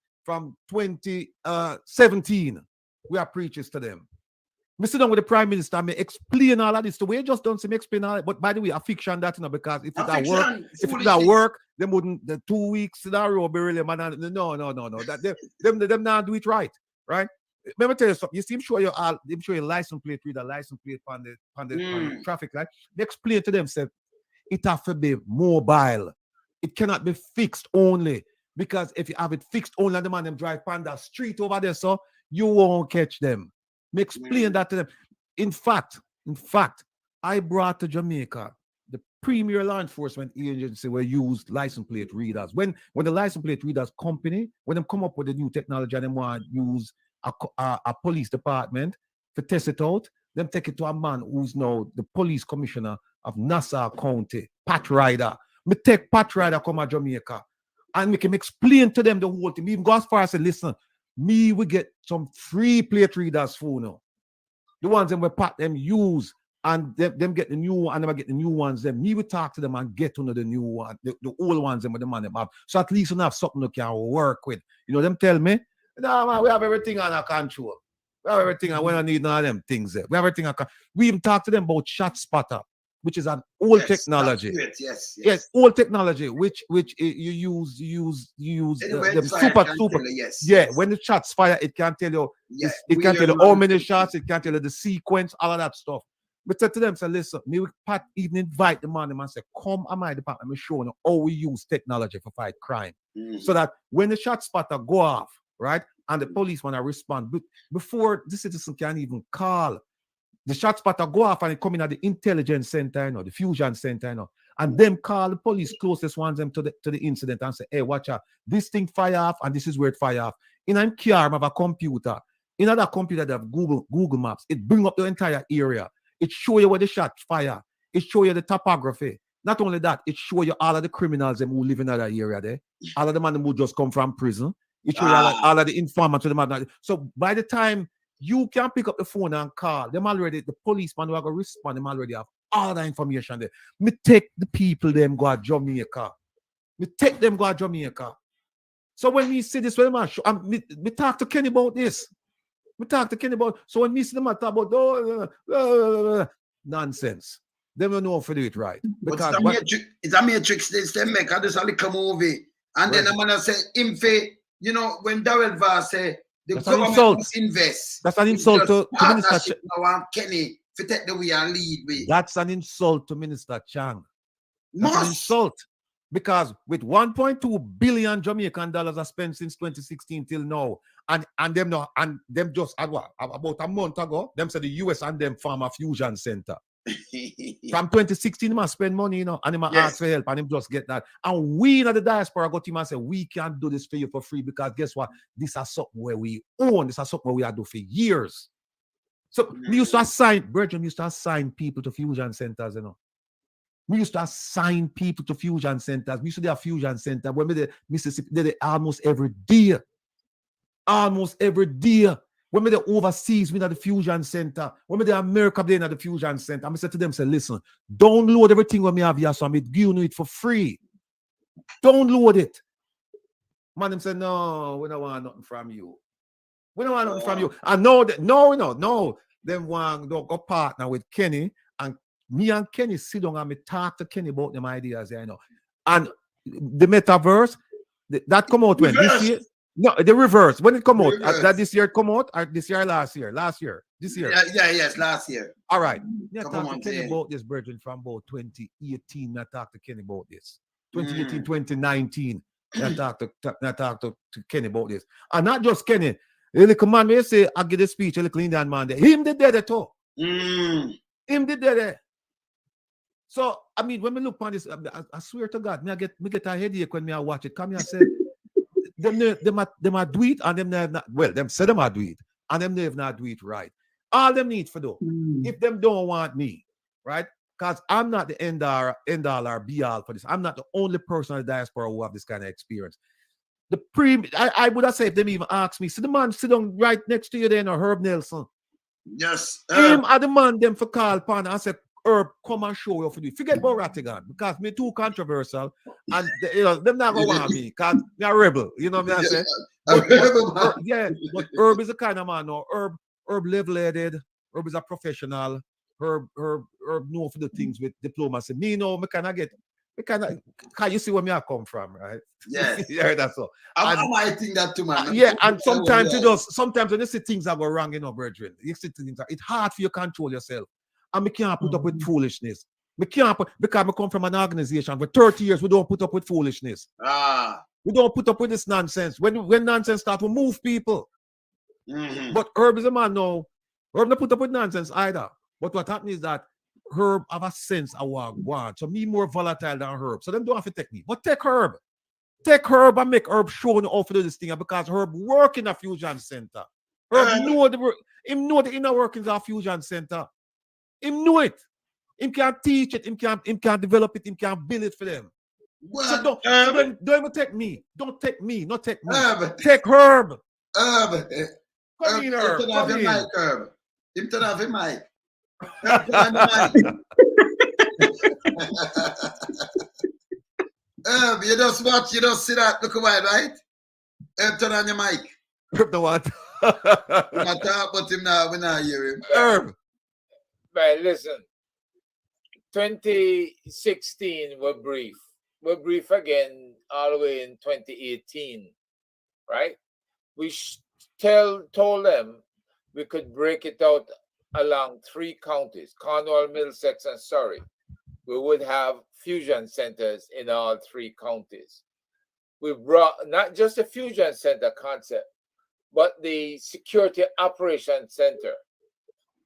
2017. We are preachers to them. Me sit down with the Prime Minister and me explain all of this. The way just don't see me explain all it. But by the way, a fiction that, you know, because if it that work, they wouldn't the 2 weeks in a row be really man. No. That them not do it right. Let me tell you something. You see him show you license plate reader, license plate on the traffic light. They explain to them, say, it have to be mobile. It cannot be fixed only. Because if you have it fixed only, the man them drive on the street over there, so you won't catch them. Me explain that to them. In fact, I brought to Jamaica the premier law enforcement agency where used license plate readers. When the license plate readers company, when they come up with a new technology and they want to use a police department to test it out, them take it to a man who's now the police commissioner of Nassau County, Pat Ryder. Me take Pat Ryder come to Jamaica. And we can explain to them the whole thing. We even go as far as say, listen, me we get some free plate readers for now. The ones that we pat them use and them get the new one, and them get the new ones. Then me we talk to them and get to know the new one, the old ones them with the man them have. So at least we have something we can work with. You know, them tell me, no man, we have everything under control. We have everything, and we don't need none of them things there. We have everything. We even talk to them about shot spotter, which is an old technology. Yes, old technology, which you use them super. Yeah, when the shots fire, it can tell you. It can tell you how many shots. It can tell you the sequence, all of that stuff. But to them, say, listen, me Pat even invite the man and say, come to my department, me show you how we use technology for fight crime, so that when the shot spotter go off, right, and the police want to respond, but before the citizen can even call. The shot spotter go off and it come in at the intelligence center, the fusion center, and them call the police closest ones them to the incident and say, hey, watch out, this thing fire off and this is where it fire off. In a car, I have a computer. In other computer, they have Google Maps. It bring up the entire area. It show you where the shot fire. It show you the topography. Not only that, it show you all of the criminals them who live in that area there. All of the men who just come from prison. It show you all of the informants to the man. So by the time you can pick up the phone and call them already, the policeman who are going to respond, them already have all the information there. Me take the people them go to Jamaica. So when we see this, me talk to Kenny about this. So when we see them talk about nonsense, they don't know how to do it right. Because it's a matrix, they make this a little movie. And then I'm going to say, you know, when Darrell Vaz say, the government must invest. That's an insult to Minister Kenny to take the way and lead way. That's an insult to Minister Chang. That's an insult. Because with 1.2 billion Jamaican dollars are spent since 2016 till now, and them just about a month ago, them said the US and them form a fusion center. From 2016, they must spend money, and they must ask for help, and them just get that. And we in the diaspora got him and say, we can't do this for you for free, because guess what? This is something where we own, this is something where we have done for years. So we used to assign people to fusion centers, We used to assign people to fusion centers. We used to do a fusion center when we did Mississippi, did it almost every day. When we the overseas, we at the fusion center. When we the America, they at the fusion center. I said to them, say, listen, download everything when we have here, so I'm giving you it for free. Download it. Man, them say, no, we don't want nothing from you. And no. Them want to go partner with Kenny, and me and Kenny sit down and me talk to Kenny about them ideas, And the metaverse, that come out when? This year? No, the reverse. When it come out, Reverse. that this year it come out, or this year or last year? Last year. This year. Yes, last year. All right. I Couple talked to months, Kenny yeah. about this, brethren, from about 2018. I talked to Kenny about this. Mm. 2018, 2019. I talked to Kenny about this. And not just Kenny. The little man may say, I give a speech, a little Indian man there. Him did that too. Mm. Him did that. So, I mean, when we look on this, I swear to God, me get a headache when I watch it. Come here and say, them do it, and them not, well, them say them do it, and them have not do it right. All them need for do, if them don't want me, right? Because I'm not the end all or be all for this. I'm not the only person in the diaspora who have this kind of experience. I would have said if them even ask me, so the man sit down right next to you then, or Herb Nelson. Yes. Him are the man them for call upon and say, Herb, come and show you for this. Forget about Rattigan, because me too controversial, and them not gonna want me, because me a rebel, you know what I'm saying? But Herb is the kind of man, no, Herb level-headed, Herb is a professional, Herb know for the things with diplomacy. Me know, can you see where me I come from, right? Yes. Yeah, that's all. I might think that too, man. Yeah, and sometimes when you see things that go wrong, brethren, you see things, it's hard for you to control yourself. And we can't put up with foolishness. We can't because we come from an organization for 30 years, we don't put up with foolishness. We don't put up with this nonsense. When nonsense starts, we move people. Mm-hmm. But Herb is a man now. Herb not put up with nonsense either. But what happens is that Herb have a sense of what I want. So me more volatile than Herb. So them don't have to take me. But take Herb. Take Herb and make Herb show you how to do this thing, because Herb work in a fusion center. Herb know the inner workings of a fusion center. Him know it. Him can teach it. Him can develop it. Him can build it for them. Well, so don't even take me. Don't take me. Not take me. Herb. Take Herb. Herb. Come in, Herb. Him turn off your mic, Herb. Him turn off your mic. Herb, you just watch. You just see that. Look away, right? Herb, turn on your mic. Herb, the what? I talk about him now. We not hear him. Herb. But listen, 2016 were brief. We're brief again all the way in 2018, right? We told them we could break it out along 3 counties, Cornwall, Middlesex, and Surrey. We would have fusion centers in all 3 counties. We brought not just a fusion center concept, but the security operations center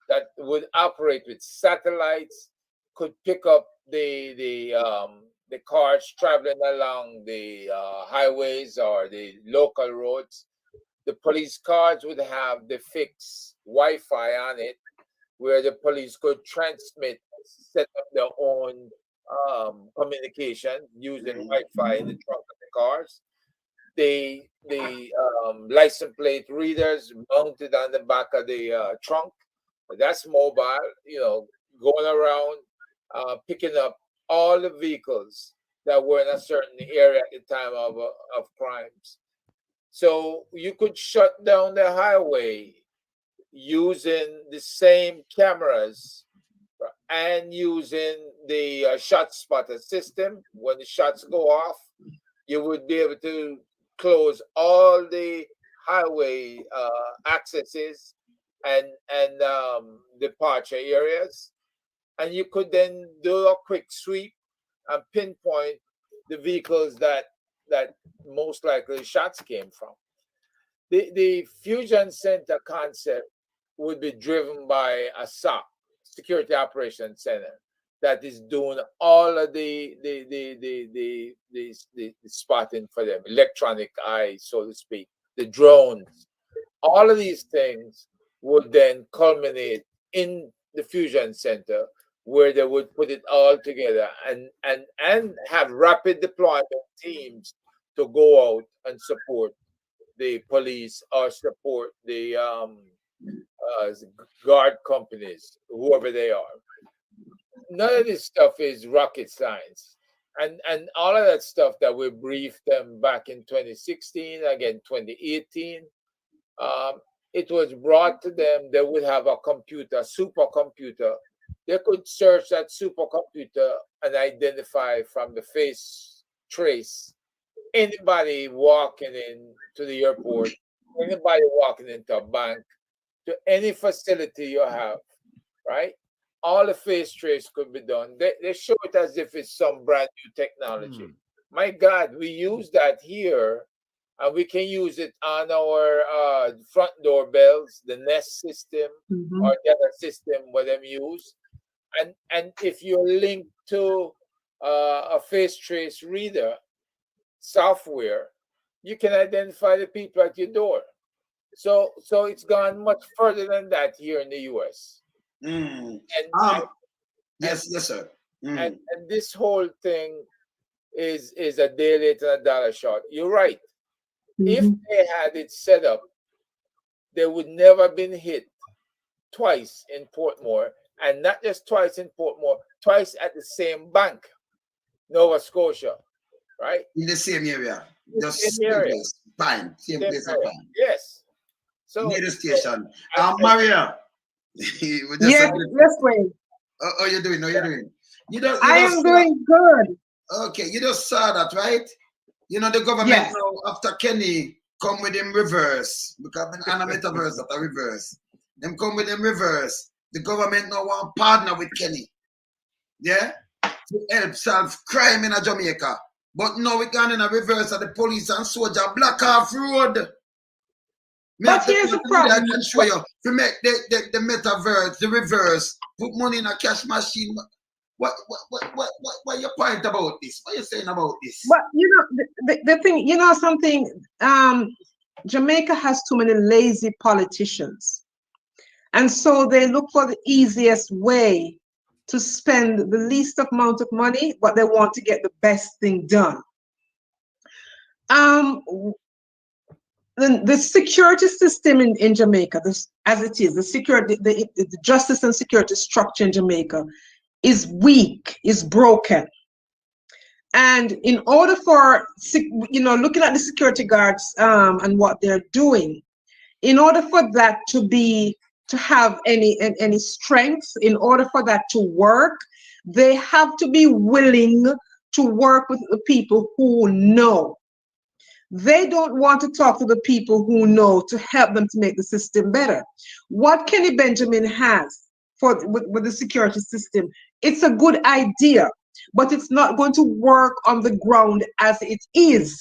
that would operate with satellites, could pick up the cars traveling along the highways or the local roads. The police cars would have the fixed Wi-Fi on it, where the police could transmit, set up their own communication using Wi-Fi in the trunk of the cars. The license plate readers mounted on the back of the trunk. That's mobile, going around, picking up all the vehicles that were in a certain area at the time of crimes. So you could shut down the highway using the same cameras and using the shot spotter system. When the shots go off, you would be able to close all the highway accesses and departure areas, and you could then do a quick sweep and pinpoint the vehicles that most likely shots came from. The fusion center concept would be driven by a SOC, Security Operations Center, that is doing all of the spotting for them, electronic eye, so to speak, the drones. All of these things would then culminate in the fusion center, where they would put it all together and have rapid deployment teams to go out and support the police or support the guard companies, whoever they are. None of this stuff is rocket science. And all of that stuff that we briefed them back in 2016, again, 2018, it was brought to them. They would have a computer, supercomputer. They could search that supercomputer and identify from the face trace anybody walking in to the airport, anybody walking into a bank, to any facility you have, right? All the face trace could be done. They show it as if it's some brand new technology. My God, we use that here, and we can use it on our front doorbells, the Nest system, or the other system where them use. And if you're linked to a face trace reader software, you can identify the people at your door. So it's gone much further than that here in the US. Yes, sir. And this whole thing is a day late and a dollar short. You're right. If they had it set up, they would never been hit twice in Portmore, and not just twice in Portmore, twice at the same bank, Nova Scotia, right? In the same area. Just Same same area. place. Fine. Same place and fine. Yes. So near the station. Maria. Yes, Wayne. How you doing? How you doing? I am doing good. Okay, you just saw that, right? You know, the government now, after Kenny, come with him reverse. Because in a metaverse that a reverse. Them come with him reverse. The government now want partner with Kenny. Yeah? To help solve crime in Jamaica. But now we gone in a reverse of the police and soldier block off road. But here's the problem. I can show you. To make the metaverse, the reverse, put money in a cash machine. What your point about this? What are you saying about this? But you know the thing, you know something, Jamaica has too many lazy politicians. And so they look for the easiest way to spend the least amount of money, but they want to get the best thing done. The security system in Jamaica, as it is, the justice and security structure in Jamaica is weak, is broken. And in order for, you know, looking at the security guards and what they're doing, in order for that to have any strength, in order for that to work, they have to be willing to work with the people who know. They don't want to talk to the people who know to help them to make the system better. What Kenny Benjamin has with the security system, it's a good idea, but it's not going to work on the ground as it is.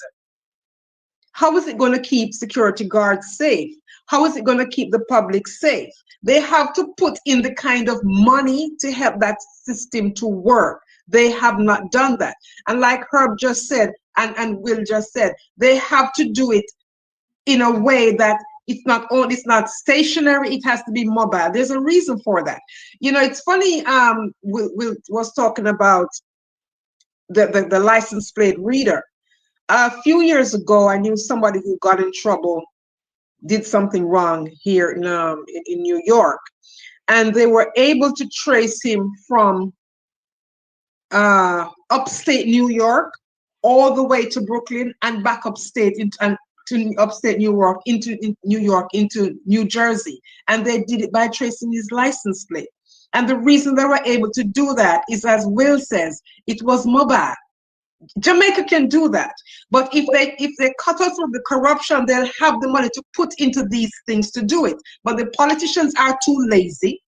How is it going to keep security guards safe? How is it going to keep the public safe? They have to put in the kind of money to help that system to work. They have not done that. And like Herb just said, and Will just said, they have to do it in a way that it's not stationary, it has to be mobile. There's a reason for that. You know, it's funny, Will was talking about the license plate reader. A few years ago, I knew somebody who got in trouble, did something wrong here in New York, and they were able to trace him from upstate New York all the way to Brooklyn and back upstate to upstate New York into New Jersey, and they did it by tracing his license plate. And the reason they were able to do that is, as Will says, it was mobile. Jamaica can do that, but if they cut out the corruption, they'll have the money to put into these things to do it. But the politicians are too lazy,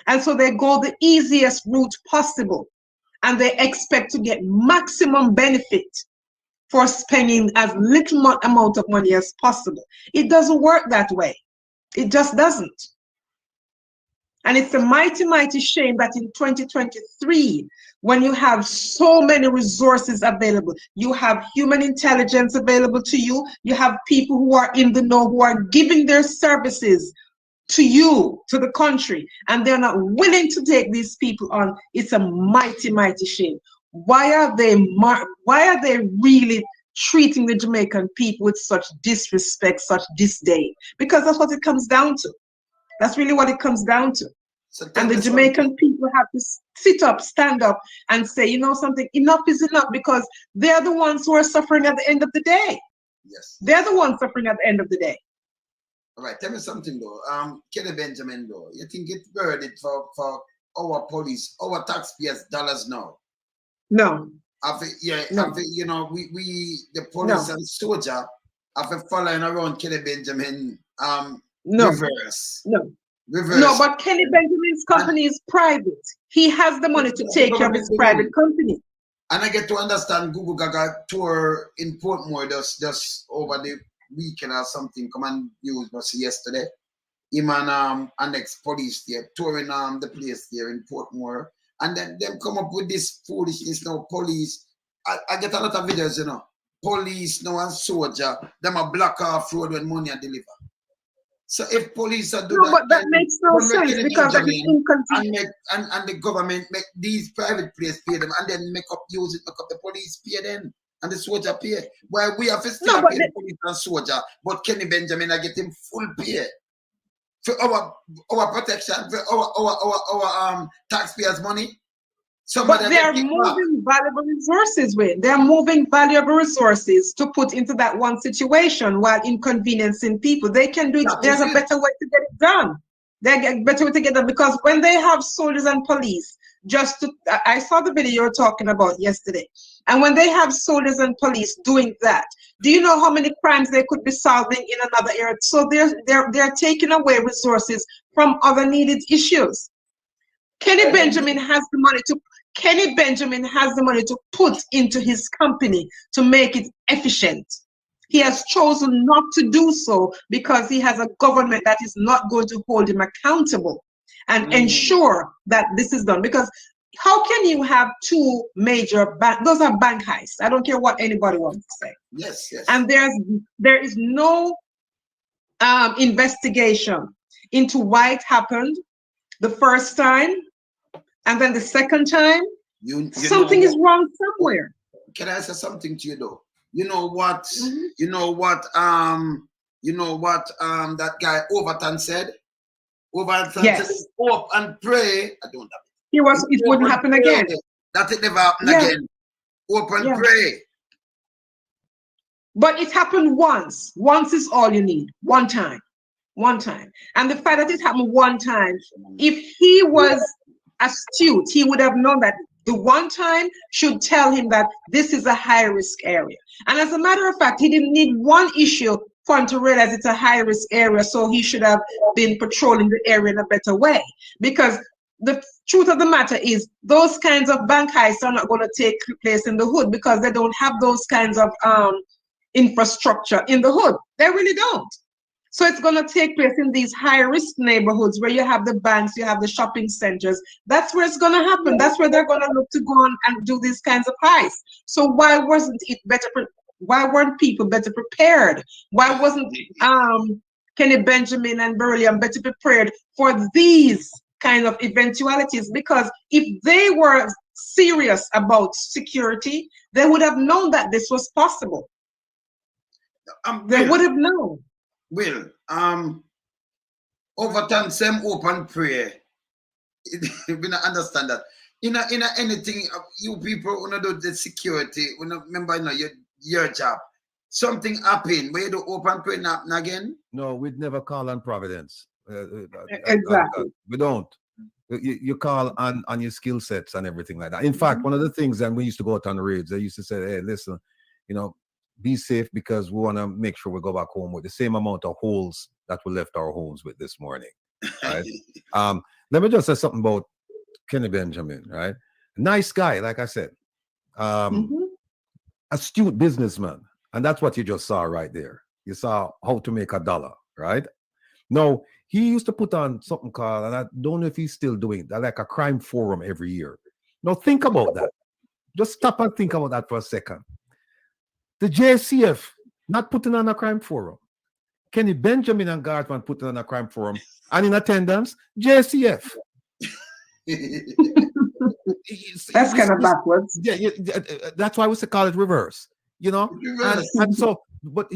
and so they go the easiest route possible, and they expect to get maximum benefit for spending as little amount of money as possible. It doesn't work that way. It just doesn't. And it's a mighty, mighty shame that in 2023, when you have so many resources available, you have human intelligence available to you, you have people who are in the know, who are giving their services to you, to the country, and they're not willing to take these people on. It's a mighty, mighty shame. Why are they really treating the Jamaican people with such disrespect, such disdain? Because that's what it comes down to. That's really what it comes down to. And the Jamaican people have to sit up, stand up, and say, you know something, enough is enough, because they're the ones who are suffering at the end of the day. Yes. They're the ones suffering at the end of the day. All right, tell me something though. Kenny Benjamin though, you think it's worth it for our police, our taxpayers' dollars now? No. No. you know, we the police No. and soldier have following around Kenny Benjamin No. reverse. No. Reverse. No, but Kenny Benjamin's company is private. He has the money to take care of his private company. And I get to understand Google Gaga tour in Portmore just over the weekend or something. Come on news was yesterday. Him and ex-police there touring the place there in Portmore. And then them come up with this foolishness now, police. I get a lot of videos, you know. Police now and soldier, them a block off road when money are delivered. So if police are doing no, but that makes no sense because that is inconvenient. And the government make these private players pay them and then make up the police pay them and the soldier pay. Why we have to still pay the police and soldier, but Kenny Benjamin are getting full pay for our protection, for our taxpayers' money. But they are moving valuable resources with. They are moving valuable resources to put into that one situation while inconveniencing people. They can do it. There's a better way to get it done. They get better way to get it done because when they have soldiers and police, I saw the video you're talking about yesterday. And when they have soldiers and police doing that, do you know how many crimes they could be solving in another area? So they're taking away resources from other needed issues. Kenny Benjamin has the money to put into his company to make it efficient. He has chosen not to do so because he has a government that is not going to hold him accountable and ensure that this is done. Because how can you have two major those are bank heists. I don't care what anybody wants to say. Yes. And there is no investigation into why it happened the first time. And then the second time, something is wrong somewhere. Can I say something to you though? You know what? That guy Overton said. Overton said, "Hope and pray." I don't know. It wouldn't happen again. That it never happened again. Hope and pray. But it happened once. Once is all you need. One time. And the fact that it happened one time, if he was astute, he would have known that the one time should tell him that this is a high risk area. And as a matter of fact, he didn't need one issue for him to realize it's a high risk area, so he should have been patrolling the area in a better way. Because the truth of the matter is those kinds of bank heists are not going to take place in the hood because they don't have those kinds of infrastructure in the hood. They really don't. So it's going to take place in these high-risk neighborhoods where you have the banks, you have the shopping centers. That's where it's going to happen. That's where they're going to look to go on and do these kinds of heists. So why wasn't it better? Why weren't people better prepared? Why wasn't Kenny Benjamin and Beryllium better prepared for these kind of eventualities? Because if they were serious about security, they would have known that this was possible. They would have known. Will, Overton same open prayer. We don't understand that. In anything, you people who do the security, remember your job. Something happened where you do open prayer happen again? No, we'd never call on Providence. Exactly. We don't. You call on your skill sets and everything like that. In fact, one of the things that we used to go out on the raids, they used to say, hey, listen, be safe because we want to make sure we go back home with the same amount of holes that we left our homes with this morning. Right? Let me just say something about Kenny Benjamin, right? Nice guy, like I said. Astute businessman. And that's what you just saw right there. You saw how to make $1, right? No, he used to put on something called, and I don't know if he's still doing that, like a crime forum every year. Now think about that. Just stop and think about that for a second. The JCF not putting on a crime forum. Kenny Benjamin and Guardsman putting on a crime forum. And in attendance, JCF. That's kind of backwards. Yeah, that's why we say call it reverse. And so, but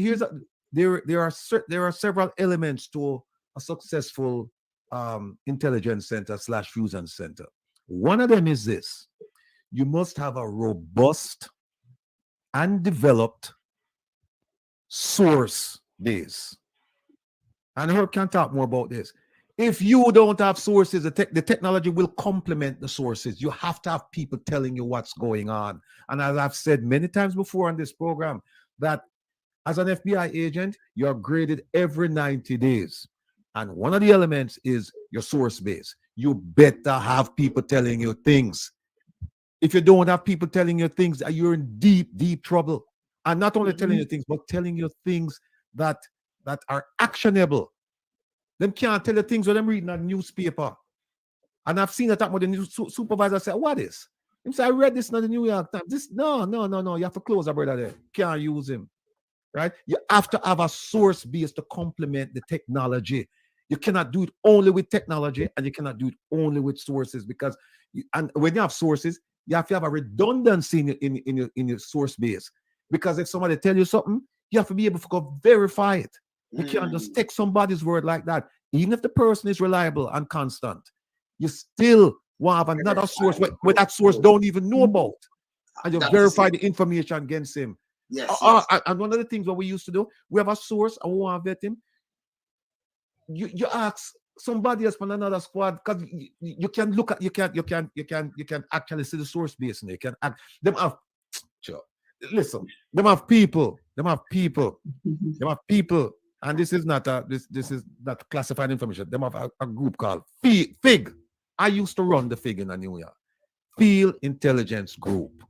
there are several elements to a successful intelligence center / fusion center. One of them is this: you must have a robust and developed source base. And Herb can talk more about this. If you don't have sources, the technology will complement the sources. You have to have people telling you what's going on. And as I've said many times before on this program, that as an FBI agent, you're graded every 90 days. And one of the elements is your source base. You better have people telling you things. If you don't have people telling you things, you're in deep, deep trouble. And not only telling you things, but telling you things that are actionable. Them can't tell you things when them reading a newspaper. And I've seen that happen with the news supervisor say, what is? He say, I read this in the New York Times. This, no. You have to close a brother there. Can't use him. Right? You have to have a source base to complement the technology. You cannot do it only with technology, and you cannot do it only with sources, because and when you have sources, you have to have a redundancy in your source base. Because if somebody tell you something, you have to be able to go verify it. You can't just take somebody's word like that. Even if the person is reliable and constant, you still want to have another source where that source don't even know about, and you verify the information against him. Yes, And one of the things what we used to do, we have a source and we want to vet him. You ask somebody else from another squad, because you can look at you can actually see the source base, and you can act them have listen, them have people, and this is not this is not classified information. Them have a group called FIG. I used to run the FIG in New York, Field Intelligence Group.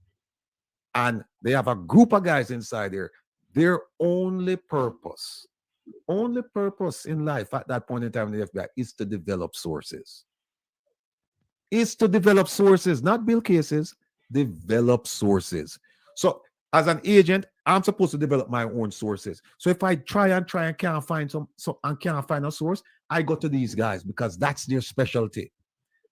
And they have a group of guys inside there. Their only purpose in life at that point in time in the FBI is to develop sources. Not build cases, develop sources. So as an agent, I'm supposed to develop my own sources. So if I try and can't find can't find a source, I go to these guys, because that's their specialty.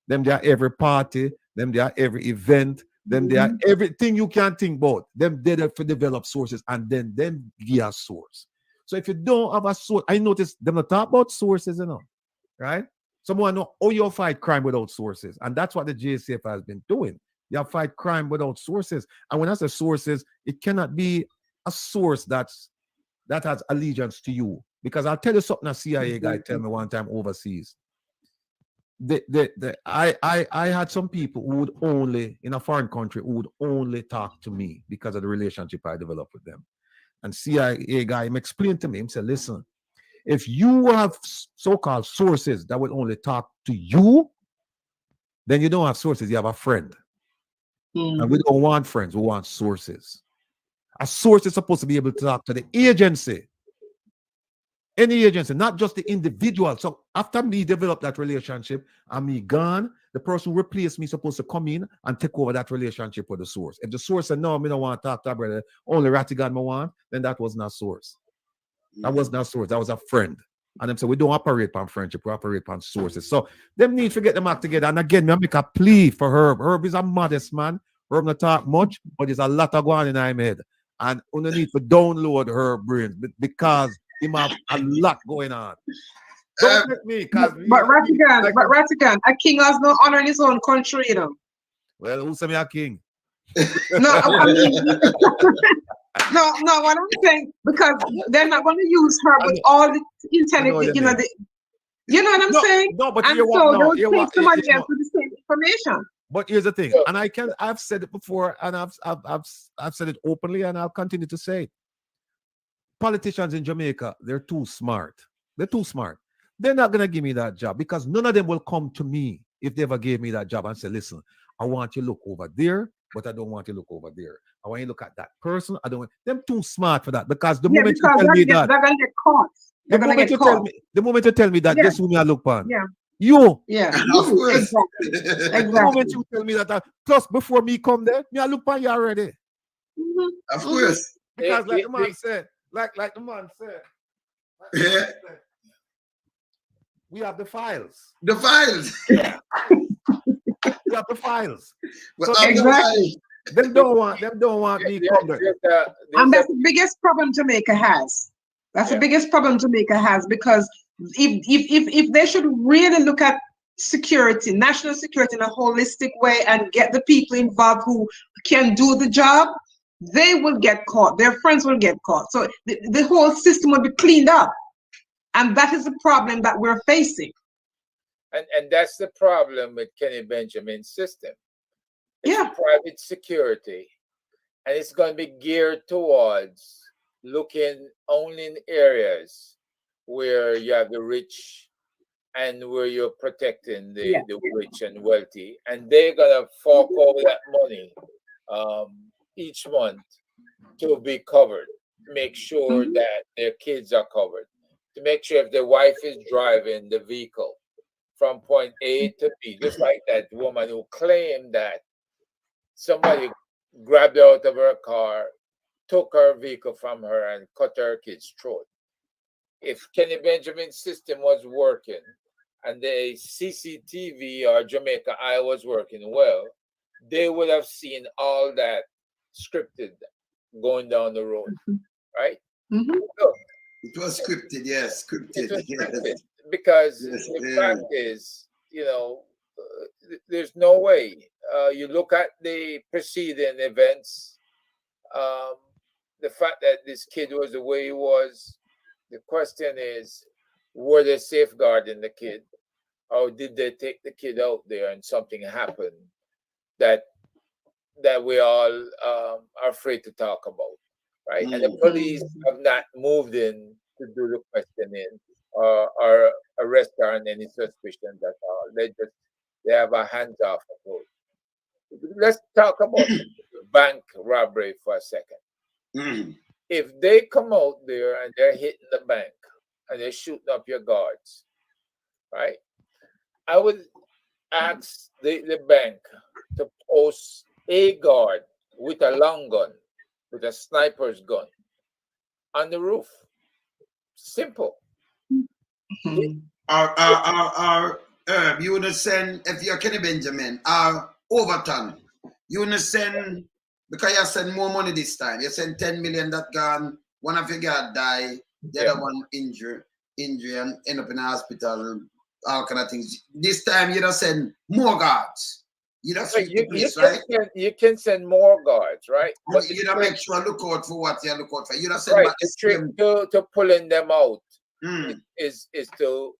Them they are every party, them they are every event. Them they are everything you can think about. Them they there to develop sources, and then them give a source. So if you don't have a source, I noticed them not talk about sources, right? Someone know how you fight crime without sources, and that's what the JCF has been doing. You fight crime without sources, and when I say sources, it cannot be a source that has allegiance to you. Because I'll tell you something a CIA guy tell me one time overseas. I had some people who would only, in a foreign country, who would only talk to me because of the relationship I developed with them. And CIA guy explained to me, he said, listen, if you have so-called sources that will only talk to you, then you don't have sources, you have a friend. And we don't want friends, we want sources. A source is supposed to be able to talk to the agency. Any agency, not just the individual. So after me develop that relationship and me gone, the person who replaced me is supposed to come in and take over that relationship with the source. If the source said, no, I don't want to talk to that brother, only Rattigan I want, then that was not source. That was not source, that was a friend. And them say, we don't operate on friendship, we operate on sources. So them need to get them act together. And again, me make a plea for Herb. Herb is a modest man. Herb not talk much, but there's a lot of going in his head. And you need to download Herb brains, because him have a lot going on. Don't let me, but Rattigan, a king has no honor in his own country, Well, who say me a king? No, I mean, no, what I'm saying, because they're not going to use her with all the internet, you know what I'm saying? No, but and so they'll take somebody else with the same information. But here's the thing, and I've said it before, and I've said it openly, and I'll continue to say it. Politicians in Jamaica, they're too smart. They're too smart. They're not gonna give me that job, because none of them will come to me if they ever gave me that job and say, listen, I want you to look over there, but I don't want you to look over there. I want you to look at that person. I don't want them too smart for that, because the moment you tell me that they're gonna get caught. They're gonna get caught. The moment you tell me that, guess who me I look on? Yeah. You. Yeah. Exactly. The moment you tell me that, plus before me come there, me I look on you already. Of course. Because like the man said, like the man said, we have the files. The files. We have the files. Well, so exactly. Them don't want me come there. And that's the biggest problem Jamaica has. That's the biggest problem Jamaica has, because if they should really look at security, national security in a holistic way, and get the people involved who can do the job, they will get caught. Their friends will get caught. So the whole system will be cleaned up. And that is the problem that we're facing. And that's the problem with Kenny Benjamin's system. It's private security, and it's going to be geared towards looking only in areas where you have the rich and where you're protecting the rich and wealthy, and they're gonna fork over that money each month to be covered, make sure that their kids are covered, to make sure if their wife is driving the vehicle from point A to B, just like that woman who claimed that somebody grabbed her out of her car, took her vehicle from her, and cut her kid's throat. If Kenny Benjamin's system was working and the CCTV or Jamaica Eye was working well, they would have seen all that scripted going down the road, right? Look, it was scripted, yes, scripted. It was yes. scripted because the fact is, there's no way. You look at the preceding events, the fact that this kid was the way he was, the question is, were they safeguarding the kid? Or did they take the kid out there and something happened that we all are afraid to talk about, right? And the police have not moved in to do the questioning or arrest her on any suspicions at all. They have a hands-off approach. Let's talk about bank robbery for a second. If they come out there and they're hitting the bank and they're shooting up your guards, right? I would ask the bank to post a guard with a long gun, with a sniper's gun, on the roof. Simple. You would send, if you're Kenny Benjamin, Overton, you would send, because you send more money this time. You send 10 million that gone, one of your guard die, the other one injury and end up in the hospital, all kind of things. This time you don't send more guards. You don't send police, right? You can send more guards, right? But you don't make sure look out for what you look out for. You don't send right. The trick to pulling them out is to,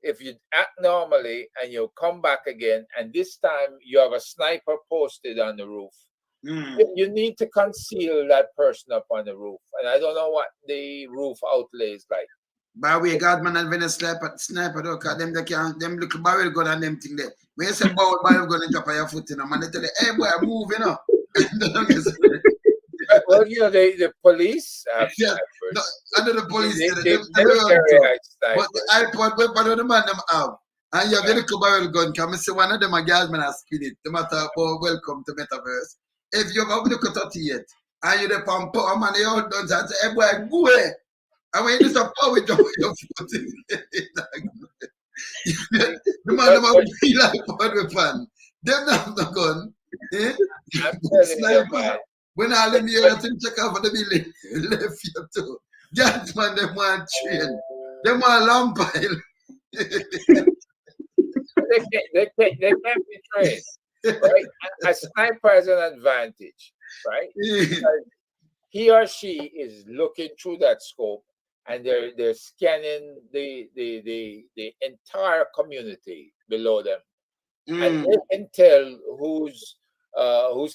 if you act normally and you come back again, and this time you have a sniper posted on the roof, you need to conceal that person up on the roof. And I don't know what the roof outlay is like. By the way, Godman and when a sniper don't cut them, they can't, them look barrel gun and them thing there. When you say barrel gun and top of your foot, you know, man, they tell you, hey boy, move, you know. Well, the police have snipers. No, I know the police. They carry but the iPod weapon of the man them have. And you have the little barrel gun. Can I say one of them a Godman has spin it. No matter how welcome to Metaverse. If you have a look at 38 and you're the pump power man, you all done and say, hey boy, go away. And when you just power jump with your foot, the man them have feel like pod weapon. Them not the gun. Sniper. When I leave here, I think check out for the building. Left here too. That man, them want train. Them want lamp pile. They can't be trained. Right? A sniper has an advantage, right? Because he or she is looking through that scope and they're scanning the entire community below them. And they can tell who's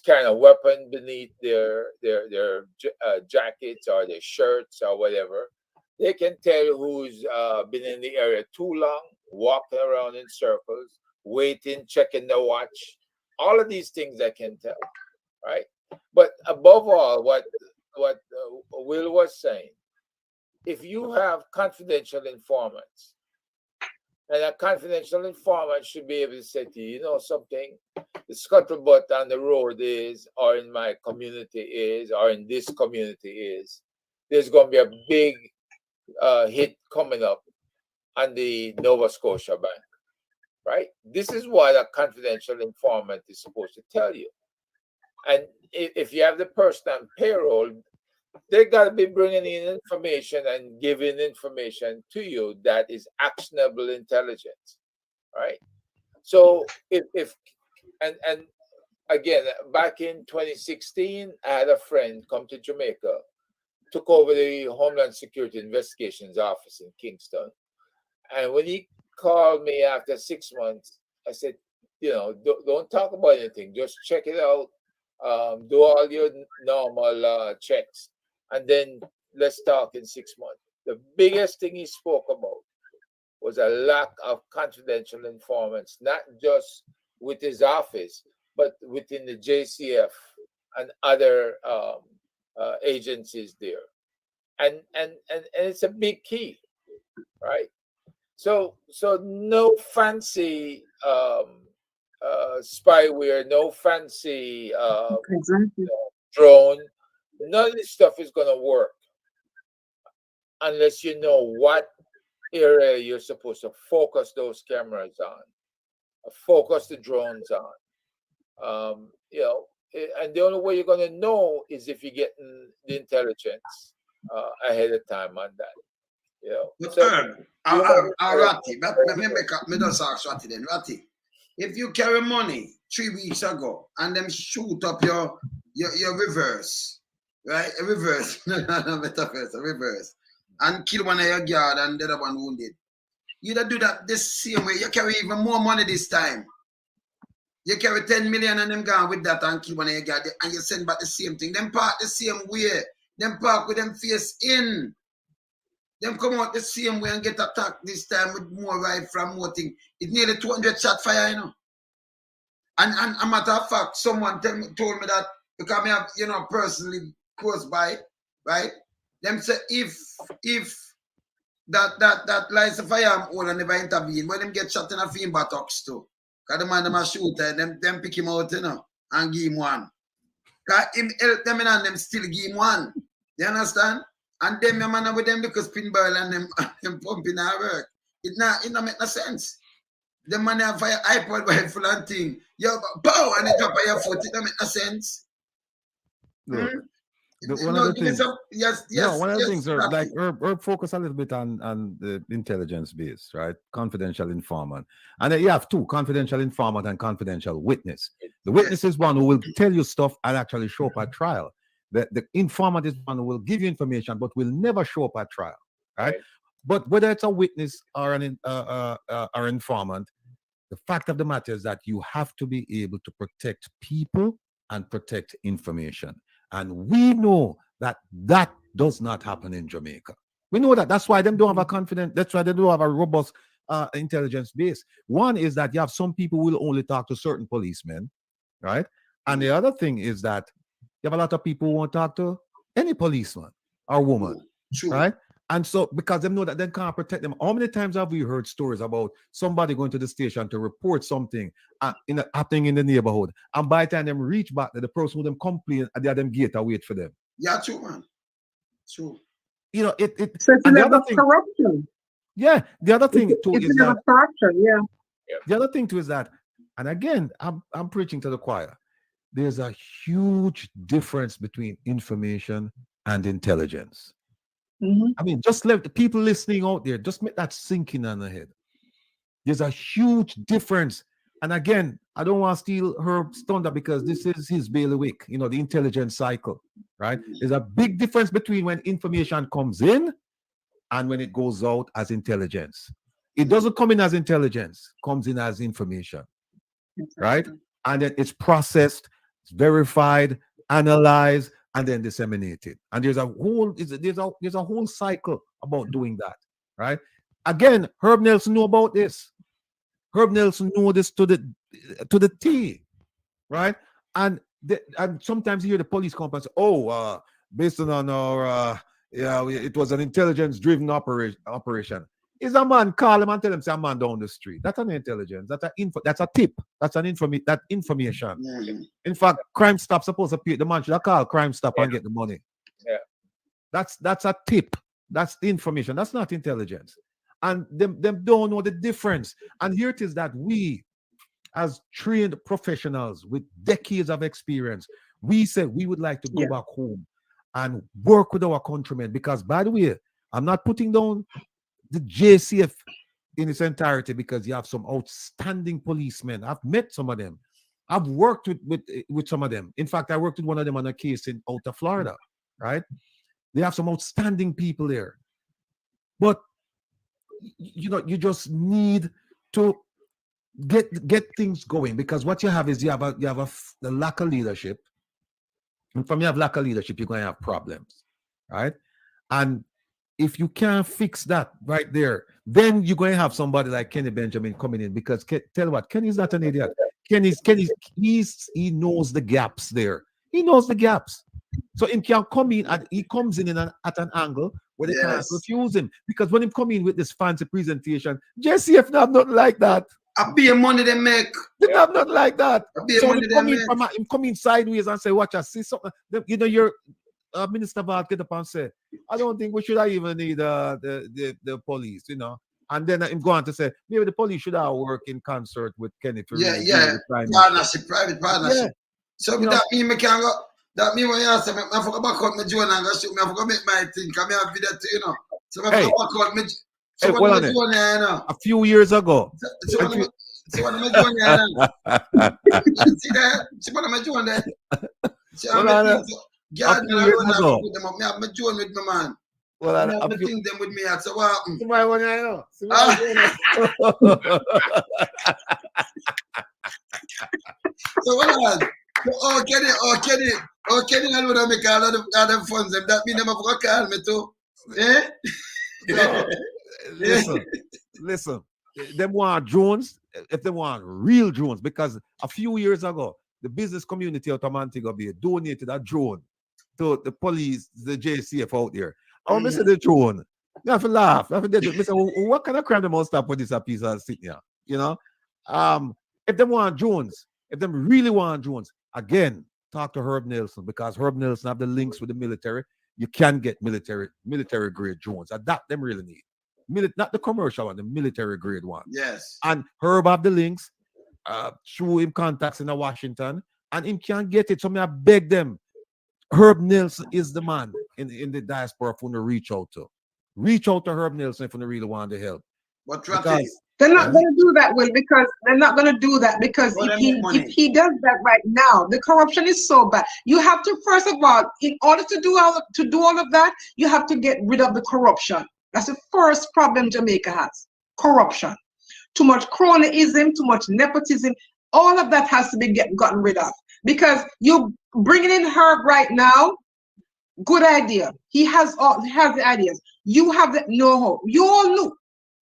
carrying a weapon beneath their jackets or their shirts or whatever. They can tell who's been in the area too long, walking around in circles, waiting, checking the watch. All of these things they can tell, right? But above all, what Will was saying, if you have confidential informants, and a confidential informant should be able to say to you, you know something, the scuttlebutt on the road is, or in my community is, or in this community is, there's going to be a big hit coming up on the Nova Scotia Bank, right? This is what a confidential informant is supposed to tell you. And if you have the person on payroll, they got to be bringing in information and giving information to you that is actionable intelligence, right? So if again, back in 2016, I had a friend come to Jamaica, took over the Homeland Security Investigations Office in Kingston. And when he called me after 6 months. I said, don't talk about anything. Just check it out. Do all your normal checks, and then let's talk in 6 months. The biggest thing he spoke about was a lack of confidential informants, not just with his office, but within the JCF and other agencies there. And it's a big key, right? So no fancy spyware, no fancy drone. None of this stuff is going to work unless you know what area you're supposed to focus those cameras on, focus the drones on. And the only way you're going to know is if you're getting the intelligence ahead of time on that. But So, Ratty, me just ask Ratty then. Ratty, if you carry money 3 weeks ago and them shoot up your reverse, right? A reverse, no, metaphors, a reverse, and kill one of your guard and the other one wounded. You don't do that the same way. You carry even more money this time. You carry 10 million and them gone with that and kill one of your guard and you send back the same thing. Them park the same way. Them park with them face in. Them come out the same way and get attacked this time with more rifle and more thing. It's nearly 200 shot fire, And a matter of fact, someone told me that because I have, personally close by, right? Them say if that lies of fire all and never intervene, when them get shot in a fiend buttocks too. Because the man them a shooter, them pick him out, and give him one. Because him help them and them still give him one. You understand? And them your man with them because pinball and them pumping our work. It not make no sense. The man have fire iPod rifle and thing. You pow and it drop on your foot. It don't make no sense. Look, one No, of the things, yes, one of the things are Ratty. like Herb focus a little bit on the intelligence base, right? Confidential informant, and then you have two: confidential informant and confidential witness. The witness is one who will tell you stuff and actually show up at trial. The informant is one who will give you information but will never show up at trial, right? But whether it's a witness or an informant, the fact of the matter is that you have to be able to protect people and protect information. And we know that does not happen in Jamaica. We know that. That's why they don't have a confident, that's why they don't have a robust intelligence base. One is that you have some people who will only talk to certain policemen, right? And the other thing is that you have a lot of people who won't talk to any policeman or woman, right? And so, because they know that they can't protect them. How many times have we heard stories about somebody going to the station to report something happening in the neighborhood, and by the time them reach back, the person who them complain at the other gate and wait for them? Yeah, true, man. True. So it's another corruption. Yeah, the other thing too it's is another that corruption. Yeah. the other thing too is that, and again, I'm preaching to the choir. There's a huge difference between information and intelligence. I mean, just let the people listening out there, just make that sink in on the head. There's a huge difference. And again, I don't want to steal Herb's thunder because this is his bailiwick, the intelligence cycle, right? There's a big difference between when information comes in and when it goes out as intelligence. It doesn't come in as intelligence, comes in as information, right? And then it's processed, it's verified, analyzed, and then disseminated. And there's a whole cycle about doing that, right? Again, Herb Nelson knew about this. Herb Nelson knew this to the T, right? And sometimes you hear the police come up and say, based on our it was an intelligence-driven operation. Is a man call him and tell him, say a man down the street. That's an intelligence. That's a tip. That's information. In fact, Crime Stop supposed to pay. The man should have called Crime Stop and get the money. Yeah. That's a tip. That's the information. That's not intelligence. And them don't know the difference. And here it is that we, as trained professionals with decades of experience, we said we would like to go back home and work with our countrymen. Because, by the way, I'm not putting down the JCF in its entirety, because you have some outstanding policemen. I've met some of them. I've worked with some of them. In fact, I worked with one of them on a case out of Florida, right? They have some outstanding people there. But you just need to get things going, because what you have is you have the lack of leadership. And from you have lack of leadership, you're going to have problems, right? And if you can't fix that right there, then you're going to have somebody like Kenny Benjamin coming in, because tell you what, Kenny's not an idiot. He knows the gaps there. He knows the gaps. So he can come in, and he comes in at an angle where they can't refuse him. Because when he come in with this fancy presentation, JCF not nothing like that. I be money they make. They have nothing like that. So money him come in sideways and say, watch, I see something. Your Minister Bart get up and say, I don't think we should have even need the police, And then him go on to say, maybe the police should have worked in concert with Kenny. Partnership, private partnership. Yeah. So that mean me can go. That mean when you say, I forgot back out my Joan and go shoot me, I forgot make my thing, come here and video too, So I forgot back out me. So what am I doing here, a few years ago. So what am I doing here? See that? See what am I doing there? See how many things? God, I don't put them up. Me have my Joan with my man. Well, I have my thing them with me. So what happened? Somebody want to know. So what happened? Kenny, I would make all of them funds. That mean them have got call me too. Eh? Listen. Them want drones, if they want real drones, because a few years ago, the business community of Montego Bay donated a drone to the police, the JCF out there. I want to say the drone. You have to laugh. What kind of crime they must stop with this piece of sitting here? If they want drones, if they really want drones, again, talk to Herb Nelson, because Herb Nelson have the links with the military. You can get military grade drones. And that them really need. Not the commercial one, the military grade one. Yes. And Herb have the links through him contacts in Washington, and him can't get it. So I beg them. Herb Nelson is the man in the diaspora for to reach out to. Reach out to Herb Nelson if you really want the help. But they're not going to do that, Will, because they're not going to do that, because if he does that right now, the corruption is so bad. You have to, first of all, in order to do all of that, you have to get rid of the corruption. That's the first problem Jamaica has. Corruption. Too much cronyism, too much nepotism. All of that has to be gotten rid of. Because you bringing in Herb right now, good idea. He has the ideas. You have the know-how. You all know.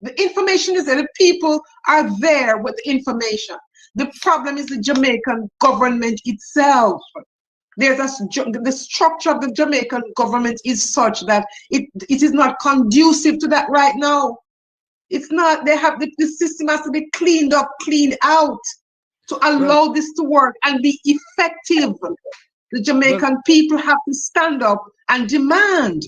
The information is there. The people are there with the information. The problem is the Jamaican government itself. The structure of the Jamaican government is such that it is not conducive to that right now. It's not. They have the system has to be cleaned up, cleaned out to allow this to work and be effective. The Jamaican people have to stand up and demand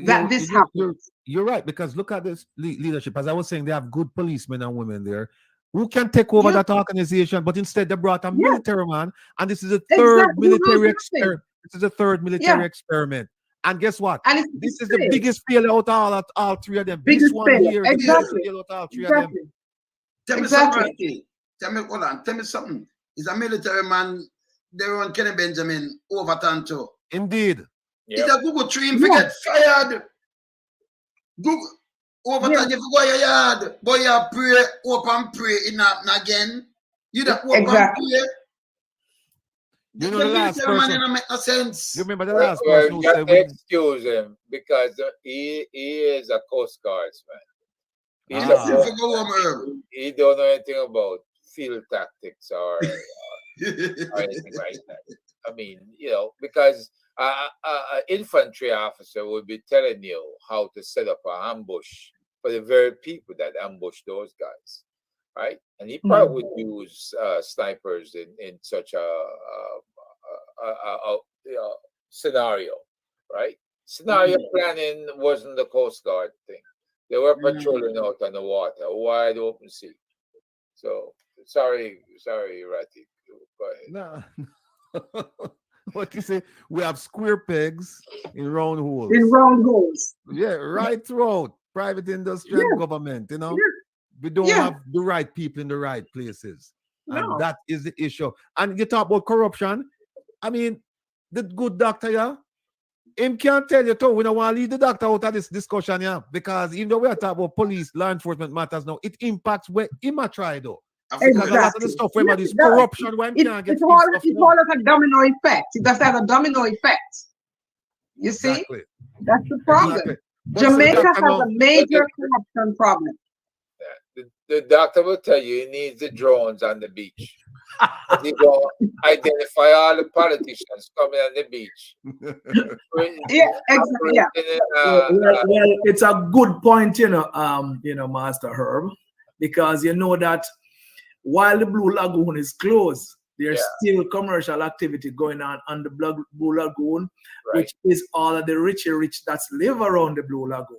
that this happens. You're right, because look at this leadership. As I was saying, they have good policemen and women there who can take over that organization, but instead they brought a military man, and this is a third military experiment. This is a third military experiment. And guess what? And this is the biggest failure out of all three of them. This one here is the biggest failure out of all three of them. Tell me something. Hold on. Tell me something. Is a military man there on Kenny Benjamin overturned too? Indeed. It's a Google tree and get fired. Google overtime if you go your yard, boy, you pray, open pray, it happen again. You don't open pray. You know the last person. Man, it make no sense. You remember the last person who said, excuse him, because he is a Coast Guardsman. He don't know anything about field tactics or anything like that. I mean, because an infantry officer would be telling you how to set up an ambush for the very people that ambush those guys, right? And he probably would use snipers in such a scenario, right? Scenario planning wasn't the Coast Guard thing. They were patrolling out on the water, wide open sea. So sorry, Ratty. Go ahead. No. What you say? We have square pegs in round holes. In round holes. Yeah, right throughout private industry and government. We don't have the right people in the right places, and that is the issue. And you talk about corruption. I mean, the good doctor, him can't tell you too. We don't want to leave the doctor out of this discussion, yeah. Because even though we are talking about police, law enforcement matters now, it impacts where him a try though. Because a lot of the stuff where Yes, this it does. corruption when can't get It's fixed all stuff it's now. all of a domino effect. It does have a domino effect. You see? Exactly. That's the problem. Exactly. But so Jamaica doctor has now, a major corruption problem. The doctor will tell you he needs the drones on the beach. He go identify all the politicians coming on the beach. Yeah, exactly. Yeah. Well, it's a good point, Master Herb, because you know that while the Blue Lagoon is closed, there's still commercial activity going on the Blue Lagoon, which is all of the rich that live around the Blue Lagoon.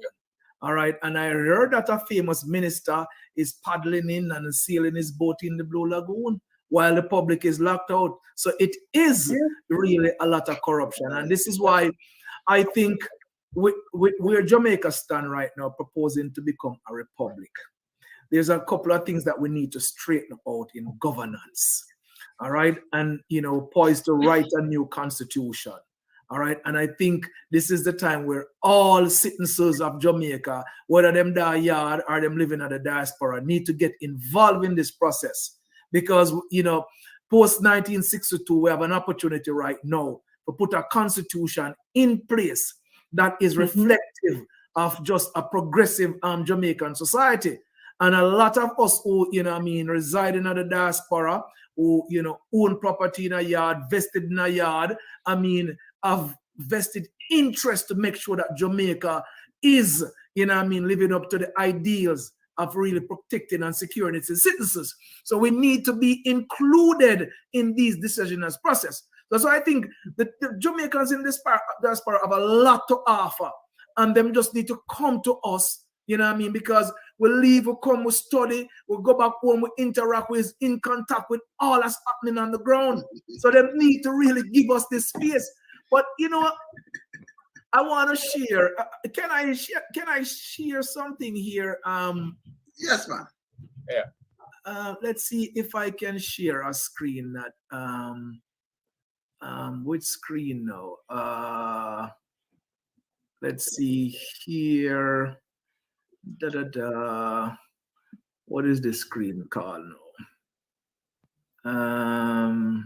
All right. And I heard that a famous minister is paddling in and sailing his boat in the Blue Lagoon while the public is locked out. So it is really a lot of corruption. And this is why I think where Jamaica stand right now, proposing to become a republic, there's a couple of things that we need to straighten out in governance. All right. And, poised to write a new constitution. All right. And I think this is the time where all citizens of Jamaica, whether them die yard or them living at the diaspora, need to get involved in this process. Because, post 1962, we have an opportunity right now to put a constitution in place that is reflective of just a progressive Jamaican society. And a lot of us who, reside in the diaspora, who, own property in a yard, vested in a yard, have vested interest to make sure that Jamaica is, living up to the ideals of really protecting and securing its citizens. So we need to be included in these decisions process. That's why I think the Jamaicans in this diaspora have a lot to offer, and them just need to come to us, because we leave, we come, we study, we go back home, we interact with, in contact with all that's happening on the ground. So they need to really give us this space. But I want to share. Can I share something here? Yes, ma'am. Yeah. Let's see if I can share a screen. Which screen now? Let's see here. What is this screen called now?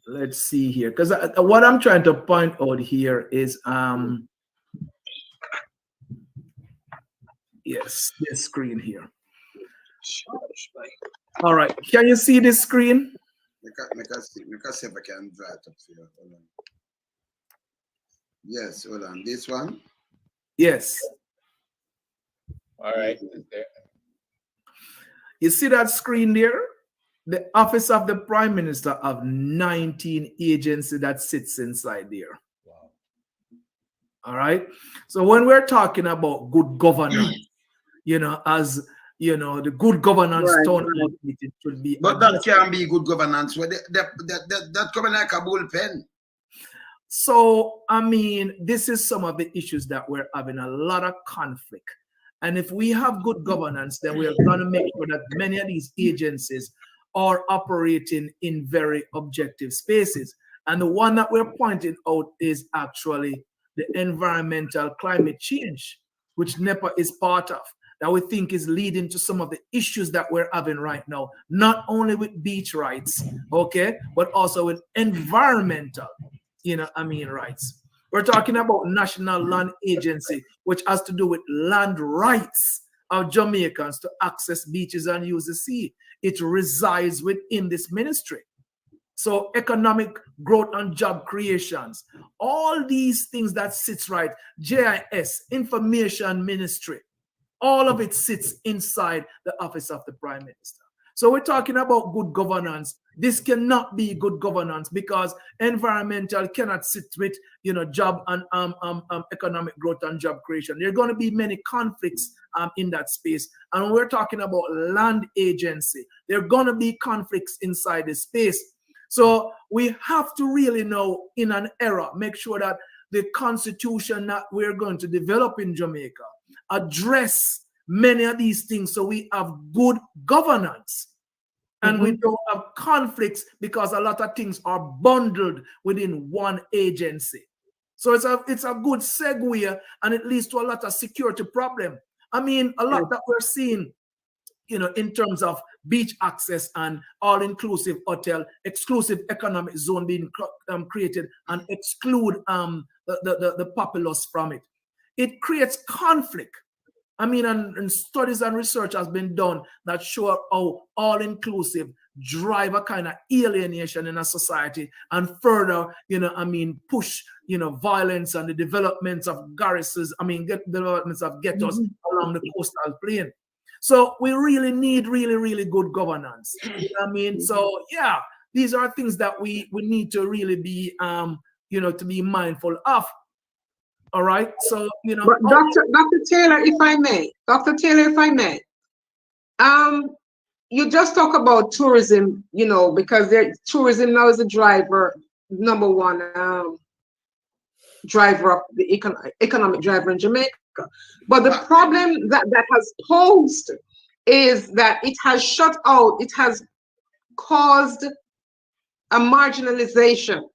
Let's see here, because what I'm trying to point out here is yes, this screen here. All right, can you see this screen? Make us see if I can draw it up here. Hold on. Yes, hold on. This one? Yes. All right. You see that screen there? The office of the Prime Minister have 19 agencies that sits inside there. Wow. All right. So when we're talking about good governance, as the good governance town meeting should be. But that can't be good governance. That coming like a bullpen. So this is some of the issues that we're having a lot of conflict. And if we have good governance, then we are going to make sure that many of these agencies are operating in very objective spaces. And the one that we're pointing out is actually the environmental climate change, which NEPA is part of, that we think is leading to some of the issues that we're having right now, not only with beach rights, okay, but also with environmental, rights. We're talking about National Land Agency, which has to do with land rights of Jamaicans to access beaches and use the sea. It resides within this ministry. So economic growth and job creations, all these things that sits right, JIS, Information Ministry, all of it sits inside the office of the Prime Minister. So we're talking about good governance. This cannot be good governance because environmental cannot sit with, job and economic growth and job creation. There are going to be many conflicts in that space. And when we're talking about land agency, there are going to be conflicts inside the space. So we have to really know in an era, make sure that the constitution that we're going to develop in Jamaica address many of these things so we have good governance. and we don't have conflicts because a lot of things are bundled within one agency. So it's a good segue, and it leads to a lot of security problem. I mean, a lot that we're seeing, you know, in terms of beach access and all-inclusive hotel, exclusive economic zone being created and exclude the populace from it. It creates conflict. I mean, and studies and research has been done that show how all-inclusive drive a kind of alienation in a society and further, you know, I mean, push, you know, violence and the developments of garrisons, I mean, developments of ghettos along the coastal plain. So we really need really good governance. You know what I mean? So yeah, these are things that we need to really be, you know, to be mindful of. All right. So, you know, but Dr. Taylor, if I may, you just talk about tourism, you know, because tourism now is the number one driver of the economic driver in Jamaica. But the problem that has posed is that it has shut out, it has caused a marginalization,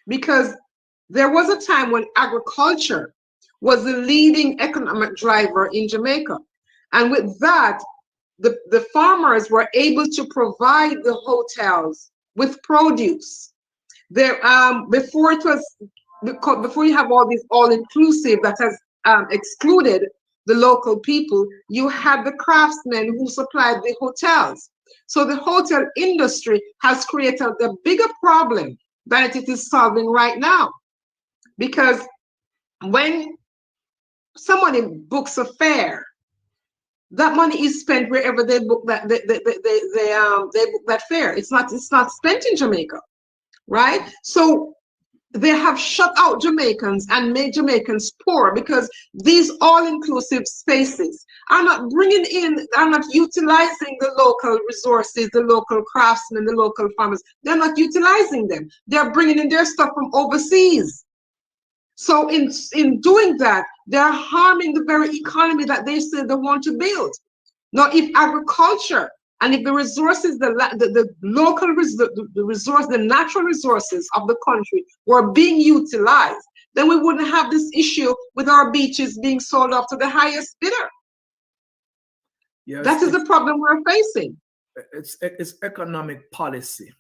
because there was a time when agriculture was the leading economic driver in Jamaica. And with that, the farmers were able to provide the hotels with produce. There, before you have all these all-inclusive that has excluded the local people, you had the craftsmen who supplied the hotels. So the hotel industry has created a bigger problem than it is solving right now. Because when somebody books a fare, that money is spent wherever they book that they book that fare. It's not spent in Jamaica, right? So they have shut out Jamaicans and made Jamaicans poor, because these all-inclusive spaces are not utilizing the local resources, the local craftsmen, the local farmers. They're not utilizing them. They're bringing in their stuff from overseas. So in doing that, they're harming the very economy that they say they want to build. Now, if agriculture and if the resources, the natural resources of the country were being utilized, then we wouldn't have this issue with our beaches being sold off to the highest bidder. Yes, that is the problem we're facing. It's economic policy.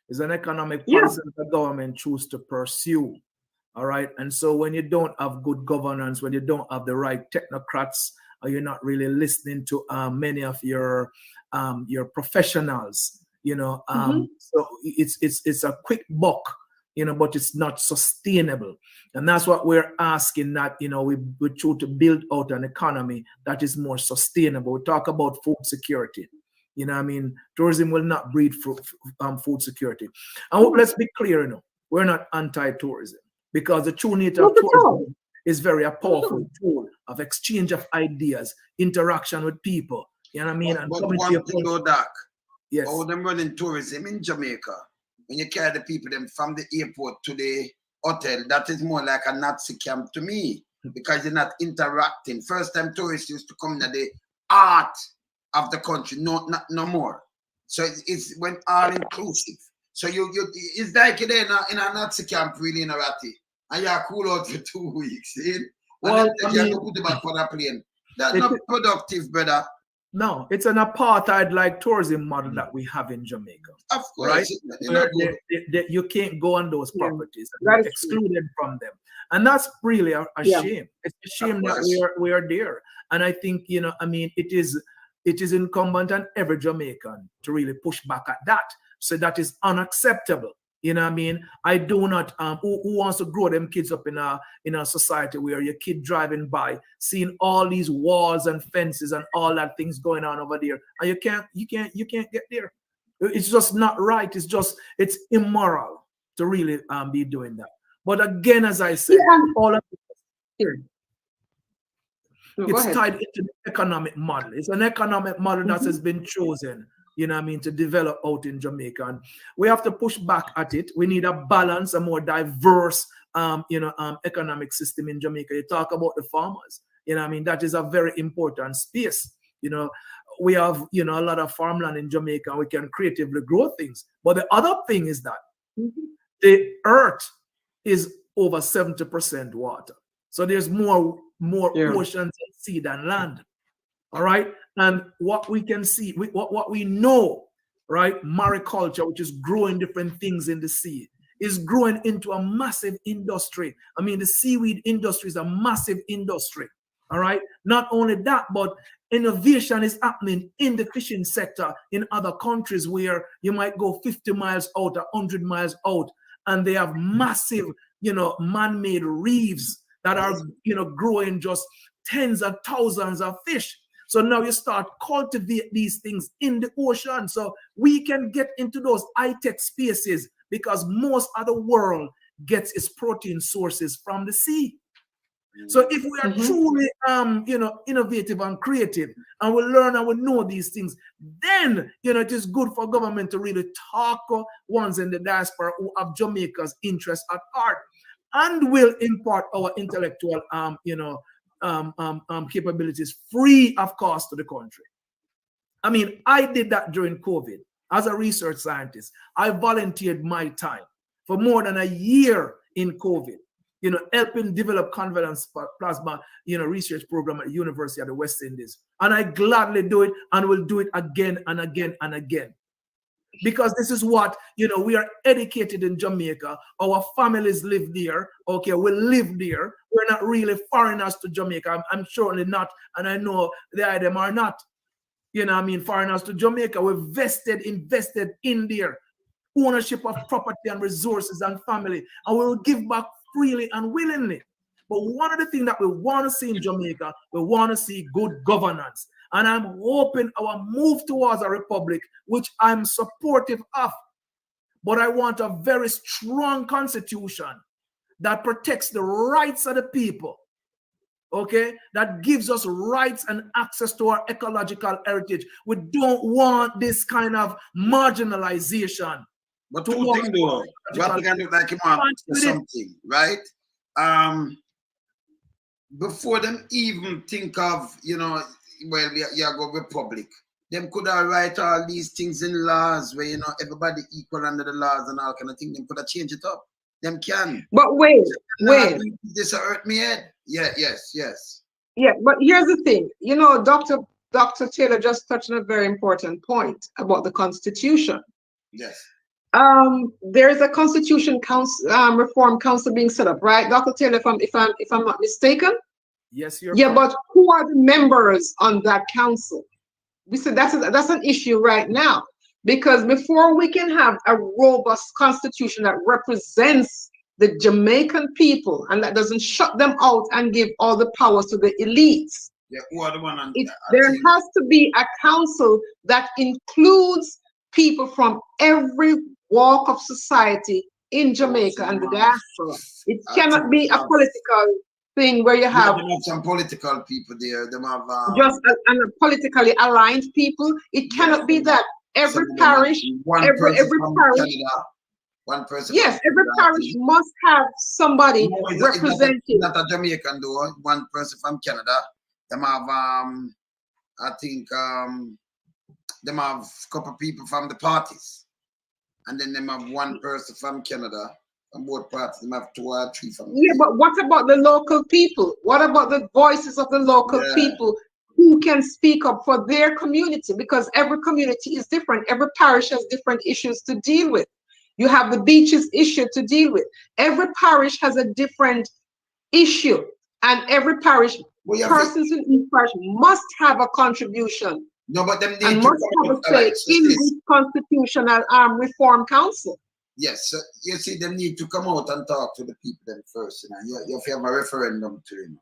It's an economic policy that the government chooses to pursue. All right. And so when you don't have good governance, when you don't have the right technocrats, or you're not really listening to many of your professionals, you know, so it's a quick buck, you know, but it's not sustainable. And that's what we're asking, that, you know, we try to build out an economy that is more sustainable. We talk about food security. You know what I mean? Tourism will not breed food security. And let's be clear, you know, we're not anti-tourism, because the true nature of tourism is very a powerful tool of exchange of ideas, interaction with people. You know what I mean? But one thing though, Doc, yes, how them running tourism in Jamaica, when you carry the people them from the airport to the hotel, that is more like a Nazi camp to me, because you're not interacting. First time tourists used to come to the art of the country, no more. So it's when all inclusive. So it's like you're in a Nazi camp really in a Ratty, and you're cool out for 2 weeks. See? And well, then you put them back on a plane. That's not productive, brother. No, it's an apartheid-like tourism model that we have in Jamaica. Of course, right? You can't go on those properties, and you're excluded from them, and that's really a shame. It's a shame that we are there. And I think, you know, I mean, it is incumbent on every Jamaican to really push back at that. So that is unacceptable. You know what I mean? I do not, who wants to grow them kids up in a society where your kid driving by, seeing all these walls and fences and all that things going on over there, and you can't get there. It's just not right. It's immoral to really be doing that. But again, as I said, all of it's tied into the economic model. It's an economic model that has been chosen, you know what I mean, to develop out in Jamaica. And we have to push back at it. We need a balance, a more diverse, economic system in Jamaica. You talk about the farmers, you know what I mean, that is a very important space. You know, we have, you know, a lot of farmland in Jamaica, and we can creatively grow things. But the other thing is that the earth is over 70% water. So there's more oceans and sea than land. All right. And what we can see, what we know, right, mariculture, which is growing different things in the sea, is growing into a massive industry. I mean, the seaweed industry is a massive industry. All right. Not only that, but innovation is happening in the fishing sector in other countries where you might go 50 miles out or 100 miles out, and they have massive, you know, man-made reefs that are, you know, growing just tens of thousands of fish. So now you start cultivate these things in the ocean. So we can get into those high-tech spaces because most of the world gets its protein sources from the sea. So if we are truly, you know, innovative and creative, and we learn and we know these things, then, you know, it is good for government to really talk ones in the diaspora who have Jamaica's interest at heart, and will impart our intellectual, you know, capabilities free of cost to the country. I mean, I did that during COVID as a research scientist. I volunteered my time for more than a year in COVID, you know, helping develop convalescent plasma, you know, research program at the University of the West Indies. And I gladly do it and will do it again and again and again. Because this is what, you know, we are educated in Jamaica. Our families live there. Okay, we live there. We're not really foreigners to Jamaica. I'm surely not. And I know the item are not. You know, I mean, foreigners to Jamaica. We're invested in there. Ownership of property and resources and family. And we will give back freely and willingly. But one of the things that we want to see in Jamaica, we want to see good governance. And I'm hoping our move towards a republic, which I'm supportive of. But I want a very strong constitution that protects the rights of the people. Okay? That gives us rights and access to our ecological heritage. We don't want this kind of marginalization. But two things though, Rattigan look like him on something, right? Before them even think of, you know, well, you go republic, them could have write all these things in laws where, you know, everybody equal under the laws and all kind of thing. Them could have changed it up. Them can. But wait. This hurt me head. Yeah, yes. Yeah, but here's the thing. You know, Dr. Taylor just touched on a very important point about the Constitution. Yes. There's a Constitution Council, Reform Council being set up, right, Dr. Taylor? If I'm not mistaken. Yes, you're. Yeah, but who are the members on that council? We said that's an issue right now, because before we can have a robust constitution that represents the Jamaican people and that doesn't shut them out and give all the powers to the elites, yeah, who are the one on, there has to be a council that includes people from every walk of society in Jamaica and the diaspora. It cannot be a political thing where you have some political people there. Them have just politically aligned people. It cannot be that every parish, every parish. One person. Yes, every parish must have somebody representing. Not a Jamaican though. One person from Canada. Them have I think them have a couple people from the parties, and then them have one person from Canada. On both parties, they have 2 or 3 from. Yeah, but what about the local people? What about the voices of the local people who can speak up for their community? Because every community is different. Every parish has different issues to deal with. You have the beaches issue to deal with. Every parish has a different issue, and every parish, persons in each parish must have a contribution. No, but them and must have a say in this constitutional reform council. Yes, so you see, them need to come out and talk to the people them first. You know, you have to have a referendum to them.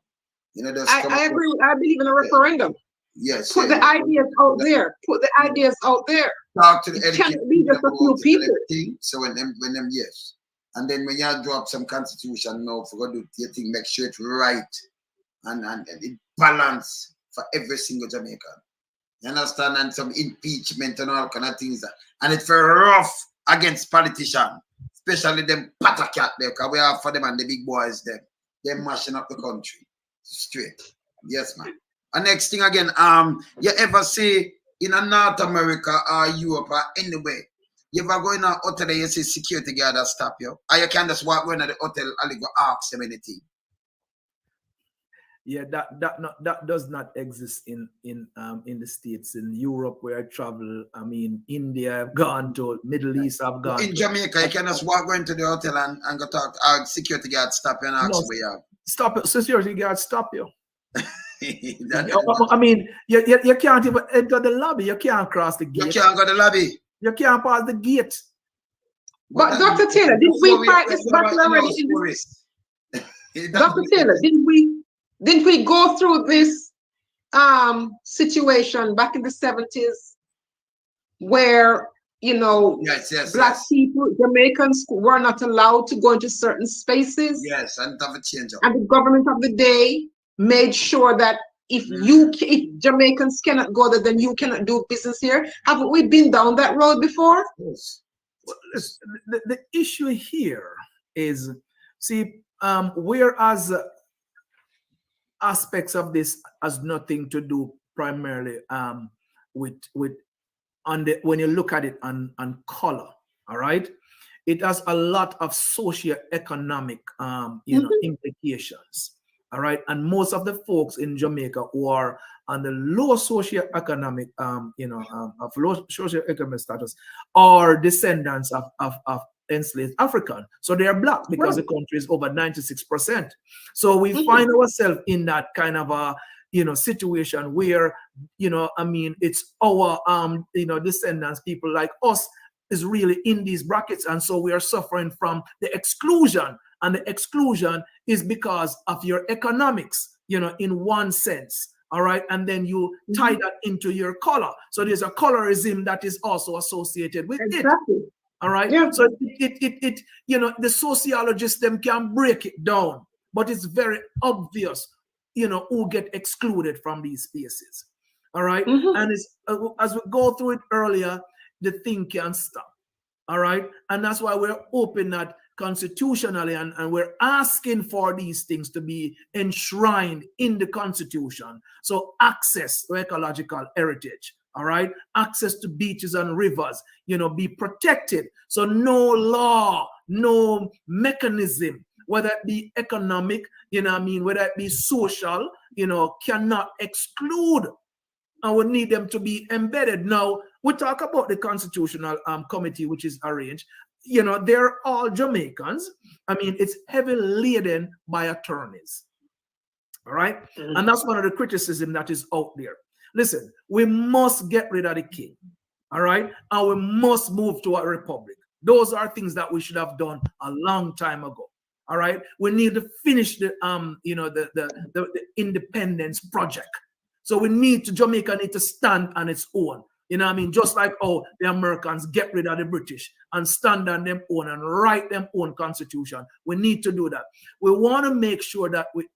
You know, I agree. I believe in a referendum. Yes. Put the ideas out there. Put the ideas out there. Talk to the it can't be just a few people. So when them yes, and then when you drop some constitution now for go do your thing, make sure it's right and it balance for every single Jamaican. You understand? And some impeachment and all kind of things. And it's very rough against politicians, especially them patakat there, because we are for them and the big boys them. They're mashing up the country. Straight. Yes, man. And next thing again, you ever see in a North America or Europe or anywhere, you ever go in a hotel and you see security guard that stop you? Or you can just walk around the hotel and you go ask them anything. Yeah, that does not exist in the States. In Europe, where I travel, I mean, India, I've gone to, Middle East, I've gone in to. Jamaica, you can just walk into the hotel and go talk. Our security guard stop you and ask you where you are. Stop it. Security guard stop you. I mean, you can't even enter the lobby. You can't cross the gate. You can't go to the lobby. You can't pass the gate. But Dr. Taylor, didn't we fight this battle already? Dr. Taylor, didn't we go through this situation back in the 70s where, you know, black people, Jamaicans were not allowed to go into certain spaces? Yes, and have a change. And the government of the day made sure that if Jamaicans cannot go there, then you cannot do business here. Haven't we been down that road before? Yes. Well, the issue here is, see, whereas aspects of this has nothing to do primarily with when you look at it on color, all right? It has a lot of socio-economic implications, all right? And most of the folks in Jamaica who are on the low socio-economic of low socio-economic status are descendants of enslaved African. So they are black because the country is over 96%. So we find ourselves in that kind of a situation where, it's our descendants, people like us, is really in these brackets, and so we are suffering from the exclusion, and the exclusion is because of your economics, in one sense. All right, and then you tie that into your color. So there's a colorism that is also associated with it. All right. Yeah. So the sociologists them can break it down, but it's very obvious, who get excluded from these spaces. All right. And it's, as we go through it earlier, the thing can't stop. All right. And that's why we're open that constitutionally, and we're asking for these things to be enshrined in the Constitution. So access to ecological heritage. All right, access to beaches and rivers, be protected. So no law, no mechanism, whether it be economic, whether it be social, cannot exclude. And we need them to be embedded. Now, we talk about the Constitutional Committee, which is arranged. They're all Jamaicans. It's heavily laden by attorneys. All right, and that's one of the criticism that is out there. Listen, we must get rid of the king, all right? And we must move to a republic. Those are things that we should have done a long time ago, all right? We need to finish the independence project. So Jamaica need to stand on its own. Just like how the Americans get rid of the British and stand on them own and write them own constitution. We need to do that. We want to make sure that we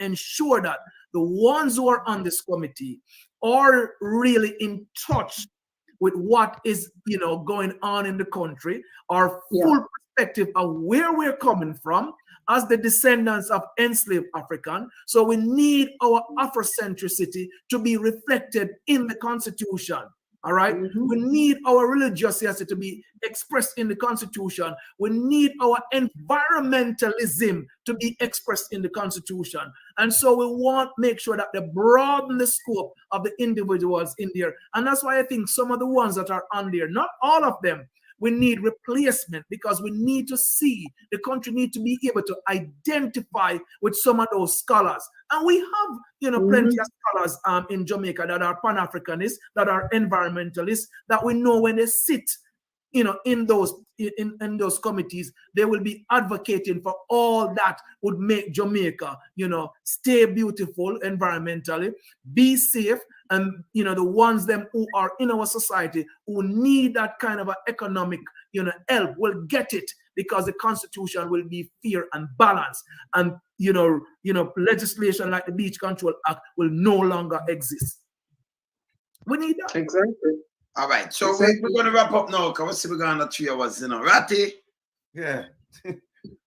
ensure that the ones who are on this committee are really in touch with what is, going on in the country, are full perspective of where we're coming from as the descendants of enslaved African. So we need our Afrocentricity to be reflected in the Constitution. All right. We need our religiosity to be expressed in the Constitution. We need our environmentalism to be expressed in the Constitution. And so we want to make sure that they broaden the scope of the individuals in there. And that's why I think some of the ones that are on there, not all of them, we need replacement, because we need to see, the country need to be able to identify with some of those scholars. And we have, plenty of scholars in Jamaica that are Pan-Africanists, that are environmentalists, that we know when they sit, in those committees, they will be advocating for all that would make Jamaica, stay beautiful environmentally, be safe, and the ones them who are in our society who need that kind of economic help will get it, because the Constitution will be fair and balanced, and legislation like the Beach Control Act will no longer exist. We need that. Exactly. All right, so we're going to wrap up now, because we're going to 3 hours, Ratty. Yeah.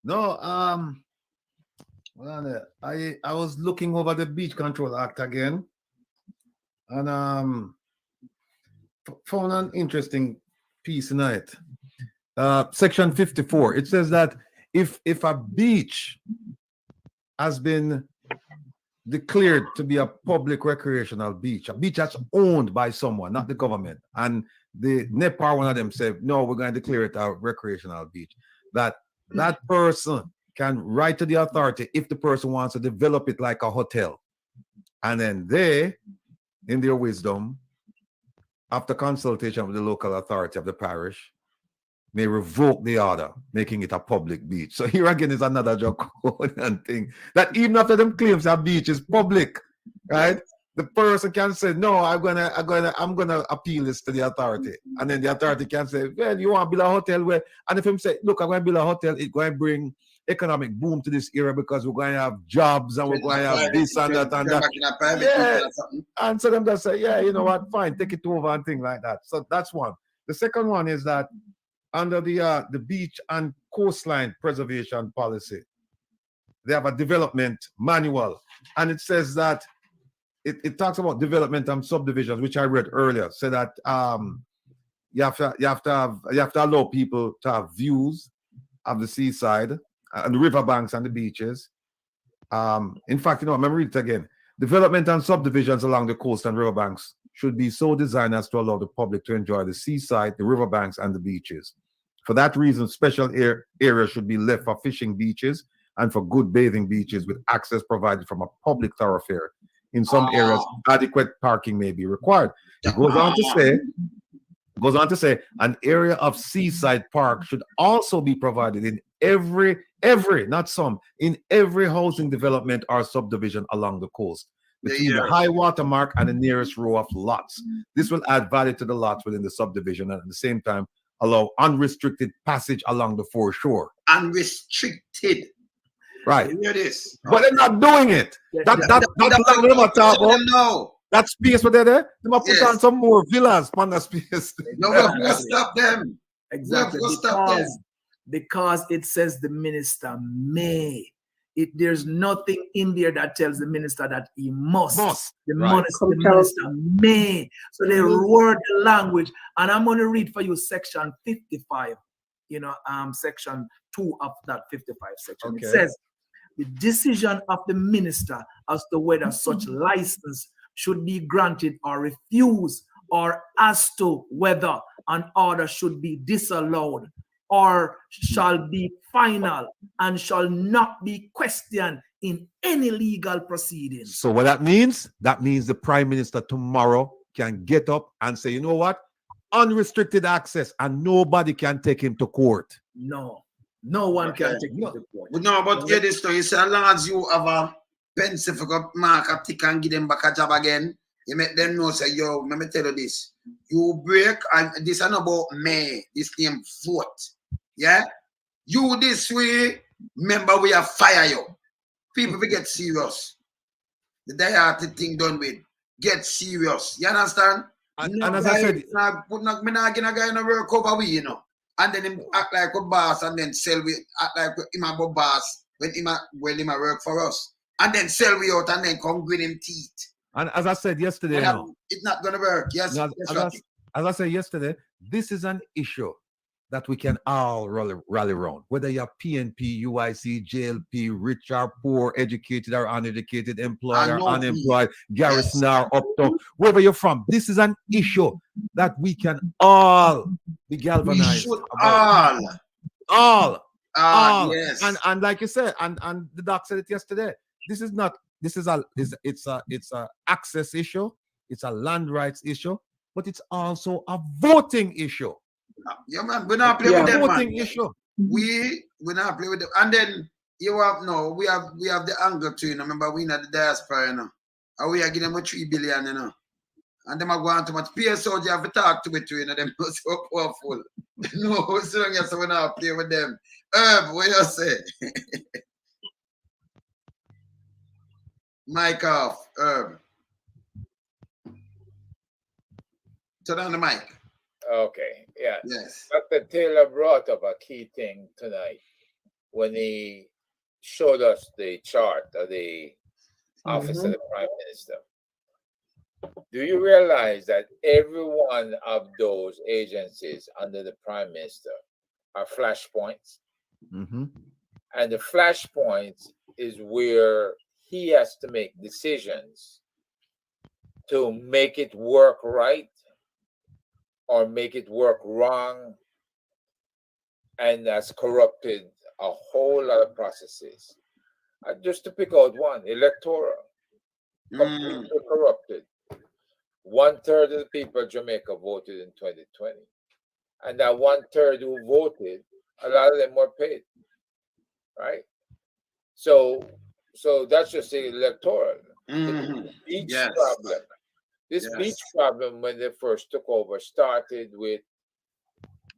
No, I was looking over the Beach Control Act again, and found an interesting piece tonight. Section 54. It says that if a beach has been declared to be a public recreational beach, a beach that's owned by someone, not the government, and the NEPA, one of them said, no, we're going to declare it a recreational beach, that person can write to the authority if the person wants to develop it like a hotel. And then they, in their wisdom, after consultation with the local authority of the parish, may revoke the order, making it a public beach. So here again is another draconian thing, that even after them claims that beach is public, right? The person can say, no, I'm gonna appeal this to the authority. And then the authority can say, well, you want to build a hotel where, and if him say, look, I'm going to build a hotel, it's going to bring economic boom to this area because we're going to have jobs and we're going to have this and that and that. Yeah. And so them just say, yeah, you know what, fine, take it over and things like that. So that's one. The second one is that under the beach and coastline preservation policy, they have a development manual, and it says that it talks about development and subdivisions, which I read earlier. So that you have to allow people to have views of the seaside and the riverbanks and the beaches. In fact, I'm gonna read it again. Development and subdivisions along the coast and riverbanks should be so designed as to allow the public to enjoy the seaside, the riverbanks, and the beaches. For that reason, special areas should be left for fishing beaches and for good bathing beaches with access provided from a public thoroughfare. In some areas, adequate parking may be required. It goes on to say, an area of seaside park should also be provided in every, not some, in every housing development or subdivision along the coast, between the high water mark and the nearest row of lots. This will add value to the lots within the subdivision and at the same time allow unrestricted passage along the foreshore. Unrestricted. Right. You hear this? But they're not doing it. That space where they're there, they must put on some more villas on that space. No, we have to stop them. Exactly. Because it says the minister may. There's nothing in there that tells the minister that he must. The minister may. So they word the language. And I'm going to read for you section 55, section 2 of that 55 section. Okay. It says, the decision of the minister as to whether such license should be granted or refused, or as to whether an order should be disallowed or shall be final and shall not be questioned in any legal proceedings. So what that means the prime minister tomorrow can get up and say, you know what? Unrestricted access and nobody can take him to court. No one can take him to court. No, but hear this story. So as long as you have a pencil for mark a tick and give them back a job again, you make them know, say, yo, let me tell you this. You break, and this is not about me, this name vote. Yeah? You this way, remember we have fire you. People will get serious. The die-hearted thing done with. Get serious. You understand? And as I said, I'm not getting a guy in a work over we, And then him act like a boss and then sell we act like him a boss when him work for us. And then sell we out and then come with him teeth. And as I said yesterday, it's not gonna work. Yes. As I said yesterday, this is an issue that we can all rally around. Whether you're PNP, UIC, JLP, rich or poor, educated or uneducated, employed or unemployed, garrison or uptown, wherever you're from, this is an issue that we can all be galvanized. We should all. Yes. And like you said, and the doc said it yesterday. It's a access issue, it's a land rights issue, but it's also a voting issue. Yeah, man, we not play with them, voting man. issue. We not play with them. And then we have the angle too, remember we in the diaspora, and we are giving them a 3 billion, And them are going to much PSO, you have to talk to it too, them so powerful. No, so we not play with them. What you say? Mic off, Turn on the mic. Okay, yeah. Yes. Dr. Taylor brought up a key thing tonight when he showed us the chart of the office of the Prime Minister. Do you realize that every one of those agencies under the Prime Minister are flashpoints? Mm-hmm. And the flashpoint is where he has to make decisions to make it work right or make it work wrong, and that's corrupted a whole lot of processes. Just to pick out one, electoral, completely corrupted. 1/3 of the people of Jamaica voted in 2020. And that 1/3 who voted, a lot of them were paid, right? So that's just the electoral. The beach problem. This beach problem, when they first took over, started with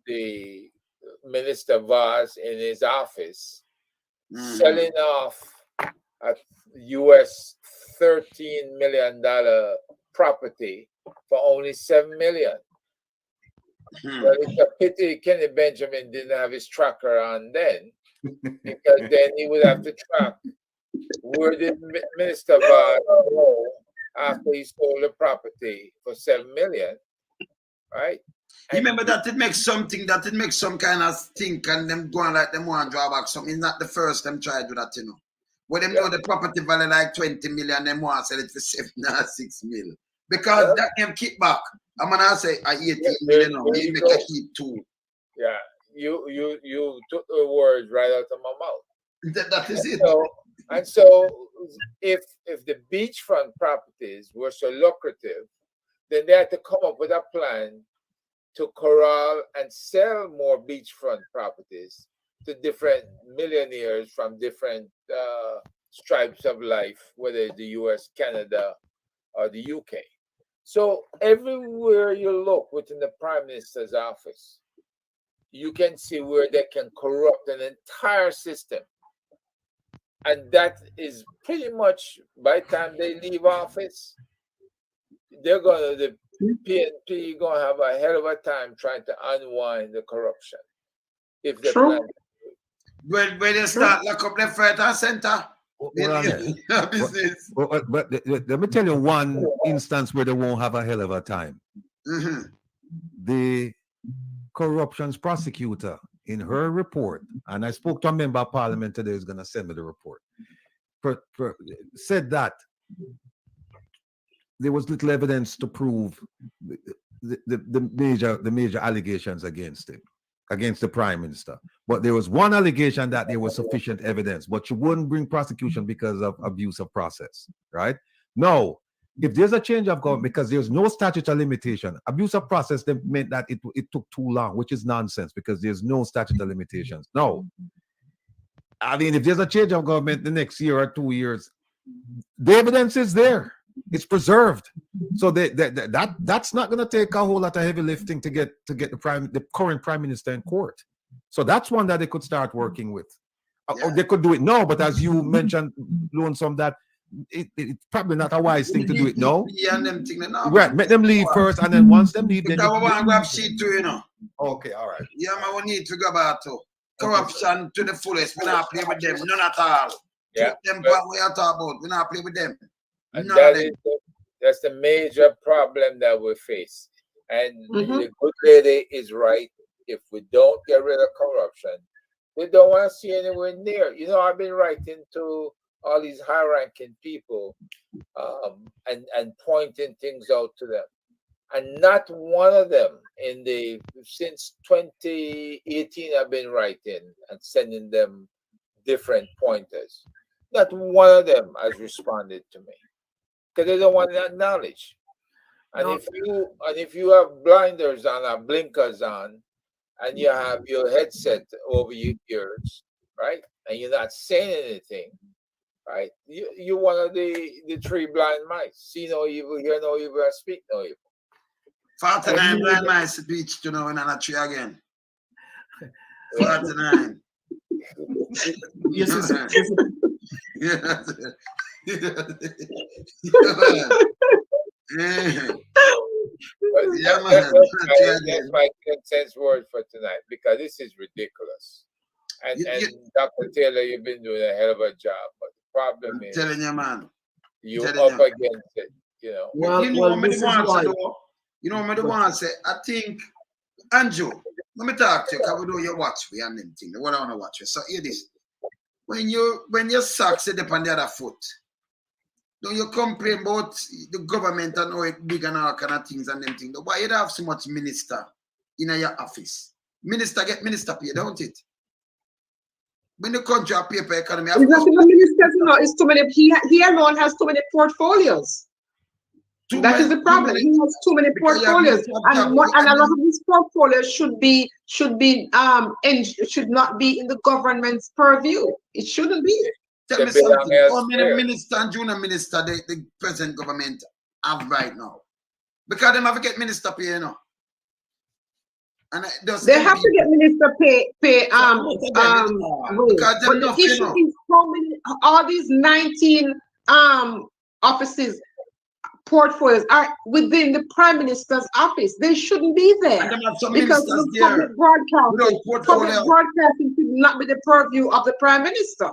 the Minister Vaz in his office selling off a US $13 million property for only $7 million. Well, it's a pity Kenny Benjamin didn't have his tracker on then, because then he would have to track where did Minister Vaz go after he sold the property for $7 million, right? You remember that it makes something, that it makes some kind of stink, and them going like them want to draw back something. It's not the first them try to do that, you know. When them know the property value like 20 million, them want to sell it for 7 or 6 mil. Because that them kickback. I'm gonna say 18 million now. They make a keep 2. Yeah, you took the words right out of my mouth. That is it. And so if the beachfront properties were so lucrative, then they had to come up with a plan to corral and sell more beachfront properties to different millionaires from different stripes of life, whether it's the US, Canada, or the UK. So everywhere you look within the Prime Minister's office, you can see where they can corrupt an entire system. And that is pretty much, by the time they leave office, the PNP going to have a hell of a time trying to unwind the corruption. If they plan. When they start lock up the front and center, business. But let me tell you one instance where they won't have a hell of a time. The corruptions prosecutor, in her report, and I spoke to a member of parliament today who's going to send me the report, said that there was little evidence to prove the major allegations against him, against the Prime Minister. But there was one allegation that there was sufficient evidence, but you wouldn't bring prosecution because of abuse of process, right? No, if there's a change of government, because there's no statute of limitation, abuse of process meant that it took too long, which is nonsense, because there's no statute of limitations. No. I mean, if there's a change of government the next year or 2 years, the evidence is there. It's preserved. So that's not going to take a whole lot of heavy lifting to get the current Prime Minister in court. So that's one that they could start working with. Or they could do it now, but as you mentioned, Lonesome, that it's probably not a wise thing to do it now. Right, make them leave first, and then once them leave, then I want to grab sheet too, you know. Okay, all right. Yeah, man, we need to go back to corruption to the fullest. We not play with them, none at all. Yeah, them what we are talking about, we not play with them. And that's the major problem that we face. And the good lady is right. If we don't get rid of corruption, they don't want to see anywhere near. You know, I've been writing to all these high-ranking people and pointing things out to them. And not one of them since 2018, I've been writing and sending them different pointers. Not one of them has responded to me, because they don't want to acknowledge. And if you have blinders on or blinkers on, and you have your headset over your ears, right, and you're not saying anything, right, you're one of the 3 blind mice. See no evil, hear no evil, and speak no evil. 49 blind mice speech, you know, in a tree again. 49. Yes, Yeah. That's my consensus word for tonight, because this is ridiculous. And Dr. Taylor, you've been doing a hell of a job, but the problem is telling you, man. You're up against it, you know. Well, you know well, what I this is want to why. do? You know what I want to say? I think, Andrew, let me talk to you, because we do your watch me and them thing. What I want to watch you. So hear this. When your socks sit up on the other foot, don't you complain about the government and how it big and all kind of things and them things? Why you have so much minister in your office? Minister get minister pay, don't it? When the country have paper economy, It's not even ministers, you know, it's too many. He alone has too many portfolios. That is the problem. He has too many portfolios, and a lot of these portfolios should not be in the government's purview. It shouldn't be. Tell me something. How many minister and junior minister the present government have right now? Because they have to get minister pay, you know. And they have to get minister pay role. But the issue is how many, all these 19 offices, portfolios are within the Prime Minister's office. They shouldn't be there because public broadcasting should not be the purview of the Prime Minister.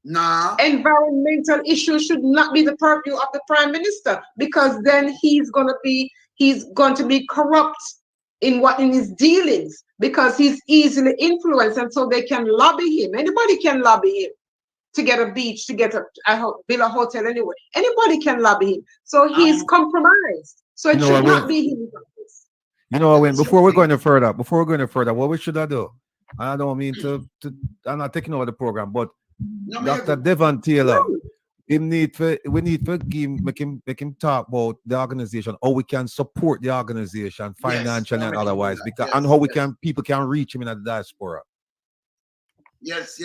Nah. Environmental issues should not be the purview of the Prime Minister, because then he's going to be corrupt in his dealings, because he's easily influenced, and so they can lobby him. Anybody can lobby him to get a beach, to get a villa hotel anyway. Anybody can lobby him. So he's compromised. So it should not be him. You know what, before we're going further, what we should do? I don't mean to I'm not taking over the program, but Dr. Devon Taylor, we need to make him talk about the organization, how we can support the organization financially and otherwise, because and how people can reach him in the diaspora. Yes,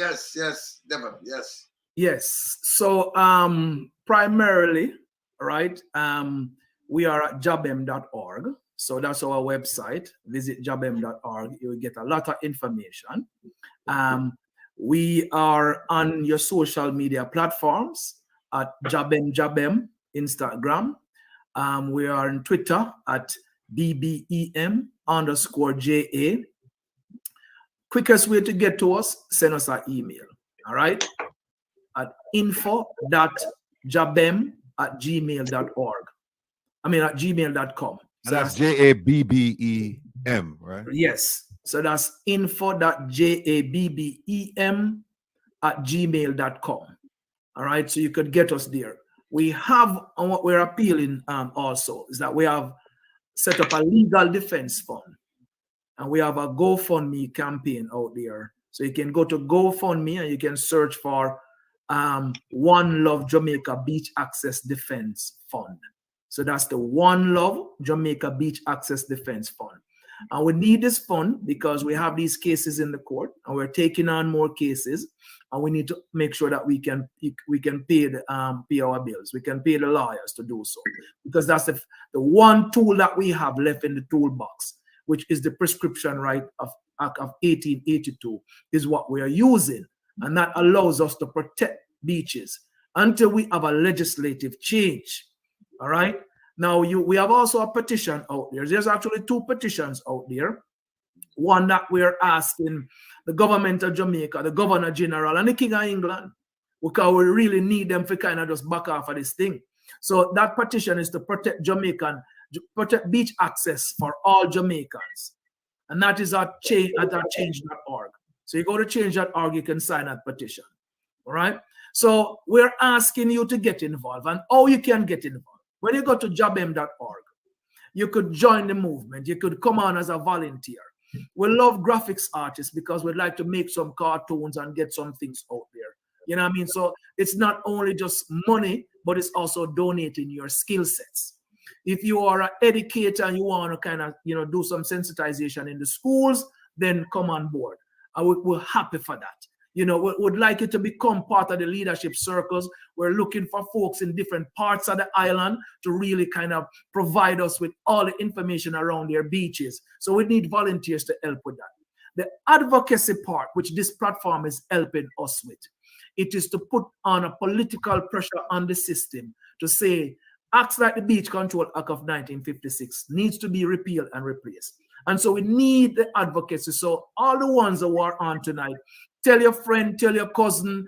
Devon, yes. Yes. So primarily, right, we are at jabem.org. So that's our website. Visit jabem.org. You will get a lot of information. We are on your social media platforms at Jabem Instagram. We are on Twitter at BBEM_JA. Quickest way to get to us, send us an email. All right? At info.jabem@gmail.org. I mean, at gmail.com. So that's JABBEM, right? Yes. So that's info.jabbem@gmail.com. All right. So you could get us there. We have, and what we're appealing also is that we have set up a legal defense fund, and we have a GoFundMe campaign out there. So you can go to GoFundMe and you can search for One Love Jamaica Beach Access Defense Fund. So that's the One Love Jamaica Beach Access Defense Fund. And we need this fund because we have these cases in the court, and we're taking on more cases, and we need to make sure that we can pay our bills. We can pay the lawyers to do so, because that's the one tool that we have left in the toolbox, which is the prescription right of 1882, is what we are using, and that allows us to protect beaches until we have a legislative change. All right. Now, we have also a petition out there. There's actually two petitions out there. One that we're asking the government of Jamaica, the Governor General, and the King of England, because we really need them to kind of just back off of this thing. So that petition is to protect beach access for all Jamaicans. And that is at change.org. So you go to change.org, you can sign that petition. All right. So we're asking you to get involved, and how you can get involved. When you go to jabem.org, you could join the movement. You could come on as a volunteer. We love graphics artists because we'd like to make some cartoons and get some things out there. You know what I mean? So it's not only just money, but it's also donating your skill sets. If you are an educator and you want to kind of, do some sensitization in the schools, then come on board. And we're happy for that. We would like you to become part of the leadership circles. We're looking for folks in different parts of the island to really kind of provide us with all the information around their beaches. So we need volunteers to help with that. The advocacy part, which this platform is helping us with, it is to put on a political pressure on the system to say, acts like the Beach Control Act of 1956 needs to be repealed and replaced. And so we need the advocacy. So all the ones that are on tonight, tell your friend, tell your cousin,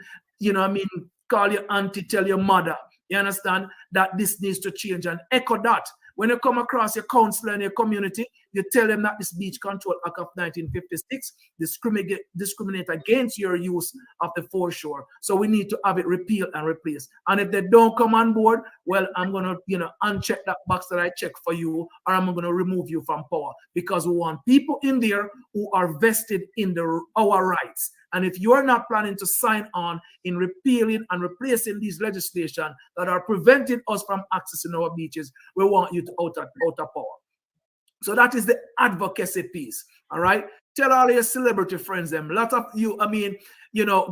call your auntie, tell your mother, You understand? That this needs to change, and echo that. When you come across your counselor in your community, you tell them that this Beach Control Act of 1956 discriminate against your use of the foreshore. So we need to have it repealed and replaced. And if they don't come on board, well, I'm gonna, uncheck that box that I checked for you, or I'm gonna remove you from power, because we want people in there who are vested in our rights. And if you're not planning to sign on in repealing and replacing these legislation that are preventing us from accessing our beaches, we want you to out of power. So that is the advocacy piece. All right. Tell all your celebrity friends them. A lot of you,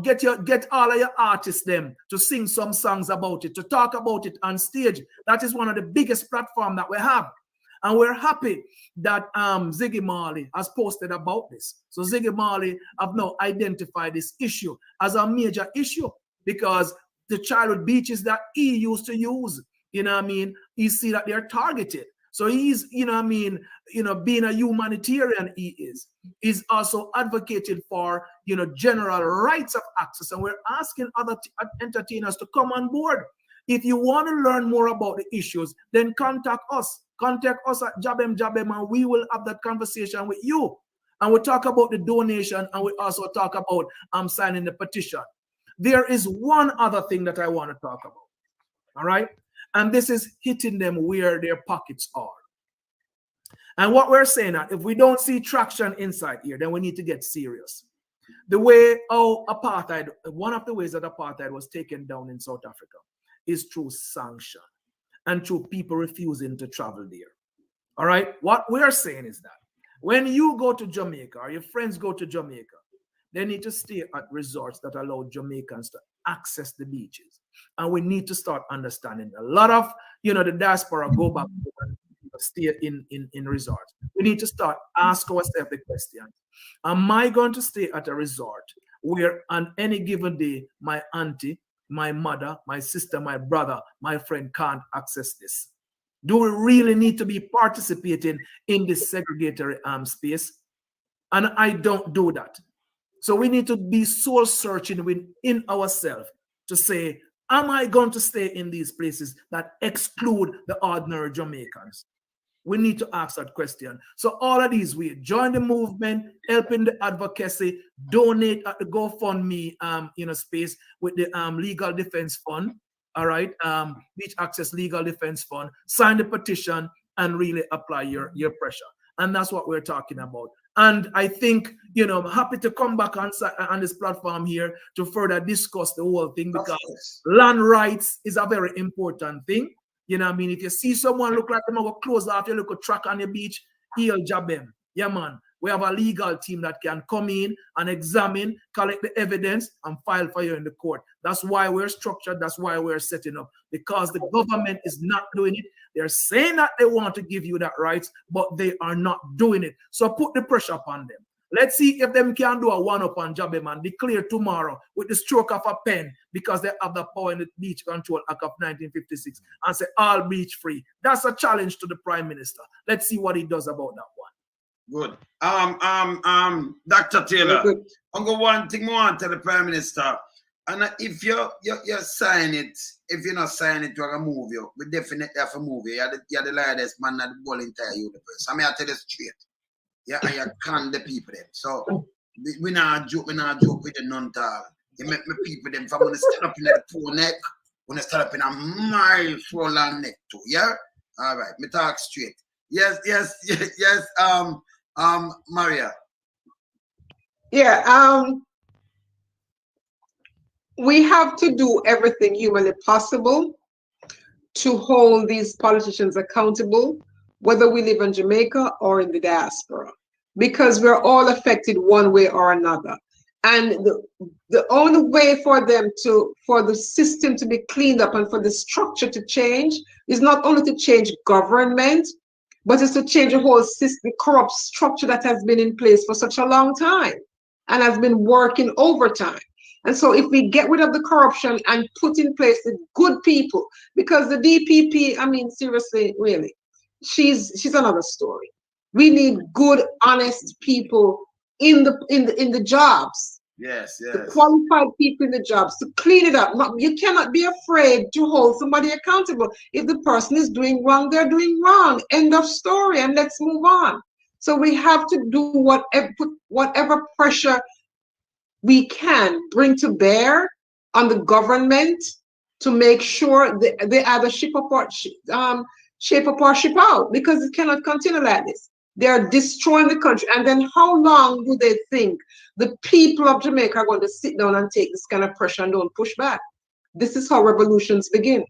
get all of your artists them to sing some songs about it, to talk about it on stage. That is one of the biggest platforms that we have. And we're happy that Ziggy Marley has posted about this. So Ziggy Marley have now identified this issue as a major issue, because the childhood beaches that he used to use, he see that they're targeted. So he's, being a humanitarian, he's also advocated for, general rights of access. And we're asking other entertainers to come on board. If you want to learn more about the issues, then contact us. Contact us at Jabem, and we will have that conversation with you. And we'll talk about the donation, and we also talk about signing the petition. There is one other thing that I want to talk about. All right? And this is hitting them where their pockets are. And what we're saying that if we don't see traction inside here, then we need to get serious. The way apartheid, one of the ways that apartheid was taken down in South Africa is through sanction and through people refusing to travel there. All right? What we're saying is that when you go to Jamaica or your friends go to Jamaica, they need to stay at resorts that allow Jamaicans to access the beaches. And we need to start understanding a lot of, the diaspora go back and stay in resorts. We need to start asking ourselves the question, am I going to stay at a resort where on any given day, my auntie, my mother, my sister, my brother, my friend can't access this? Do we really need to be participating in this segregatory space? And I don't do that. So we need to be soul searching within ourselves to say, am I going to stay in these places that exclude the ordinary Jamaicans? We need to ask that question. So all of these, we join the movement, helping the advocacy, donate at the GoFundMe space with the Legal Defense Fund. All right, Beach Access Legal Defense Fund, sign the petition and really apply your pressure. And that's what we're talking about. And I think, I'm happy to come back on this platform here to further discuss the whole thing, because land rights is a very important thing. If you see someone look like them, go close off your little track on the beach, he'll jab them. Yeah, man. We have a legal team that can come in and examine, collect the evidence, and file for you in the court. That's why we're structured. That's why we're setting up, because the government is not doing it. They're saying that they want to give you that rights, but they are not doing it. So put the pressure upon them. Let's see if them can do a one-up on Jabem and declare tomorrow with the stroke of a pen, because they have the power in the Beach Control Act of 1956, and say all beach free. That's a challenge to the Prime Minister. Let's see what he does about that one. Good. Dr. Taylor, I'm going one thing more to the Prime Minister. And if you sign it, if you not sign it, we're going to move you. We definitely have to move you. You're the largest man at the whole entire universe. I mean, I tell you straight. Yeah, and you can the people them. So we not joke with the non-tal. You make me people them from when they stand up in the poor neck, when they stand up in a mile for long neck too. Yeah? All right, me talk straight. Yes, Maria. Yeah, we have to do everything humanly possible to hold these politicians accountable, whether we live in Jamaica or in the diaspora, because we're all affected one way or another. And the only way for the system to be cleaned up and for the structure to change is not only to change government, but it's to change the whole system, the corrupt structure that has been in place for such a long time and has been working overtime. And so if we get rid of the corruption and put in place the good people, because the DPP, I mean, seriously, really, she's another story. We need good, honest people in the jobs. Yes, to yes. qualified people in the jobs, to clean it up. You cannot be afraid to hold somebody accountable. If the person is doing wrong, they're doing wrong. End of story, and let's move on. So we have to do whatever pressure we can bring to bear on the government to make sure they either shape up or ship out, because it cannot continue like this. They are destroying the country. And then how long do they think the people of Jamaica are going to sit down and take this kind of pressure and don't push back? This is how revolutions begin,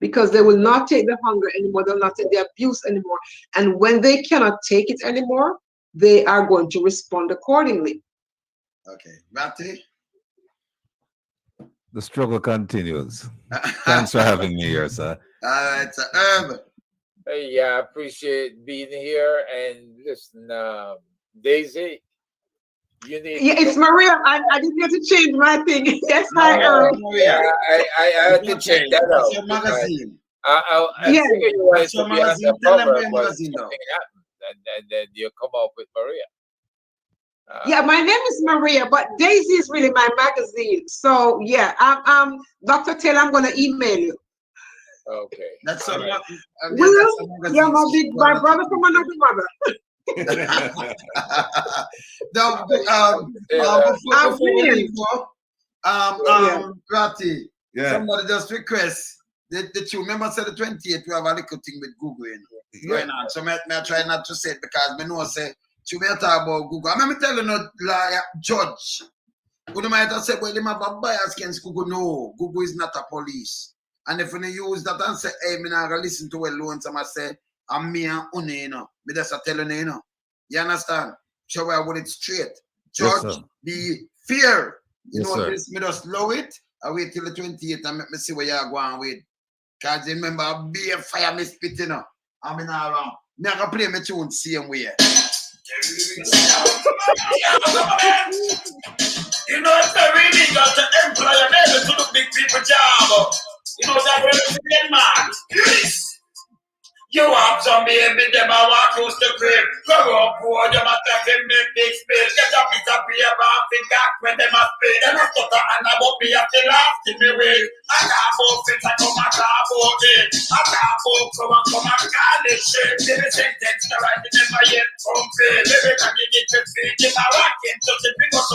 because they will not take the hunger anymore. They'll not take the abuse anymore. And when they cannot take it anymore, they are going to respond accordingly. Okay. Ratty? The struggle continues. Thanks for having me here, sir. All right, so Herb. Hey, yeah, I appreciate being here. And listen, Daisy, you need. Yeah, it's Maria. I didn't get to change my thing. Yes, hi, Herb. Yeah, I had to check that out. That's your magazine. I Yeah. figured you wanted That's your to be on magazine. the Tell them cover, your but magazine, though. something happened, and then you come up with Maria. Yeah, my name is Maria, but Daisy is really my magazine. So yeah, Dr. Taylor, I'm gonna email you. Okay. That's All a right. You're my brother from another mother. Now, before we leave, Ratty, somebody just request the two. Remember, I said the 28th, we have a little thing with Google going on. So I try not to say it because I know say you may talk about Google. I'm telling you, like judge. Who might have said, well, they have a bias against Google. No, Google is not a police. And if we use that and say, hey, I'm not going to listen to what Lonesome I say, I'm me and Une, you know. Me just tell you, you know. You understand? Show I want it straight. Judge, Yes, be fair. You Yes, know sir. this, me just slow it. I wait till the 28th and make me see where you're going with. Because remember, I'll be a fire me spit, you know. I'm in around. Me I can play my tune same way. You know, it's very illegal to employ a neighbor to do big people job. You know, that really man. Yes. You have some baby, them a walk close the crib. Go up, poor, them a tap him, make big space. Get a piece of paper and think that when them a spray. Them a stutter and a bump me up the last in me way. I can't both fit, I come a talk about it. I can't both come and call it shit. Give me sentence, the right to never yet come fail. Every time you get to feed, you a walking, so the big up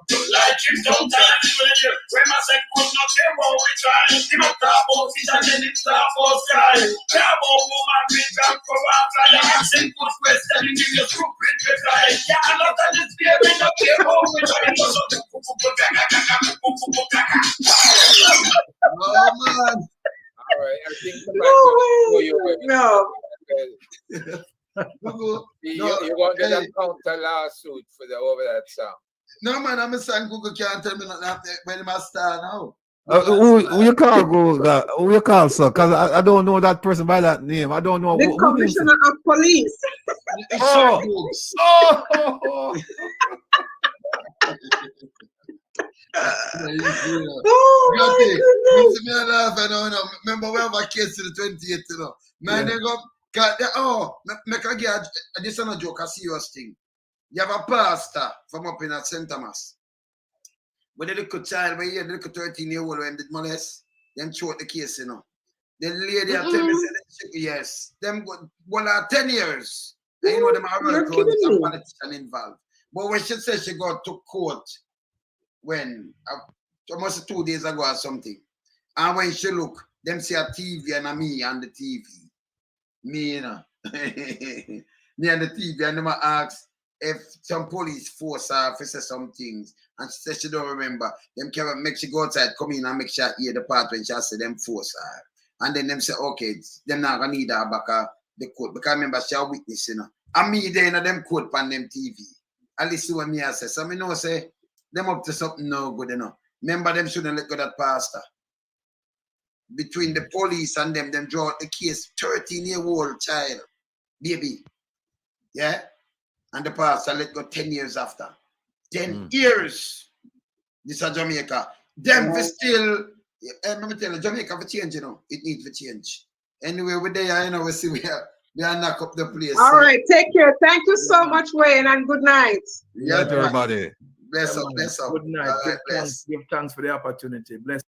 to like you don't time when you when I said good not care what we try. You know about fish and then it's star for sky. Care about woman with God for our fly. I send good question and give you stupid reply. Yeah, I love that this baby not care what we try. Oh man. All right, I think the No. You're going to get a counter lawsuit for the over that song. No man, I'm a son. Google can't tell me nothing when I'm a star now. Who you call Google? Who you call, sir? Because I don't know that person by that name. I don't know. The who commissioner of police. Remember we have a case to the 28th, you know. Man, they go, make a get this is not a joke, a serious thing. You have a pastor from up in at St. Thomas. But the little child, the little 13-year-old when did molest, them throw the case, you know. The lady tell me, yes, them go, 10 years. And you know, them are real crowd, some politician involved. But when she said she got to court, when, almost 2 days ago or something, and when she look, them see a TV and a me on the TV. Me, you know. me and the TV, and them ask if some police force her to say some things, and she said she don't remember. Them can make she go outside, come in and make sure hear the part when she say them force her. And then them say, okay, them not gonna need her back the court. Because remember, she a witness, you know. And me there in them court on them TV. At least what me I say. So me know say them up to something no good, you know. Remember them shouldn't let go that pastor. Between the police and them draw out the case, 13-year-old child, baby. Yeah? And the pastor let go 10 years after. 10 years. This is Jamaica. Them still, let me tell you, Jamaica for change, you know. It needs to change. Anyway, we're there, you know, we see we are knock up the place. All right, take care. Thank you so much, Wayne, and good night. Yeah, everybody. Bless up, bless up. Good night. All right, bless. Give thanks for the opportunity. Bless.